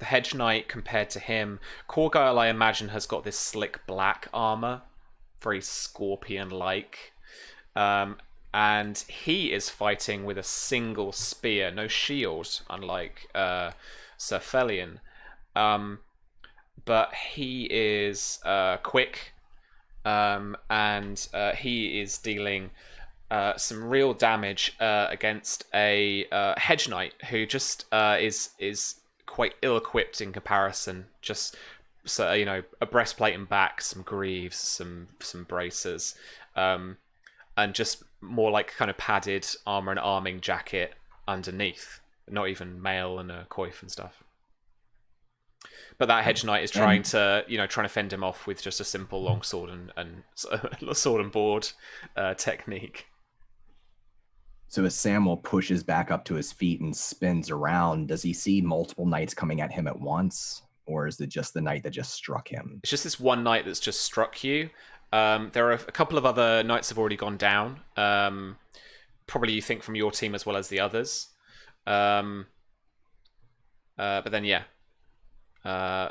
Hedge Knight, compared to him, Korgoyle, I imagine, has got this slick black armor, very scorpion-like. And he is fighting with a single spear, no shield, unlike Sir Felion. But he is quick, and he is dealing some real damage against a Hedge Knight who just is quite ill-equipped in comparison. Just a breastplate and back, some greaves, some bracers, and just more like kind of padded armor and arming jacket underneath. Not even mail and a coif and stuff. But that Hedge Knight is trying to fend him off with just a simple long sword and sword and board technique. So as Samuel pushes back up to his feet and spins around, does he see multiple knights coming at him at once? Or is it just the knight that just struck him? It's just this one knight that's just struck you. There are a couple of other knights have already gone down. Probably you think from your team as well as the others. But then, yeah.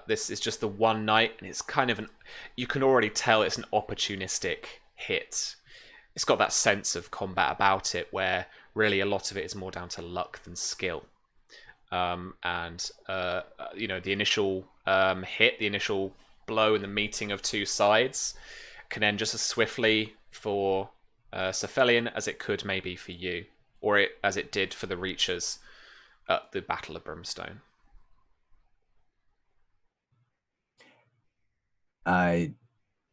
This is just the one knight, and it's kind of you can already tell it's an opportunistic hit. It's got that sense of combat about it where really a lot of it is more down to luck than skill. The initial hit, the initial blow in the meeting of two sides can end just as swiftly for Sir Felion as it could maybe for you, or as it did for the Reachers at the Battle of Brimstone.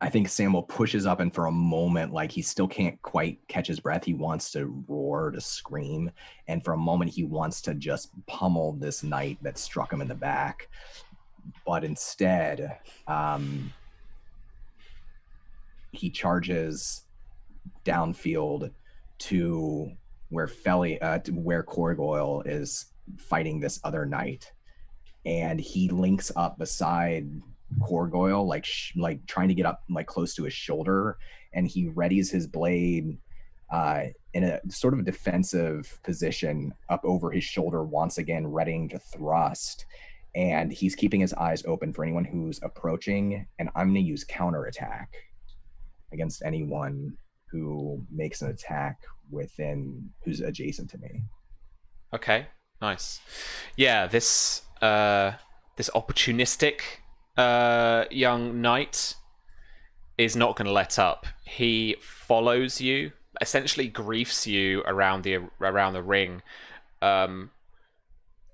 I think Samuel pushes up, and for a moment, like, he still can't quite catch his breath. He wants to roar, to scream, and for a moment he wants to just pummel this knight that struck him in the back. But instead, he charges downfield to where where Korgoyle is fighting this other knight, and he links up beside Korgoyle, like trying to get up like close to his shoulder, and he readies his blade in a sort of a defensive position up over his shoulder, once again readying to thrust. And he's keeping his eyes open for anyone who's approaching, and I'm going to use counterattack against anyone who makes an attack who's adjacent to me. Okay, nice. Yeah, this opportunistic young knight is not going to let up. He follows you, essentially griefs you around the ring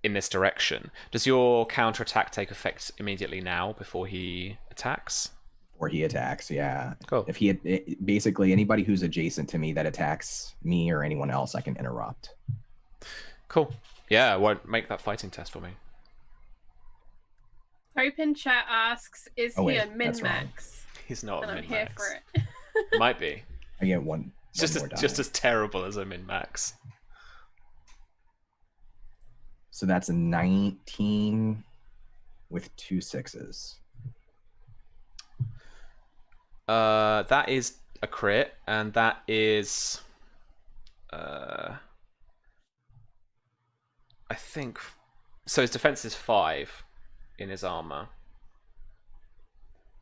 in this direction. Does your counterattack take effect immediately now before he attacks? Before he attacks, yeah. Cool. If basically anybody who's adjacent to me that attacks me or anyone else, I can interrupt. Cool. Yeah, won't make that fighting test for me. Open chat asks, is he a min-max? He's not and a min-max. I'm here for it. Might be. I get one. Just as terrible as a min-max. So that's a 19 with 2 6s. That is a crit, and that is I think so. His defense is 5 in his armor.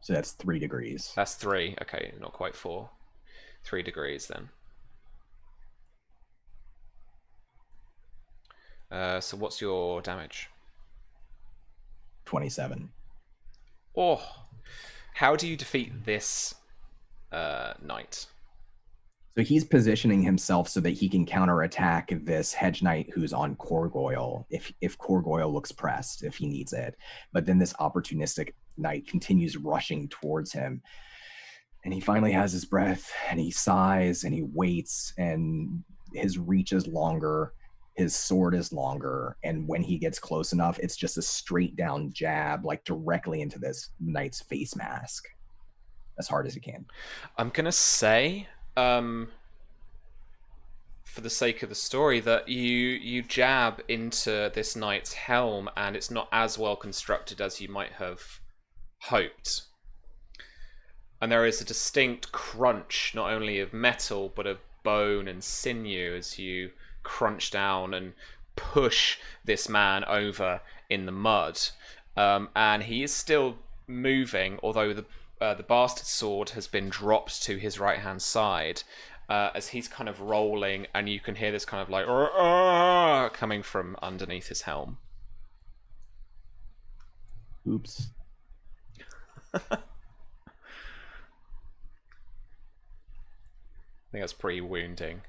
So that's 3 degrees. That's 3. Okay, not quite 4. 3 degrees then. So what's your damage? 27. Oh, how do you defeat this knight? So he's positioning himself so that he can counterattack this Hedge Knight who's on Korgoyle if Korgoyle looks pressed, if he needs it. But then this opportunistic knight continues rushing towards him. And he finally has his breath, and he sighs, and he waits, and his reach is longer. his sword is longer, and when he gets close enough, it's just a straight down jab, like directly into this knight's face mask, as hard as he can. I'm gonna say, for the sake of the story, that you jab into this knight's helm, and it's not as well constructed as you might have hoped. And there is a distinct crunch, not only of metal, but of bone and sinew as you crunch down and push this man over in the mud. And he is still moving, although the bastard sword has been dropped to his right-hand side, as he's kind of rolling, and you can hear this kind of like coming from underneath his helm. Oops. I think that's pretty wounding.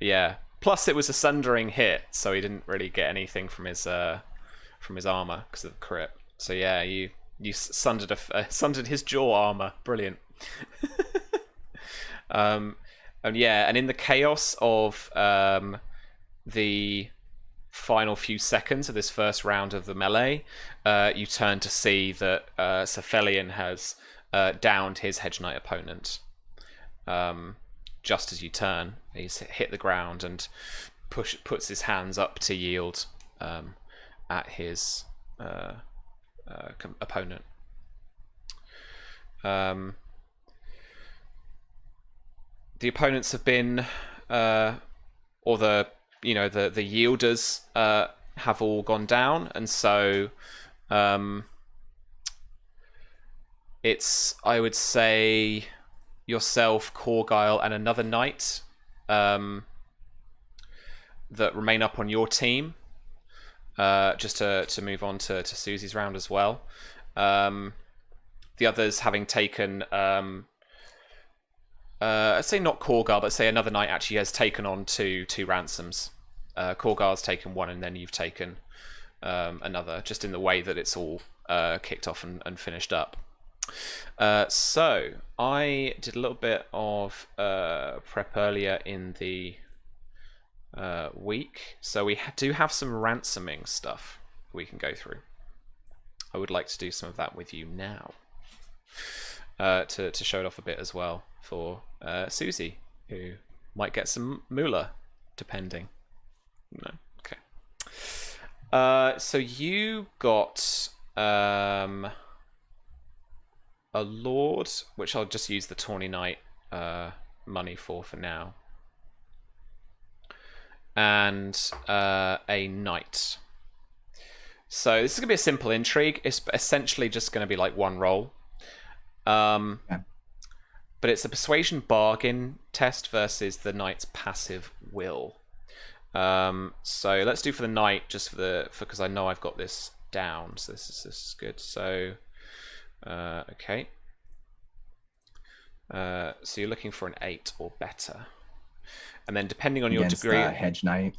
Yeah. Plus, it was a sundering hit, so he didn't really get anything from his armor because of the crit. So yeah, you sundered his jaw armor. Brilliant. And yeah, and in the chaos of the final few seconds of this first round of the melee, you turn to see that Sir Felion has downed his Hedge Knight opponent. Just as you turn, he's hit the ground and puts his hands up to yield at his opponent. The opponents have been, or the yielders have all gone down, and so it's, I would say, yourself, Corgyle, and another knight that remain up on your team, just to move on to Susie's round as well. The others having taken, I'd say not Corgyle, but say another knight actually has taken on two ransoms. Corgyle's taken one, and then you've taken another, just in the way that it's all kicked off and finished up. So I did a little bit of prep earlier in the week, so we do have some ransoming stuff we can go through. I would like to do some of that with you now, to show it off a bit as well for Susie, who might get some moolah, depending. No, okay. So you got a lord, which I'll just use the Tawny Knight money for now, and a knight. So this is gonna be a simple intrigue. It's essentially just gonna be like one roll, but it's a persuasion bargain test versus the knight's passive will. So let's do for the knight, just because I know I've got this down. So this is good. So. Okay. So you're looking for an 8 or better, and then depending on your degree, Hedge Knight.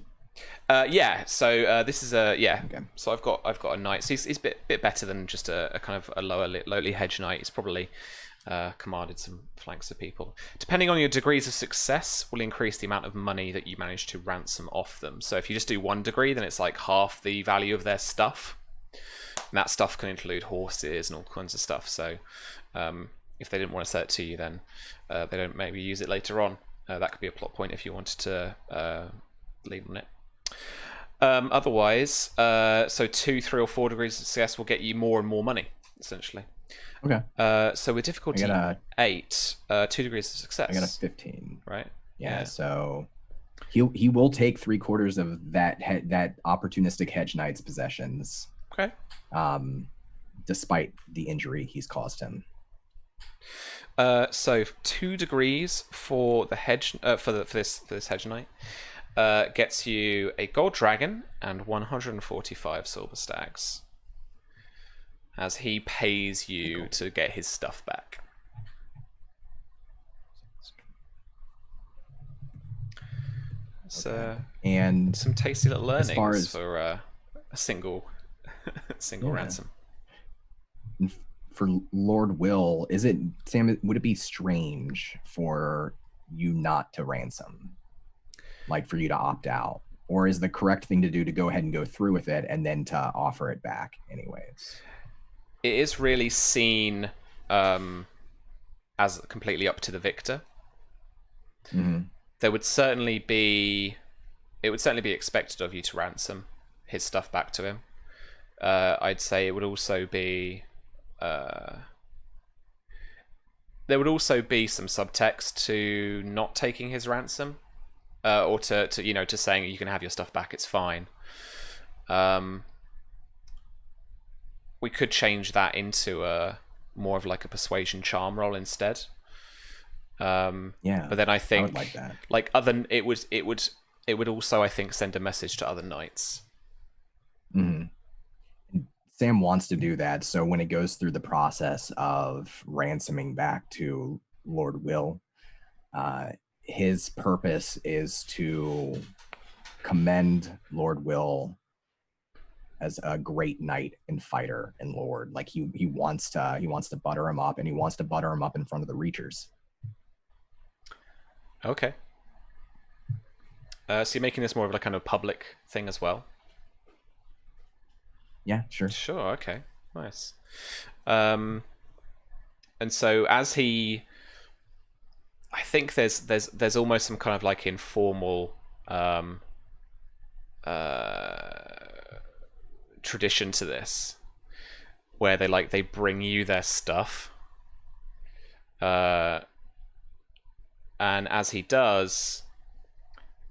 Yeah. So this is a yeah. Okay. So I've got a knight. So he's a bit better than just a kind of a lowly hedge knight. He's probably commanded some flanks of people. Depending on your degrees of success, will increase the amount of money that you manage to ransom off them. So if you just do 1 degree, then it's like half the value of their stuff. And that stuff can include horses and all kinds of stuff. So if they didn't want to sell it to you, then they don't maybe use it later on. That could be a plot point if you wanted to lean on it. Otherwise, so 2, 3, or 4 degrees of success will get you more and more money, essentially. Okay. So with difficulty 8, 2 degrees of success. I got a 15. Right. Yeah. So he will take 3/4 of that opportunistic hedge knight's possessions. Okay. Despite the injury he's caused him. So 2 degrees for the hedge for this hedge knight gets you a gold dragon and 145 silver stags, as he pays you to get his stuff back. So and some tasty little learnings as for a single ransom. For Lord Will, is it, Sam, would it be strange for you not to ransom? like for you to opt out? Or is the correct thing to do to go ahead and go through with it and then to offer it back anyways? It is really seen as completely up to the victor. Mm-hmm. It would certainly be expected of you to ransom his stuff back to him. I'd say it would also be there would also be some subtext to not taking his ransom, or to to saying you can have your stuff back, it's fine. We could change that into a more of like a persuasion charm roll instead. Yeah, but then I think I would like that. Like it would also, I think, send a message to other knights. Mm-hmm. Sam wants to do that, so when it goes through the process of ransoming back to Lord Will, his purpose is to commend Lord Will as a great knight and fighter and lord. Like he wants to butter him up, and he wants to butter him up in front of the Reachers. Okay. So you're making this more of like kind of public thing as well? Yeah, sure. Sure, okay. Nice. And so as he... I think there's almost some kind of like informal tradition to this, where they bring you their stuff. And as he does,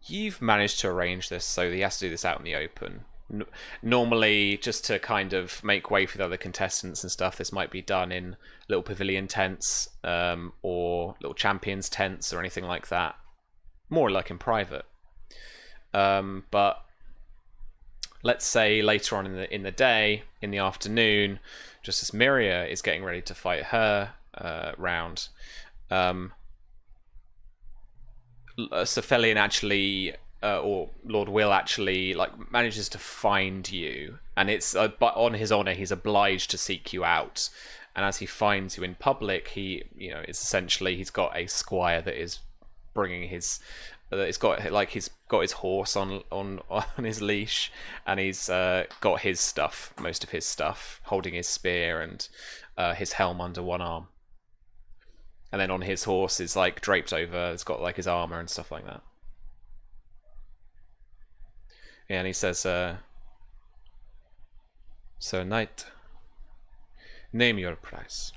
you've managed to arrange this so he has to do this out in the open. Normally, just to kind of make way for the other contestants and stuff, this might be done in little pavilion tents, or little champions tents or anything like that. More like in private. But let's say later on in the day, in the afternoon, just as Miria is getting ready to fight her round, Cephalion actually, or Lord Will actually, like manages to find you, and it's but on his honor, he's obliged to seek you out. And as he finds you in public, it's essentially he's got a squire that is bringing his. He's got his horse on his leash, and he's got his stuff, most of his stuff, holding his spear and his helm under one arm. And then on his horse is like draped over, it's got like his armor and stuff like that. Yeah, and he says, "Sir Knight, name your price."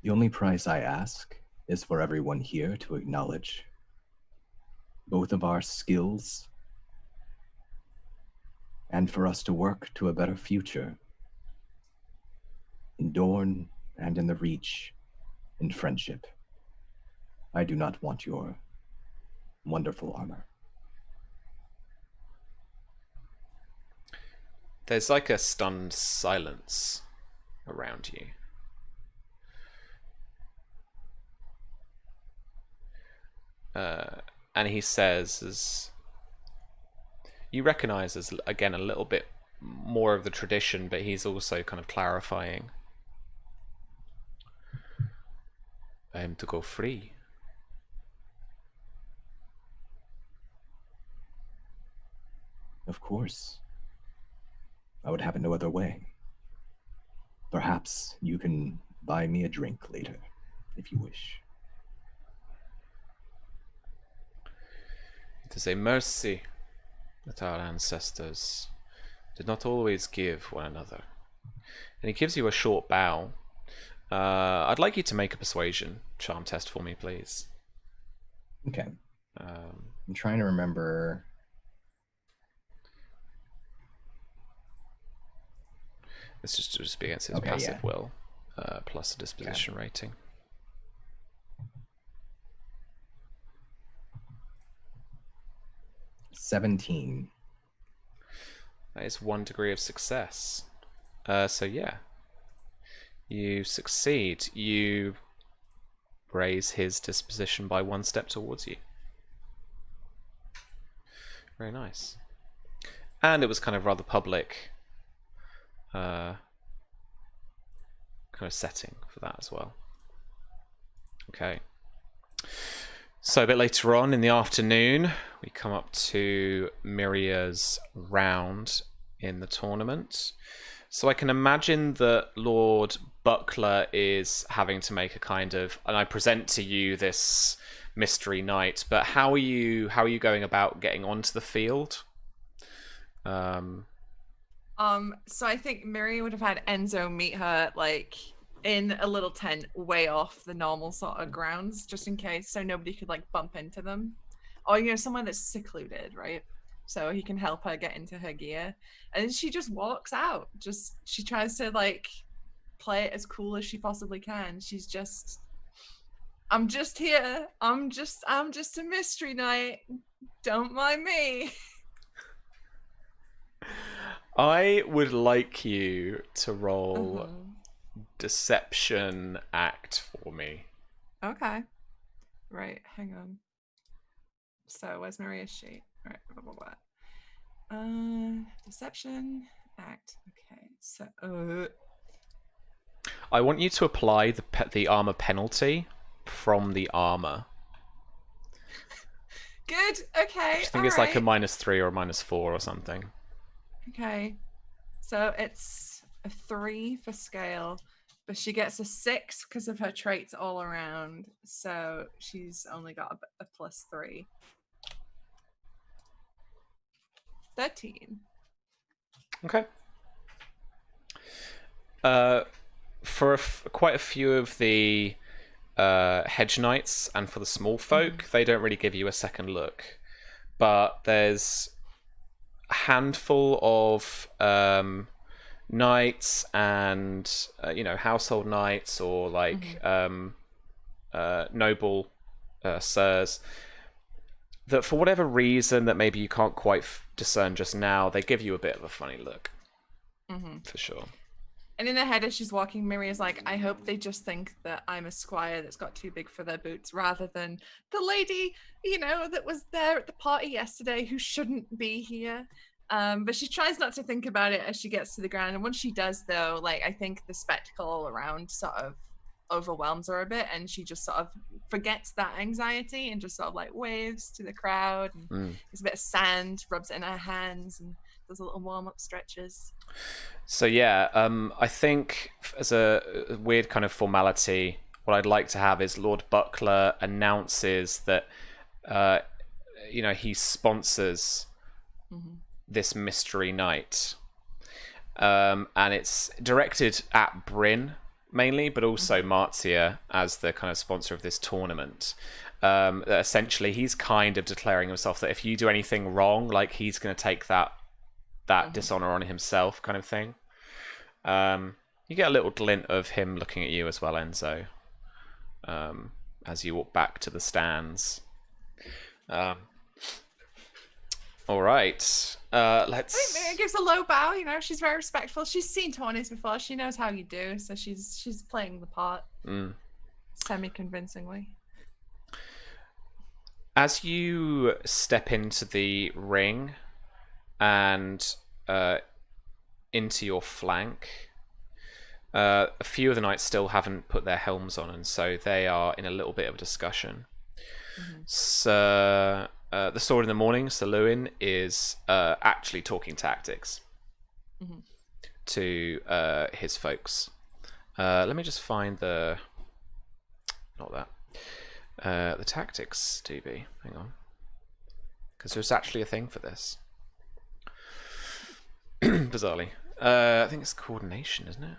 The only price I ask is for everyone here to acknowledge both of our skills and for us to work to a better future in Dorne and in the Reach, in friendship. I do not want your wonderful armor. There's like a stunned silence around you. And he says, as you recognize as, again, a little bit more of the tradition, but he's also kind of clarifying. I am to go free. Of course. I would have it no other way. Perhaps you can buy me a drink later, if you wish. It is a mercy that our ancestors did not always give one another. And he gives you a short bow. I'd like you to make a persuasion charm test for me, please. Okay. I'm trying to remember. This is just be against his passive will, plus a disposition rating. 17. That is 1 degree of success. So yeah, you succeed. You raise his disposition by 1 step towards you. Very nice. And it was kind of rather public, kind kind of setting for that as well. Okay. So a bit later on in the afternoon, we come up to Miria's round in the tournament. So I can imagine that Lord Buckler is having to make a kind of, and I present to you this mystery knight, but how are you going about getting onto the field? So I think Miria would have had Enzo meet her like in a little tent way off the normal sort of grounds, just in case, so nobody could like bump into them, or somewhere that's secluded, right? So he can help her get into her gear, and she just walks out. She tries to like play it as cool as she possibly can. She's just, I'm just here. I'm just a mystery knight. Don't mind me. I would like you to roll deception act for me. Okay. Right, hang on. So where's Maria's sheet? All right, blah, blah, blah. Deception act. Okay, so I want you to apply the armor penalty from the armor. Good. Okay. I think it's like a -3 or a -4 or something. Okay. So it's a 3 for scale, but she gets a 6 because of her traits all around. So she's only got a +3. 13. Okay. For quite a few of the hedge knights and for the small folk, they don't really give you a second look. But there's a handful of knights and household knights or like noble sirs that for whatever reason that maybe you can't quite discern just now, they give you a bit of a funny look. For sure. And in her head as she's walking, Miria's like, I hope they just think that I'm a squire that's got too big for their boots, rather than the lady, that was there at the party yesterday who shouldn't be here. But she tries not to think about it as she gets to the ground. And once she does, though, like, I think the spectacle all around sort of overwhelms her a bit, and she just sort of forgets that anxiety and just sort of like waves to the crowd, and there's a bit of sand, rubs it in her hands, and does a little warm-up stretches. So yeah, I think as a weird kind of formality, what I'd like to have is Lord Buckler announces that he sponsors this mystery night, and it's directed at Bryn mainly, but also Marcia as the kind of sponsor of this tournament. Essentially, he's kind of declaring himself that if you do anything wrong, like he's going to take that dishonor on himself, kind of thing. You get a little glint of him looking at you as well, Enzo, as you walk back to the stands. All right, let's. Miriam gives a low bow. She's very respectful. She's seen tourneys before. She knows how you do, so she's playing the part semi-convincingly. As you step into the ring and into your flank, a few of the knights still haven't put their helms on, and so they are in a little bit of a discussion. So the Sword in the Morning, Sir Lewin, is actually talking tactics to his folks. Let me just find the tactics, DB. Hang on, because there's actually a thing for this. Bizarrely, I think it's coordination, isn't it?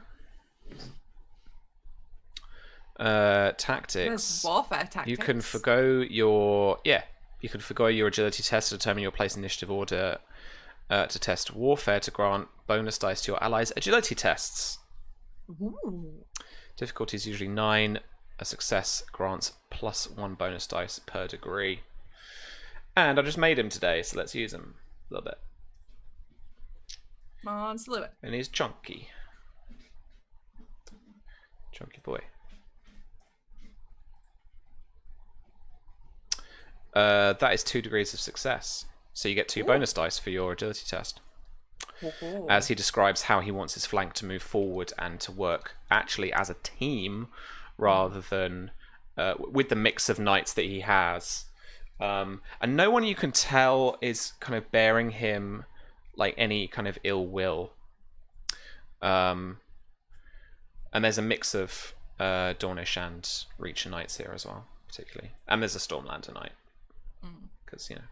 Tactics. There's warfare tactics. You can forgo your agility test to determine your place in initiative order to test warfare to grant bonus dice to your allies' agility tests. Ooh. Difficulty is usually 9. A success grants +1 bonus dice per degree. And I just made him today, so let's use him a little bit. Come on, slew it. And he's chunky. Chunky boy. That is 2 degrees of success. So you get 2 bonus dice for your agility test. as he describes how he wants his flank to move forward and to work actually as a team rather than with the mix of knights that he has. And no one you can tell is kind of bearing him like any kind of ill will. And there's a mix of Dornish and Reacher knights here as well, particularly. And there's a Stormlander knight. Because, you know.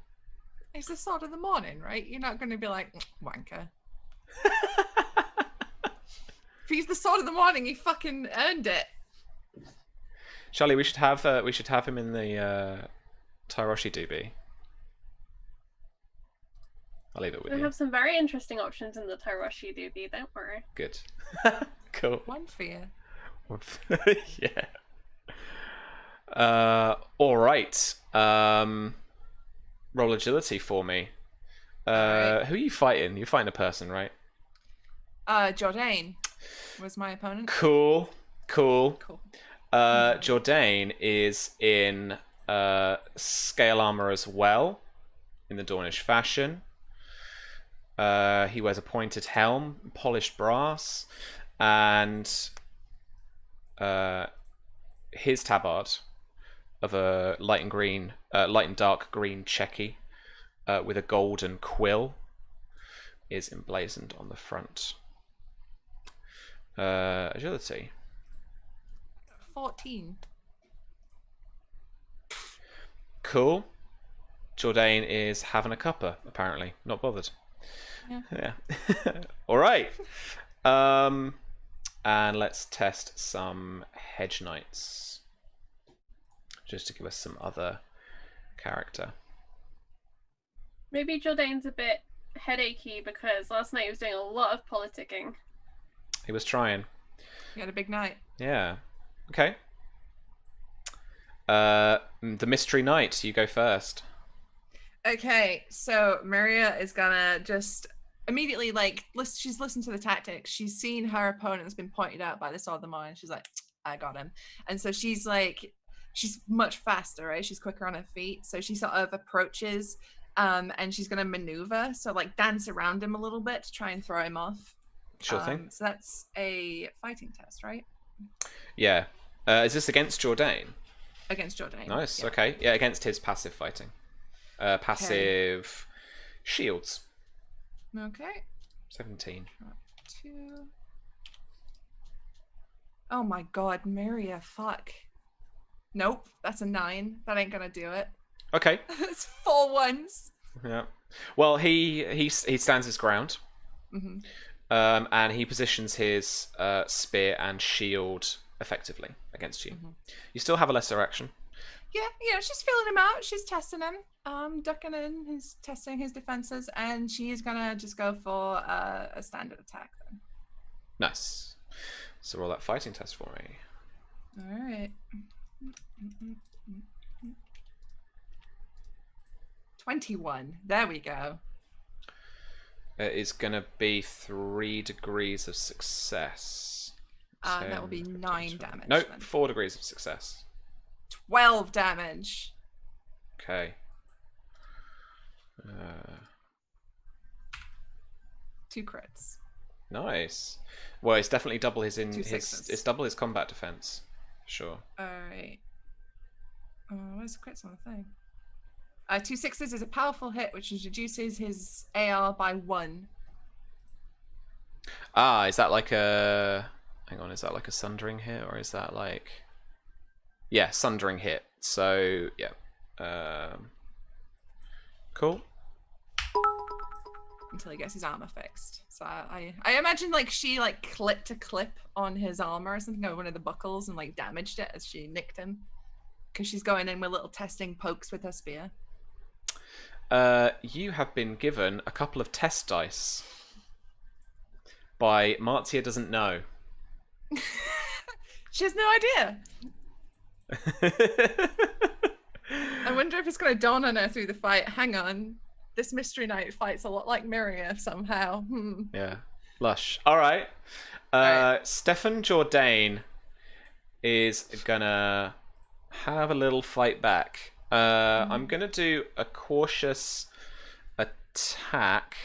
It's the Sword of the Morning, right? You're not going to be like, wanker. If he's the Sword of the Morning, he fucking earned it. Charlie, we should have him in the Tyroshi doobie. I'll leave it with you. We have some very interesting options in the Tyroshi doobie, don't worry. Good. Cool. One for you. Yeah. All right. Roll agility for me. Right. Who are you fighting? You're fighting a person, right? Jourdain was my opponent. Cool. Jourdain is in scale armor as well, in the Dornish fashion. He wears a pointed helm, polished brass, and his tabard of a light and dark green checky with a golden quill is emblazoned on the front. Agility. 14. Cool. Jourdain is having a cuppa, apparently. Not bothered. Yeah. All right. And let's test some hedge knights, just to give us some other character. Maybe Jourdain's a bit headachy because last night he was doing a lot of politicking. He was trying. He had a big night. Yeah. Okay. The mystery knight, you go first. Okay, so Maria is gonna just immediately, like, she's listened to the tactics. She's seen her opponent's been pointed out by the Sword of the Morning. She's like, I got him. And so she's much faster, right? She's quicker on her feet. So she sort of approaches and she's gonna maneuver. So like dance around him a little bit to try and throw him off. Sure thing. So that's a fighting test, right? Yeah. Is this against Jourdain? Against Jourdain. Nice, yeah. Okay. Yeah, against his passive fighting. Passive shields. Okay. 17. 2. Oh my god, Maria, fuck. Nope, that's a 9. That ain't gonna do it. Okay. It's 4 ones. Yeah. Well, he stands his ground. Mm-hmm. And he positions his spear and shield effectively against you. Mm-hmm. You still have a lesser action. Yeah, she's feeling him out. She's testing him. Ducking in. He's testing his defenses, and she's gonna just go for a standard attack then. Nice. So roll that fighting test for me. All right. 21. There we go. It is gonna be 3 degrees of success. That will be 9 damage. Nope, then. 4 degrees of success. 12 damage. Okay. 2 crits. Nice. Well, it's definitely double his 2 sixes. It's double his combat defense. Sure. All right. Where's the crits on the thing? 2 sixes is a powerful hit, which reduces his AR by 1. Is that like a? Hang on, is that like a sundering hit, or is that like? Yeah, sundering hit. So yeah. Cool. Until he gets his armor fixed. So I imagine like she like clipped a clip on his armor or something, or one of the buckles, and like damaged it as she nicked him. Because she's going in with little testing pokes with her spear. You have been given a couple of test dice by Martia doesn't know. She has no idea. I wonder if it's going to dawn on her through the fight. Hang on. This mystery knight fights a lot like Miria somehow. Yeah. Lush. All right. Stefan Jourdain is going to have a little fight back. I'm going to do a cautious attack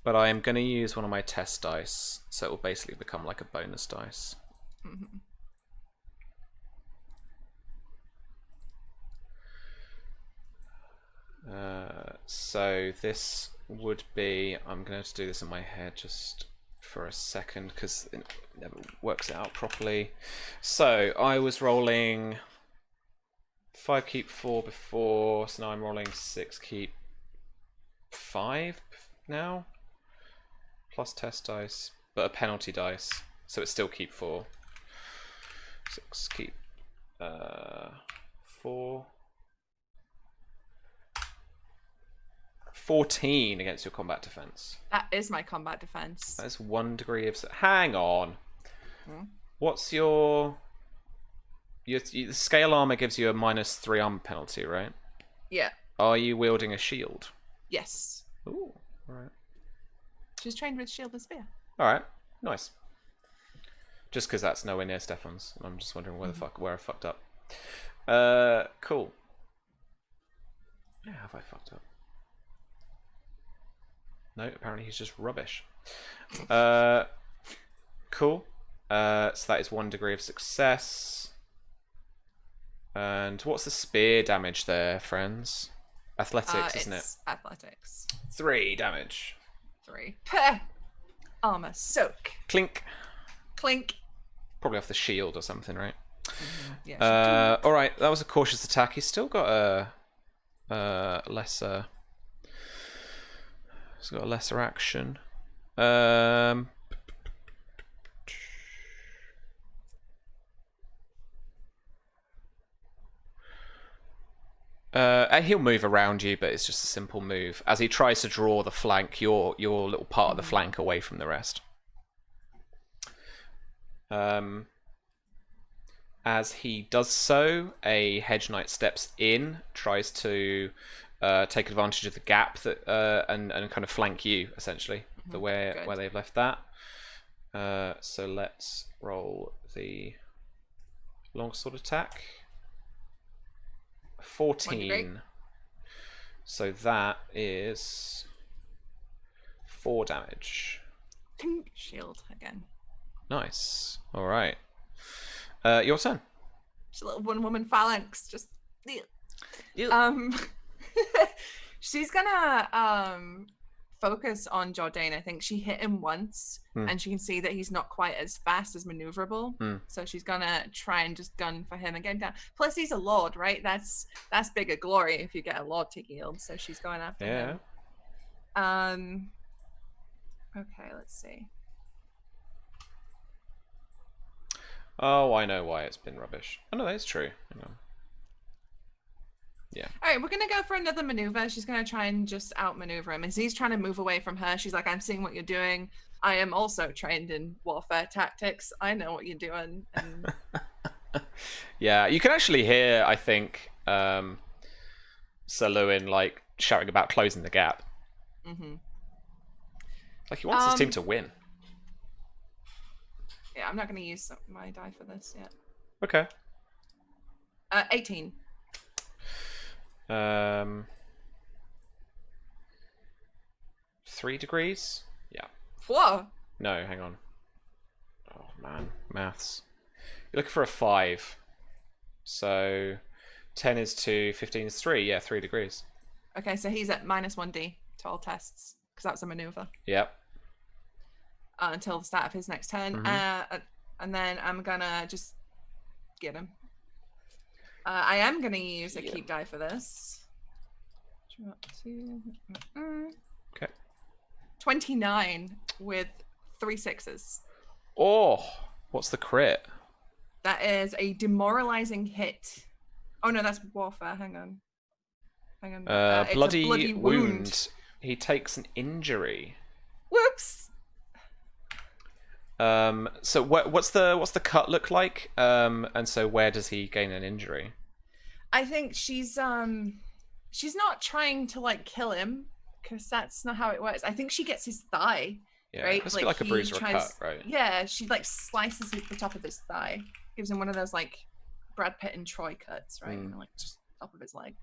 But I am going to use one of my test dice, so it will basically become like a bonus dice. Mm-hmm. So this would be... I'm going to have to do this in my head just for a second, because it never works it out properly. So I was rolling 5 keep 4 before, so now I'm rolling 6 keep 5 now. Plus test dice, but a penalty dice, so it's still keep 4. 6 keep 4. 14 against your combat defense. That is my combat defense. That is 1 degree of... Hang on. Hmm? What's your the scale armor gives you a -3 armor penalty, right? Yeah. Are you wielding a shield? Yes. Ooh, alright. She's trained with shield and spear. Alright, nice. Just because that's nowhere near Stefan's. I'm just wondering where I fucked up. Cool. Yeah, have I fucked up? No, apparently he's just rubbish. Cool. So that is 1 degree of success. And what's the spear damage there, friends? Athletics, isn't it? It's athletics. 3 damage. 3. Peh! Armor soak. Clink. Clink. Probably off the shield or something, right? Yeah. All right, that was a cautious attack. He's still got a lesser. He's got a lesser action. He'll move around you, but it's just a simple move. As he tries to draw the flank, your little part of the flank away from the rest. As he does so, a hedge knight steps in, tries to take advantage of the gap that and kind of flank you, essentially, where they've left that. So let's roll the longsword attack. 14. So that is 4 damage. Pink shield again. Nice. All right. Your turn. Just a little one-woman phalanx. Just. She's gonna focus on Jordan. I think she hit him once, and she can see that he's not quite as fast as maneuverable. So she's gonna try and just gun for him and get him down. Plus, he's a lord, right? That's bigger glory if you get a lord to yield. So she's going after him. Okay, let's see. Oh, I know why it's been rubbish. Oh no, that's true. Yeah. All right, we're gonna go for another maneuver. She's gonna try and just outmaneuver him. As he's trying to move away from her, she's like, "I'm seeing what you're doing. I am also trained in warfare tactics. I know what you're doing." And... Yeah, you can actually hear, I think, Sir Lewin like shouting about closing the gap. Like he wants his team to win. Yeah, I'm not gonna use my die for this yet. Okay. 18. 3 degrees? Yeah. Whoa. No, hang on. Oh man, maths. You're looking for a 5. So 10 is 2, 15 is 3. Yeah, 3 degrees. Okay, so he's at -1d to all tests because that was a maneuver. Yep. Until the start of his next turn. And then I'm gonna just get him. I am gonna use a keep die for this. Okay. 29 with 3 6s. Oh, what's the crit? That is a demoralizing hit. Oh no, that's warfare. Hang on. It's a bloody wound. He takes an injury. Whoops. So what's the cut look like? And so where does he gain an injury? I think she's not trying to like kill him because that's not how it works. I think she gets his thigh. Yeah, right? It must be like a bruise or a cut, right? Yeah, she like slices the top of his thigh, gives him one of those like Brad Pitt and Troy cuts, right? And like just top of his leg.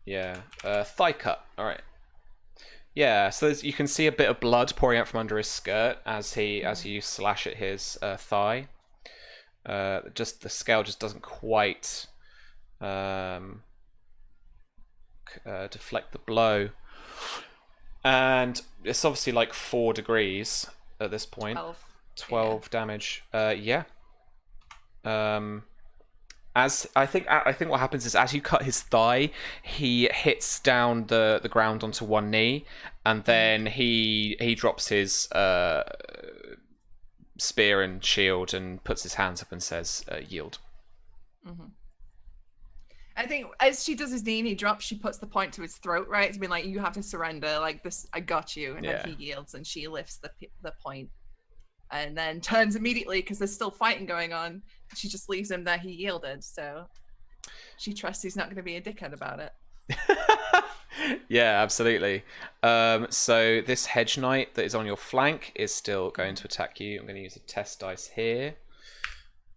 Yeah, thigh cut. All right. Yeah, so you can see a bit of blood pouring out from under his skirt as you slash at his thigh. Just the scale just doesn't quite deflect the blow, and it's obviously like 4 degrees at this point. 12 damage. Yeah. As I think what happens is as you cut his thigh, he hits down the ground onto one knee, and then he drops his spear and shield and puts his hands up and says, "Yield." Mm-hmm. I think as she does his knee and he drops, she puts the point to his throat, right? It's been like, you have to surrender, like this, I got you. And then he yields and she lifts the point and then turns immediately because there's still fighting going on. She just leaves him there. He yielded. So she trusts he's not going to be a dickhead about it. Yeah, absolutely. So this hedge knight that is on your flank is still going to attack you. I'm going to use a test dice here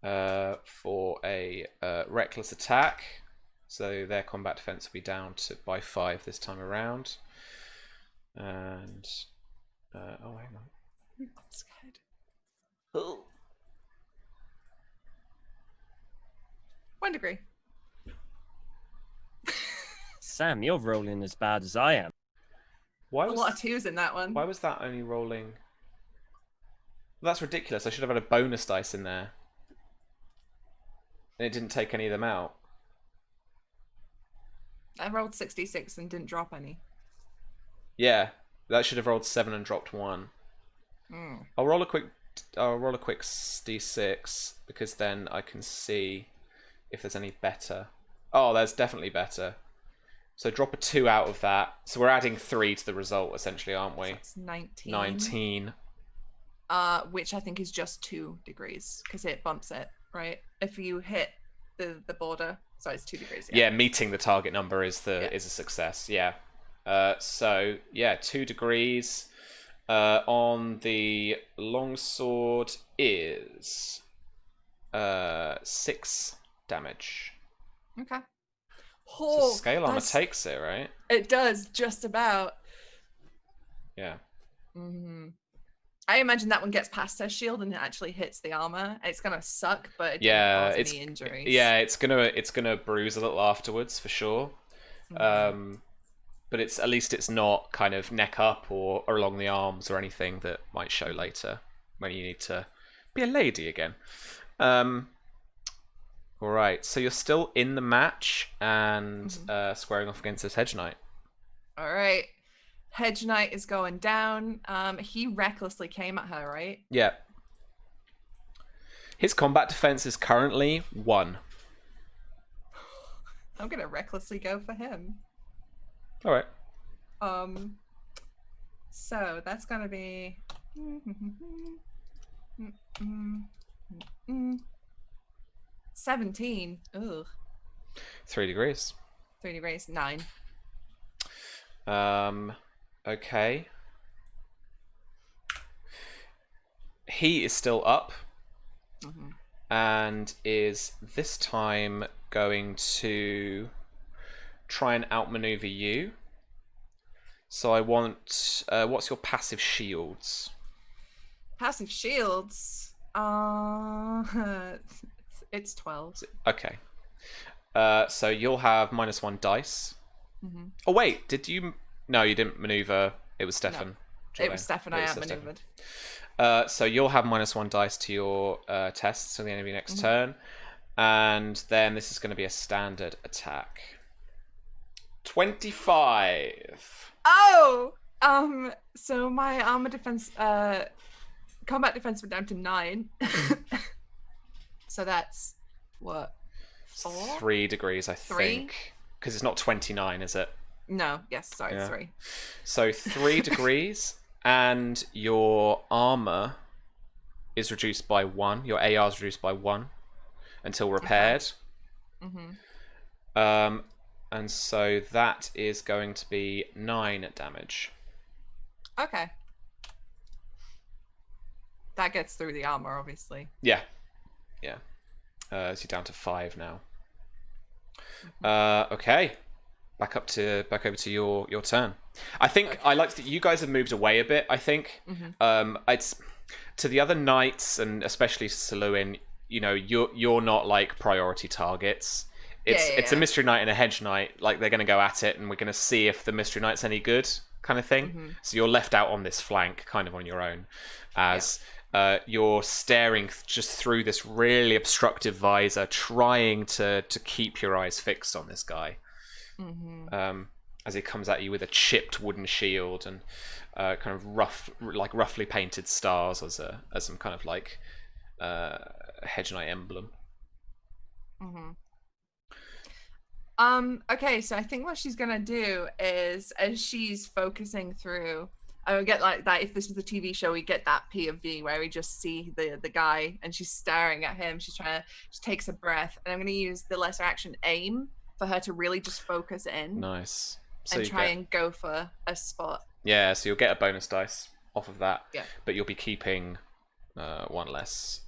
for a reckless attack. So their combat defense will be down by 5 this time around. And oh, hang on. I'm scared. Oh. 1 degree. Sam, you're rolling as bad as I am. A lot of 2s in that one. Why was that only rolling? That's ridiculous. I should have had a bonus dice in there. And it didn't take any of them out. I rolled 66 and didn't drop any. Yeah, that should have rolled 7 and dropped 1. I'll roll a quick d6 because then I can see if there's any better. Oh, there's definitely better. So drop a 2 out of that. So we're adding 3 to the result essentially, aren't we? That's 19. 19. Which I think is just 2 degrees because it bumps it, right? If you hit the border, so it's 2 degrees. Yeah, meeting the target number is a success. Yeah. So yeah, 2 degrees on the longsword is 6 damage. Okay. So scale armor takes it, right? It does, just about. Yeah. Mm-hmm. I imagine that one gets past her shield and it actually hits the armor. It's gonna suck, but it doesn't cause any injuries. Yeah, it's gonna bruise a little afterwards for sure. Mm-hmm. But at least it's not kind of neck up or along the arms or anything that might show later when you need to be a lady again. All right, so you're still in the match and squaring off against this hedge knight. All right. Hedge knight is going down. He recklessly came at her, right? Yeah. His combat defense is currently 1. I'm gonna recklessly go for him. All right. So that's gonna be 17. Ugh. 3 degrees. 3 degrees. 9. Okay. He is still up and is this time going to try and outmaneuver you. So I want what's your passive shields? Passive shields. It's 12. Okay. So you'll have -1 dice. Oh wait, did you? No, you didn't maneuver. It was Stefan. No, it was Stefan. I outmaneuvered. So you'll have -1 dice to your tests at the end of your next turn, and then this is going to be a standard attack. 25. Oh, so my armor defense, combat defense went down to 9. So that's what? 4? 3 degrees, I think, because it's not 29, is it? No. Yes. Sorry. Yeah. 3. So 3 degrees, and your armor is reduced by 1. Your AR is reduced by 1 until repaired. And so that is going to be 9 damage. Okay. That gets through the armor, obviously. Yeah. So you're down to 5 now. Okay. back over to your turn. I think I like that you guys have moved away a bit. I think it's to the other knights and especially Selûne. You know, you're not like priority targets. It's a mystery knight and a hedge knight. Like they're going to go at it, and we're going to see if the mystery knight's any good, kind of thing. So you're left out on this flank, kind of on your own, as you're staring just through this really obstructive visor, trying to keep your eyes fixed on this guy. As he comes at you with a chipped wooden shield and kind of roughly painted stars as some kind of like hedge knight emblem. Okay, so I think what she's gonna do is, as she's focusing through, I would get like that. If this was a TV show, we get that POV where we just see the guy and she's staring at him. She takes a breath, and I'm gonna use the lesser action aim for her to really just focus in. Nice. So and try and go for a spot. Yeah, so you'll get a bonus dice off of that. Yeah. But you'll be keeping one less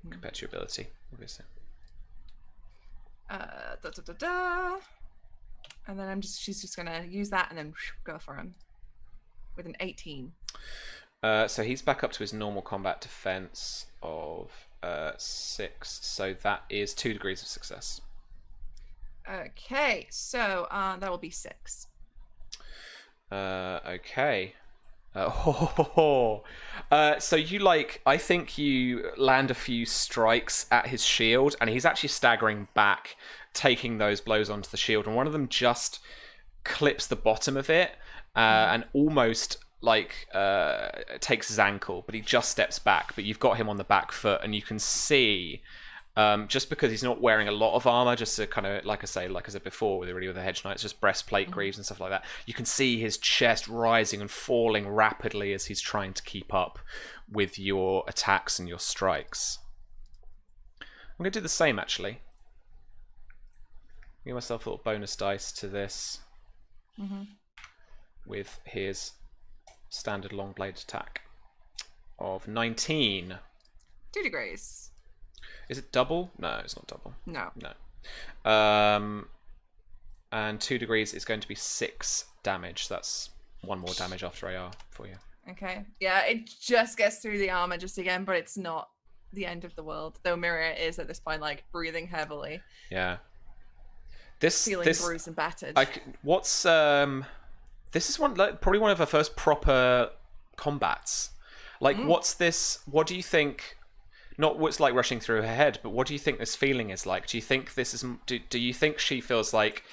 compared to your ability, obviously. And then she's just gonna use that and then go for him with an 18. So he's back up to his normal combat defense of 6. So that is 2 degrees of success. Okay, so that will be 6. Okay. So you I think you land a few strikes at his shield, and he's actually staggering back, taking those blows onto the shield, and one of them just clips the bottom of it, and almost takes his ankle, but he just steps back. But you've got him on the back foot, and you can see, just because he's not wearing a lot of armor, just to kind of, like I said before, with the hedge knights, just breastplate greaves and stuff like that. You can see his chest rising and falling rapidly as he's trying to keep up with your attacks and your strikes. I'm going to do the same, actually. Give myself a little bonus dice to this with his standard long blade attack of 19. 2 degrees. Is it double? No, it's not double. No. And 2 degrees is going to be 6 damage. That's 1 more damage after AR for you. Okay. Yeah, it just gets through the armor just again, but it's not the end of the world. Though Mirror is at this point breathing heavily. Yeah. Feeling bruised and battered. This is probably one of her first proper combats. What's this? What do you think? Not what's like rushing through her head, but what do you think this feeling is like? Do you think this is? Do you think she feels like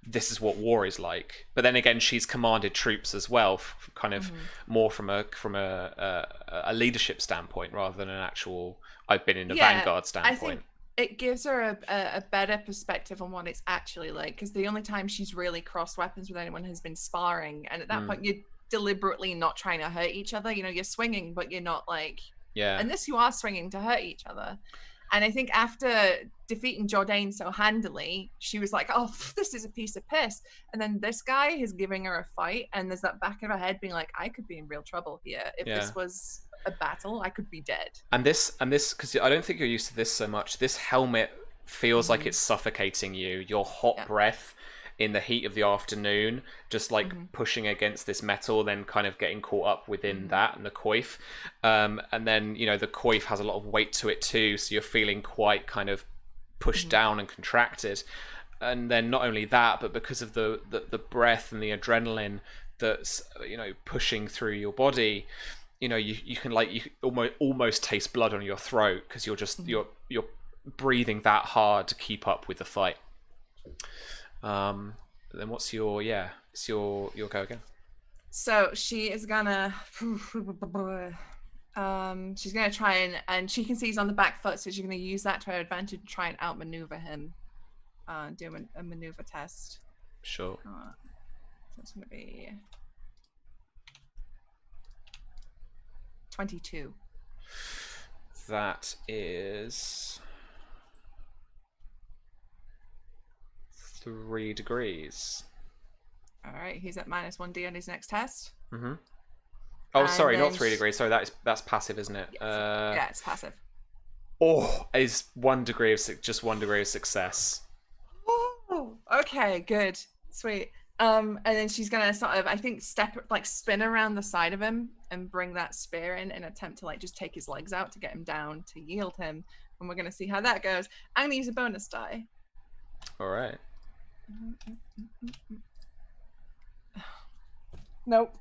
this is what war is like? But then again, she's commanded troops as well, kind of more from a leadership standpoint rather than an actual I've been in a vanguard standpoint. I think it gives her a better perspective on what it's actually like, because the only time she's really crossed weapons with anyone has been sparring, and at that point you're deliberately not trying to hurt each other. You know, you're swinging, but you're not and this you are swinging to hurt each other. And I think after defeating Jourdain so handily, she was like, oh, this is a piece of piss. And then this guy is giving her a fight, and there's that back of her head being like, I could be in real trouble here. If this was a battle, I could be dead. And this, because I don't think you're used to this so much, this helmet feels like it's suffocating you. Your hot breath in the heat of the afternoon, just pushing against this metal, then kind of getting caught up within that and the coif. And then, the coif has a lot of weight to it too, so you're feeling quite kind of pushed down and contracted. And then not only that, but because of the breath and the adrenaline that's, pushing through your body, you can almost taste blood on your throat, because you're just, you're breathing that hard to keep up with the fight. Then what's your go again? So she is gonna she's gonna try and she can see he's on the back foot, so she's gonna use that to her advantage to try and outmaneuver him, do a maneuver test. Sure. So it's gonna be 22. That is 3 degrees. All right, he's at -1d on his next test. Oh, and sorry, not 3 degrees. Sorry, that's passive, isn't it? Yes. Yeah, it's passive. Oh, is 1 degree of just 1 degree of success. Oh, okay, good, sweet. And then she's gonna sort of, I think, spin around the side of him and bring that spear in an attempt to like just take his legs out to get him down to yield him. And we're gonna see how that goes. I'm gonna use a bonus die. All right. Nope.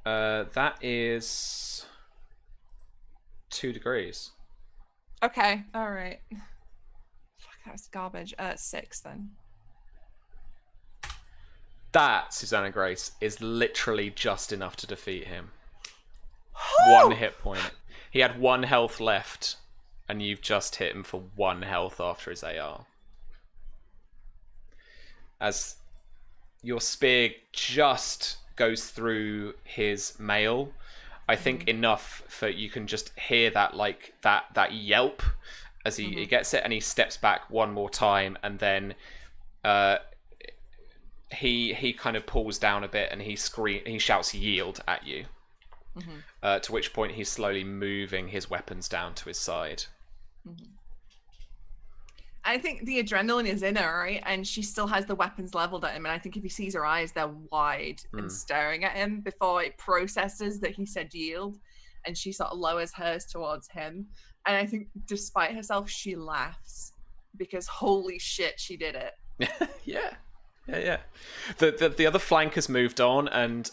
That is 2 degrees. Okay. All right. Fuck, that's garbage. 6 then. That, Susanna Grace, is literally just enough to defeat him. 1 hit point. He had 1 health left, and you've just hit him for 1 health after his AR. As your spear just goes through his mail, I think enough for you can just hear that like that yelp as he gets it, and he steps back one more time, and then he kind of pulls down a bit and he shouts yield at you. To which point he's slowly moving his weapons down to his side. I think the adrenaline is in her, right? And she still has the weapons leveled at him. And I think if he sees her eyes, they're wide and staring at him before it processes that he said yield. And she sort of lowers hers towards him. And I think despite herself, she laughs because holy shit, she did it. Yeah. The other flank has moved on, and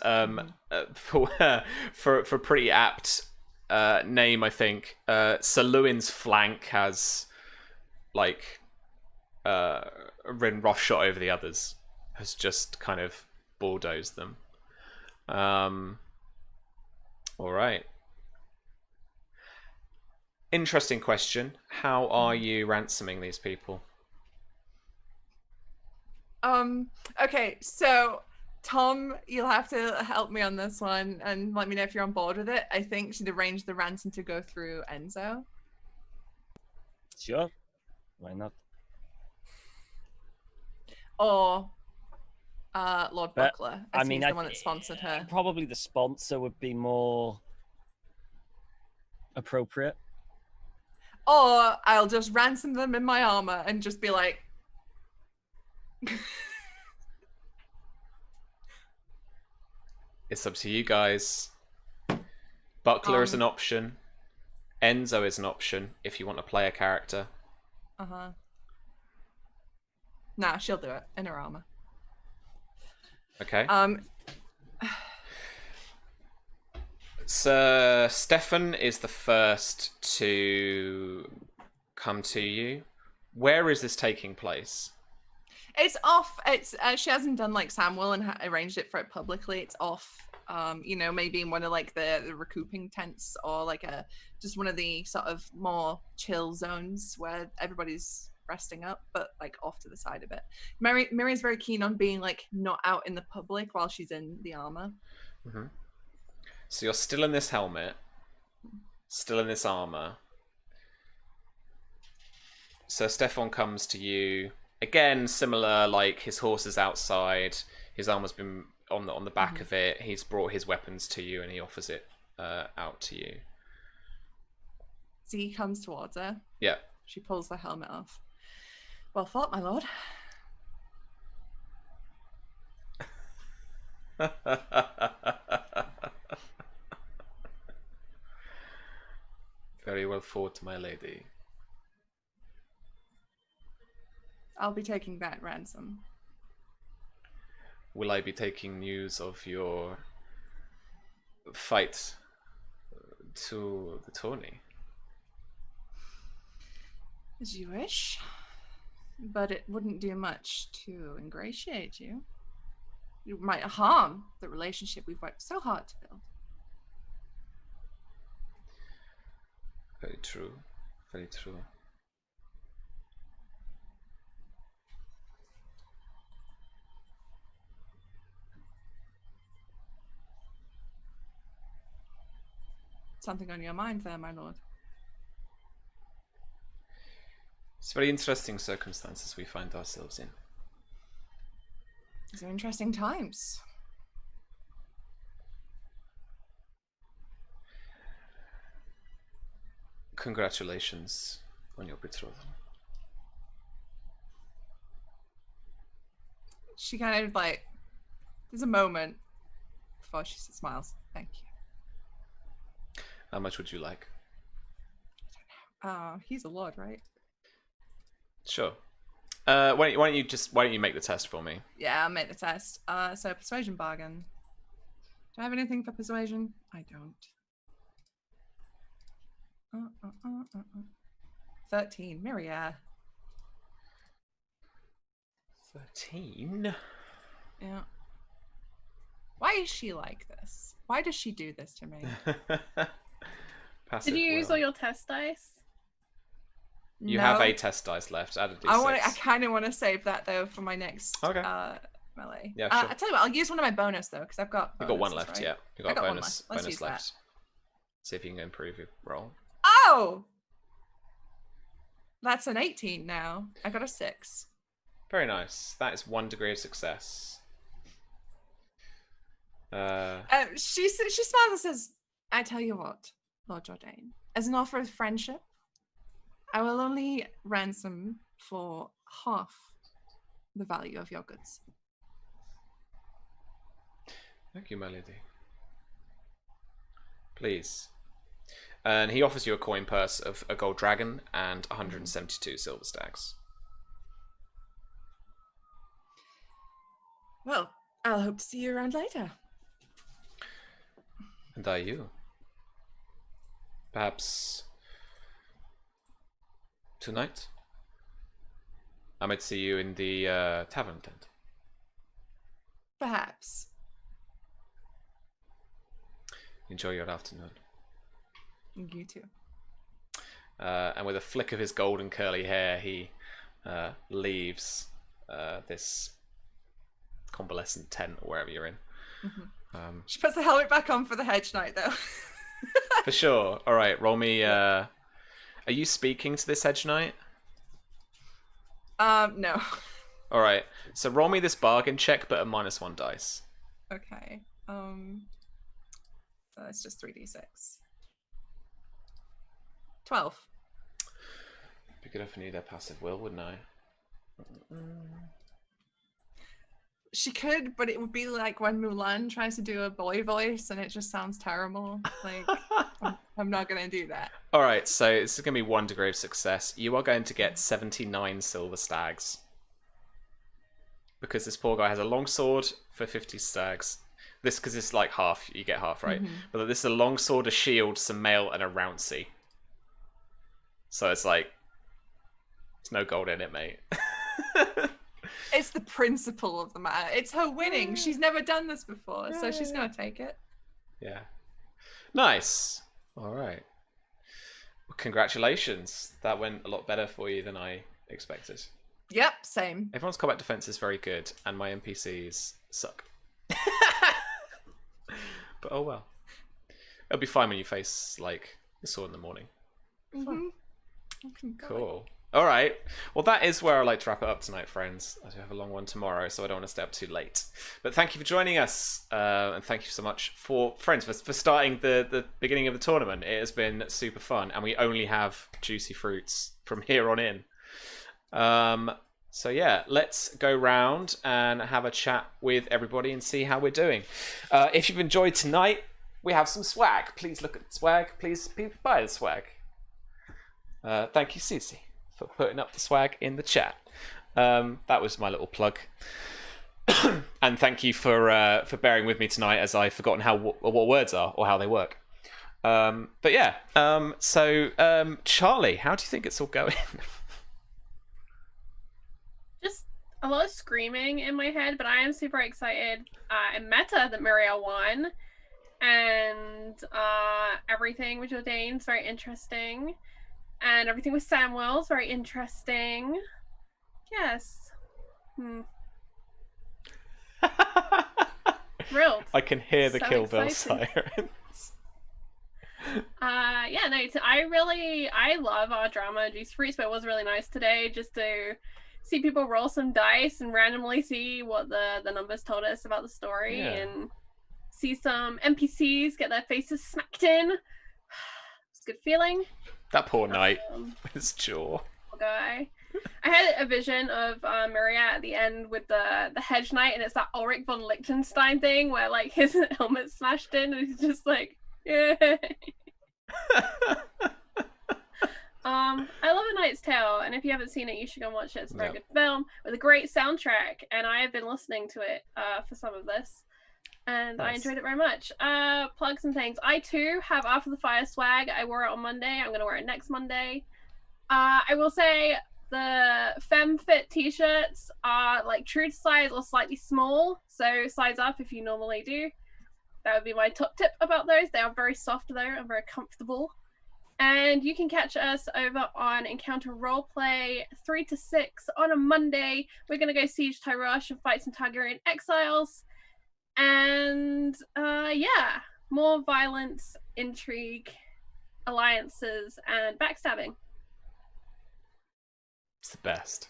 for a pretty apt name, I think, Sir Lewin's flank has like ridden roughshod over the others, has just kind of bulldozed them. All right. Interesting question. How are you ransoming these people? Okay, so Tom, you'll have to help me on this one and let me know if you're on board with it. I think she'd arrange the ransom to go through Enzo. Sure. Why not? Or Lord Buckler. I mean, he's the one that sponsored her. Probably the sponsor would be more appropriate. Or I'll just ransom them in my armor and just be like, it's up to you guys. Buckler is an option. Enzo is an option if you want to play a character. Nah, she'll do it in her armor. Okay. Sir Stefan is the first to come to you. Where is this taking place? It's off. It's she hasn't done like Samuel and arranged it for it publicly. It's off. Maybe in one of like the recouping tents, or like just one of the sort of more chill zones where everybody's resting up, but like off to the side a bit. Mary's very keen on being like not out in the public while she's in the armor. So you're still in this helmet, still in this armor. So Stefan comes to you. Again, similar, like his horse is outside, his armor's been on the back of it, he's brought his weapons to you and he offers it out to you. Z comes towards her. Yeah. She pulls the helmet off. Well fought, my lord. Very well fought, my lady. I'll be taking that ransom. Will I be taking news of your fight to the tourney? As you wish. But it wouldn't do much to ingratiate you. It might harm the relationship we've worked so hard to build. Very true. Very true. Something on your mind there, my lord? It's very interesting circumstances we find ourselves in. These are interesting times. Congratulations on your betrothal. she kind of like, there's a moment before she smiles. Thank you. How much would you like? He's a lord, right? Sure. Why don't you make the test for me? Yeah, I'll make the test. So persuasion bargain. Do I have anything for persuasion? I don't. 13, Myria. 13. Yeah. Why is she like this? Why does she do this to me? Passive Did you use will. all your test dice? You No. have a test dice left. Add a d6. I kind of want to save that though for my next Okay. melee. Yeah, sure. I tell you what, I'll use one of my bonus though because I've got. You've got one bonuses, left. right? Yeah, you got I got one bonus. left. Let's Bonus use left. that. See if you can improve your roll. Oh, that's an 18 now. I got a 6. Very nice. That is 1 degree of success. She smiles and says, "I tell you what, Lord Jordan, as an offer of friendship, I will only ransom for half the value of your goods." Thank you, my lady. Please. And he offers you a coin purse of a gold dragon and 172 silver stags. Well, I'll hope to see you around later. And are you? Perhaps tonight? I might see you in the tavern tent. Perhaps. Enjoy your afternoon. You too. And with a flick of his golden curly hair, he leaves this convalescent tent or wherever you're in. Mm-hmm. She puts the helmet back on for the hedge knight, though. For sure. All right, roll me. Are you speaking to this hedge knight? No. All right. So roll me this bargain check, but a -1 dice. Okay. So it's just 3d6. 12. Be good if I knew their passive will, wouldn't I? She could, but it would be like when Mulan tries to do a boy voice and it just sounds terrible. Like, I'm not going to do that. All right, so this is going to be 1 degree of success. You are going to get 79 silver stags. Because this poor guy has a long sword for 50 stags. This, because it's like half, you get half, right? But this is a long sword, a shield, some mail, and a rouncy. So it's like, there's no gold in it, mate. It's the principle of the matter. It's her winning. She's never done this before, so she's going to take it. Yeah. Nice. All right. Well, congratulations. That went a lot better for you than I expected. Yep, same. Everyone's combat defense is very good, and my NPCs suck. But oh well. It'll be fine when you face, like, the sword in the morning. Cool. All right. Well, that is where I like to wrap it up tonight, friends. I do have a long one tomorrow, so I don't want to stay up too late. But thank you for joining us, and thank you so much for starting the beginning of the tournament. It has been super fun, and we only have juicy fruits from here on in. So yeah, let's go round and have a chat with everybody and see how we're doing. If you've enjoyed tonight, we have some swag. Please look at the swag. Please buy the swag. Thank you, Susie, for putting up the swag in the chat. That was my little plug. And thank you for bearing with me tonight as I've forgotten what words are or how they work. But yeah, so Charlie, how do you think it's all going? Just a lot of screaming in my head, but I am super excited. And meta that Myria won, and everything with Jordane's very interesting. And everything with Samwell's very interesting. Yes. Thrilled. I can hear the So Kill Bill exciting. sirens. Yeah, no, I love our drama Juice Fruits, but it was really nice today just to see people roll some dice and randomly see what the numbers told us about the story, and see some NPCs get their faces smacked in. It's a good feeling. That poor knight with his jaw. Poor guy. I had a vision of Maria at the end with the hedge knight, and it's that Ulrich von Liechtenstein thing where like his helmet's smashed in, and he's just like, yeah. I love A Knight's Tale, and if you haven't seen it, you should go and watch it. It's a very good film with a great soundtrack, and I have been listening to it for some of this, and I enjoyed it very much. Plugs and things. I too have After the Fire swag. I wore it on Monday. I'm going to wear it next Monday. I will say the femme fit t-shirts are like true to size or slightly small, so size up if you normally do. That would be my top tip about those. They are very soft though and very comfortable. And you can catch us over on Encounter Roleplay 3 to 6 on a Monday. We're going to go siege Tyrosh and fight some Targaryen exiles. And yeah, more violence, intrigue, alliances, and backstabbing. It's the best.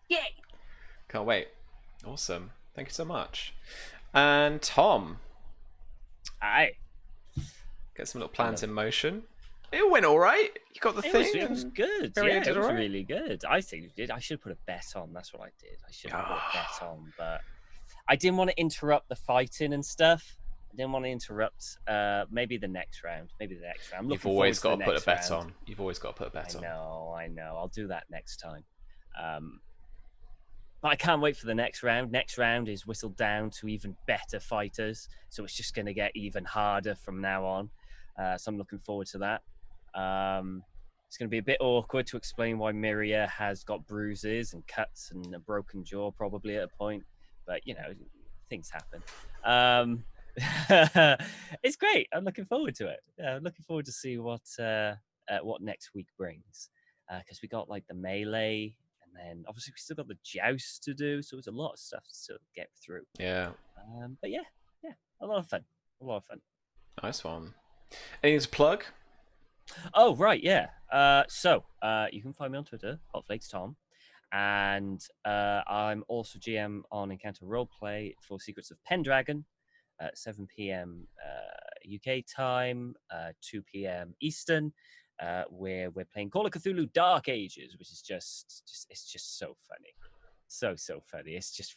Yay! Can't wait. Awesome. Thank you so much. And Tom. Aye. Get some little plans in motion. It went all right. You got the thing. It was good. Maria Yeah, did it was all right. really good. I think you did. I should have put a bet on. That's what I did. I should have put a bet on, but I didn't want to interrupt the fighting and stuff. I didn't want to interrupt. Maybe the next round. You've always got to put a bet on. You've always got to put a bet on. I know. I'll do that next time. But I can't wait for the next round. Next round is whittled down to even better fighters, so it's just going to get even harder from now on. So I'm looking forward to that. It's going to be a bit awkward to explain why Miria has got bruises and cuts and a broken jaw probably at a point, but you know, things happen. It's great. I'm looking forward to it. I'm looking forward to see what next week brings, because we got like the melee, and then obviously we still got the joust to do, so there's a lot of stuff to get through. Yeah. But yeah, a lot of fun. Nice one. Anything to plug? Oh, right, yeah. So you can find me on Twitter, HotFlakesTom, and I'm also GM on Encounter Roleplay for Secrets of Pendragon at 7 p.m. UK time, 2 p.m. Eastern, where we're playing Call of Cthulhu Dark Ages, which is it's just so funny. So funny. It's just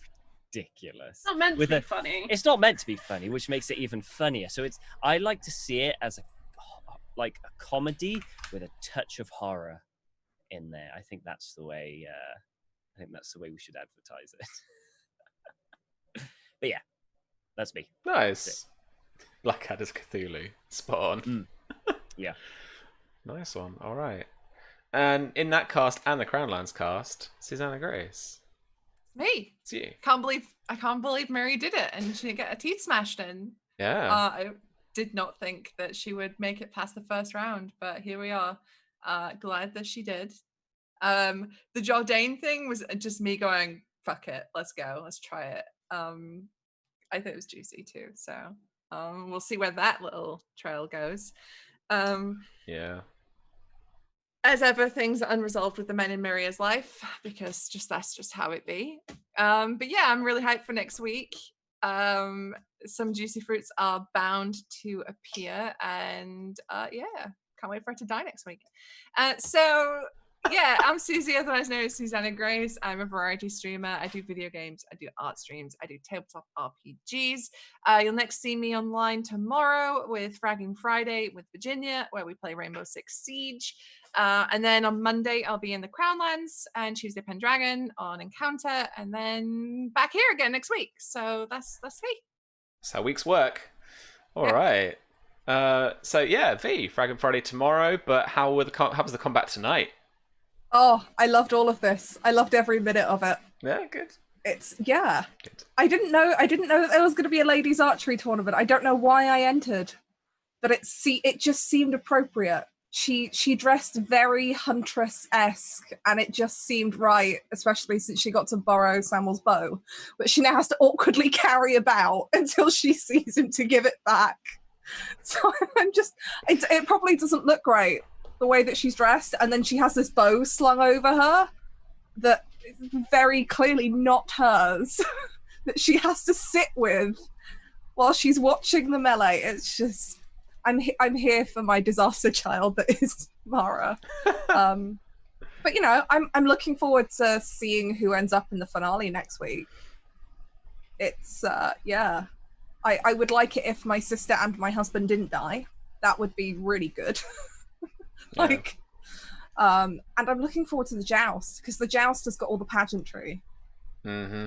ridiculous. It's not meant to be funny. It's not meant to be funny, which makes it even funnier. So I like to see it as a comedy with a touch of horror in there. I think that's the way. We should advertise it. But yeah, that's me. Nice. Blackadder's Cthulhu. Spot on. Yeah. Nice one. All right. And in that cast and the Crownlands cast, Susanna Grace. Me. It's you. I can't believe Mary did it and she didn't get her teeth smashed in. Yeah. I did not think that she would make it past the first round, but here we are. Glad that she did. The Jourdain thing was just me going, fuck it, let's go, let's try it. I think it was juicy too, so we'll see where that little trail goes. Yeah. As ever, things are unresolved with the men in Miria's life, because that's just how it be. But yeah, I'm really hyped for next week. Some juicy fruits are bound to appear, and yeah, can't wait for it to die next week. So yeah, I'm Susie, otherwise known as Susanna Grace. I'm a variety streamer. I do video games, I do art streams, I do tabletop RPGs. You'll next see me online tomorrow with Fragging Friday with Virginia, where we play Rainbow Six Siege. And then on Monday, I'll be in the Crownlands, and Tuesday Pendragon on Encounter, and then back here again next week. So that's me. That's how weeks work. All right. So yeah, V, Fragging Friday tomorrow, but how was the combat tonight? Oh, I loved all of this. I loved every minute of it. Yeah, good. Good. I didn't know that there was going to be a ladies archery tournament. I don't know why I entered, but it just seemed appropriate. She dressed very huntress-esque, and it just seemed right, especially since she got to borrow Samuel's bow, but she now has to awkwardly carry about until she sees him to give it back. So it probably doesn't look great, the way that she's dressed, and then she has this bow slung over her that is very clearly not hers, that she has to sit with while she's watching the melee. It's just, I'm here for my disaster child that is Mara. But you know, I'm looking forward to seeing who ends up in the finale next week. It's yeah. I would like it if my sister and my husband didn't die. That would be really good. Like, and I'm looking forward to the joust, because the joust has got all the pageantry. Mm-hmm.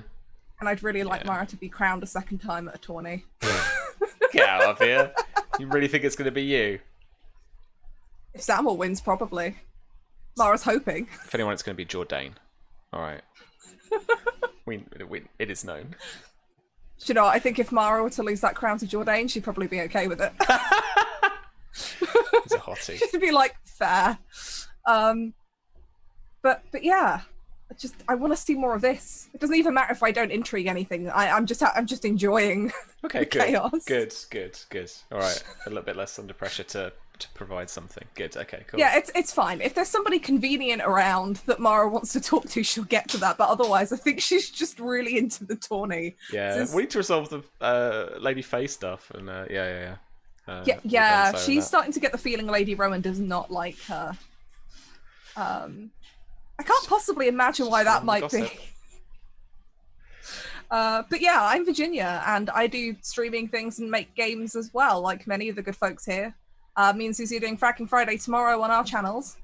And I'd really like Mara to be crowned a second time at a tourney. Get out of here. You really think it's going to be you? If Samuel wins, probably. Mara's hoping. If anyone, it's going to be Jourdain. All right. It is known. Do you know what? I think if Mara were to lose that crown to Jourdain, she'd probably be okay with it. It's a hottie. She'd be like, fair. But yeah, I want to see more of this. It doesn't even matter if I don't intrigue anything. I'm just enjoying the chaos. Good. All right, a little bit less under pressure to provide something. Good. Okay, cool. Yeah, it's fine. If there's somebody convenient around that Mara wants to talk to, she'll get to that. But otherwise, I think she's just really into the tourney. Yeah, we need to resolve the Lady Faye stuff. And yeah. She's starting to get the feeling Lady Rowan does not like her. I can't possibly imagine why that might be. But yeah, I'm Virginia, and I do streaming things and make games as well, like many of the good folks here. Me and Susie are doing Fracking Friday tomorrow on our channels.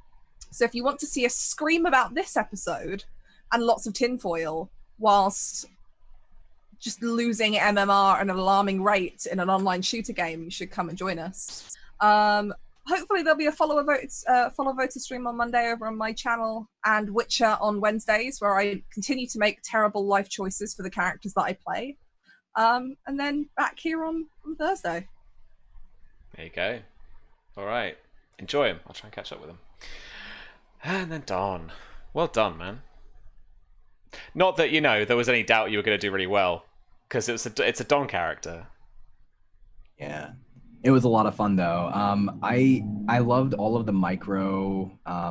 So if you want to see us scream about this episode and lots of tinfoil whilst just losing MMR at an alarming rate in an online shooter game, you should come and join us. Hopefully there'll be a follow voter stream on Monday over on my channel, and Witcher on Wednesdays, where I continue to make terrible life choices for the characters that I play. And then back here on Thursday. There you go. All right. Enjoy him. I'll try and catch up with him. And then Dawn. Well done, man. Not that, there was any doubt you were going to do really well, because it's a Dawn character. Yeah. It was a lot of fun, though. I loved all of the micro, I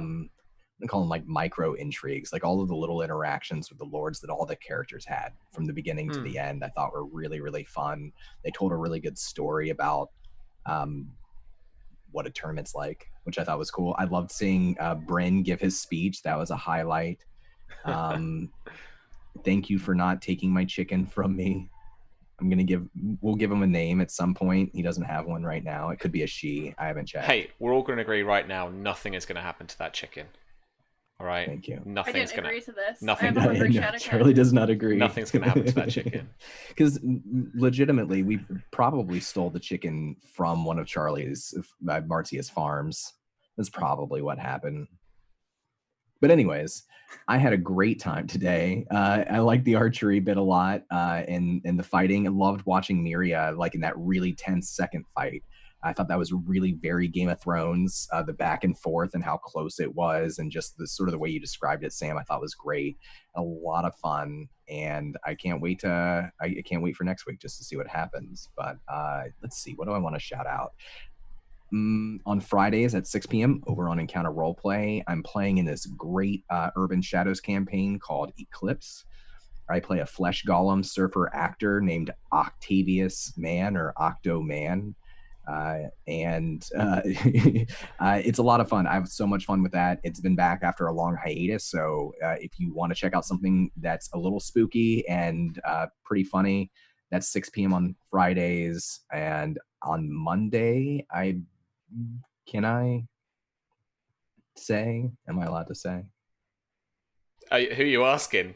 call them like micro intrigues, like all of the little interactions with the lords that all the characters had from the beginning to the end. I thought were really, really fun. They told a really good story about what a tournament's like, which I thought was cool. I loved seeing Bryn give his speech. That was a highlight. Thank you for not taking my chicken from me. We'll give him a name at some point. He doesn't have one right now. It could be a she. I haven't checked. Hey, we're all going to agree right now, nothing is going to happen to that chicken. All right? Thank you. Nothing's I don't agree to this. Nothing. Charlie does not agree. Nothing's going to happen to that chicken. Because legitimately, we probably stole the chicken from one of Martia's farms. That's probably what happened. But anyways, I had a great time today. I liked the archery bit a lot, and the fighting. I loved watching Miria like in that really tense second fight. I thought that was really very Game of Thrones, the back and forth and how close it was, and just the sort of the way you described it, Sam, I thought was great. A lot of fun, and I can't wait for next week just to see what happens. But let's see, what do I want to shout out? On Fridays at 6 p.m. over on Encounter Roleplay, I'm playing in this great Urban Shadows campaign called Eclipse. I play a flesh golem surfer actor named Octavius Man, or Octo Man. It's a lot of fun. I have so much fun with that. It's been back after a long hiatus, so if you want to check out something that's a little spooky and pretty funny, that's 6 p.m. on Fridays. And on Monday, am I allowed to say? Who are you asking?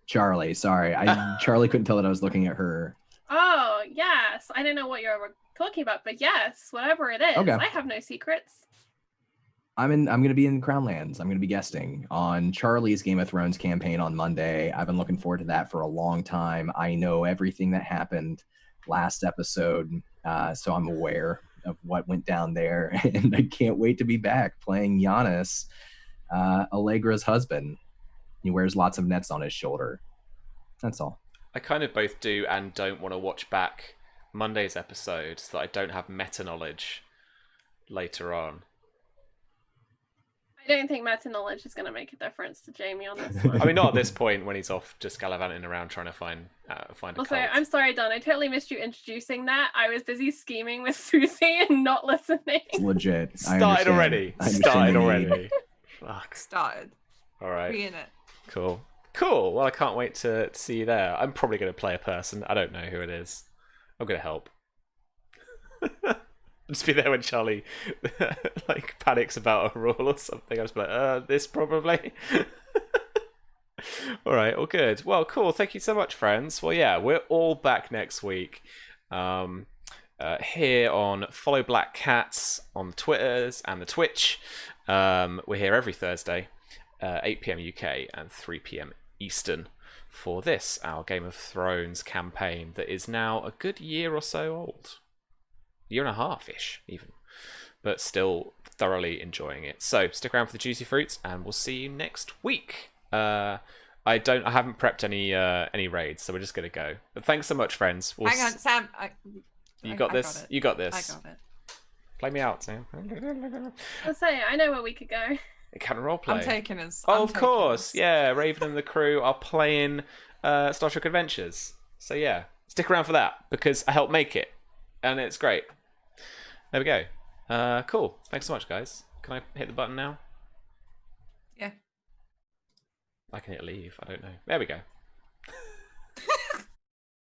Charlie, sorry. Charlie couldn't tell that I was looking at her. Oh, yes. I don't know what you're talking about, but yes, whatever it is. Okay. I have no secrets. I'm going to be in Crownlands. I'm going to be guesting on Charlie's Game of Thrones campaign on Monday. I've been looking forward to that for a long time. I know everything that happened last episode, so I'm aware of what went down there, and I can't wait to be back playing Giannis, Allegra's husband. He wears lots of nets on his shoulder. That's all. I kind of both do and don't want to watch back Monday's episode so that I don't have meta knowledge later on. I don't think meta knowledge is going to make a difference to Jamie on this one. I mean, not at this point when he's off just gallivanting around trying to find a Also, cult. I'm sorry, Don. I totally missed you introducing that. I was busy scheming with Susie and not listening. It's legit. Started already. Fuck. Started. All right. Be in it. Cool. Cool. Well, I can't wait to see you there. I'm probably going to play a person. I don't know who it is. I'm going to help. Just be there when Charlie like panics about a rule or something. I'll just be like, this probably. All right. All good. Well, cool. Thank you so much, friends. Well, yeah, we're all back next week. Here on Follow Black Cats on the Twitters and the Twitch. We're here every Thursday, 8 p.m. UK and 3 p.m. Eastern for this, our Game of Thrones campaign that is now a good year or so old. Year and a half-ish, even. But still thoroughly enjoying it. So stick around for the juicy fruits, and we'll see you next week. I haven't prepped any raids, so we're just gonna go. But thanks so much, friends. Hang on, Sam. You got this. You got this. I got it. Play me out, Sam. I'll say I know where we could go. It can roleplay. I'm taking us. Oh, of course. Yeah, Raven and the crew are playing Star Trek Adventures. So yeah, stick around for that because I helped make it, and it's great. There we go. Cool. Thanks so much, guys. Can I hit the button now? Yeah. I can hit leave. I don't know. There we go.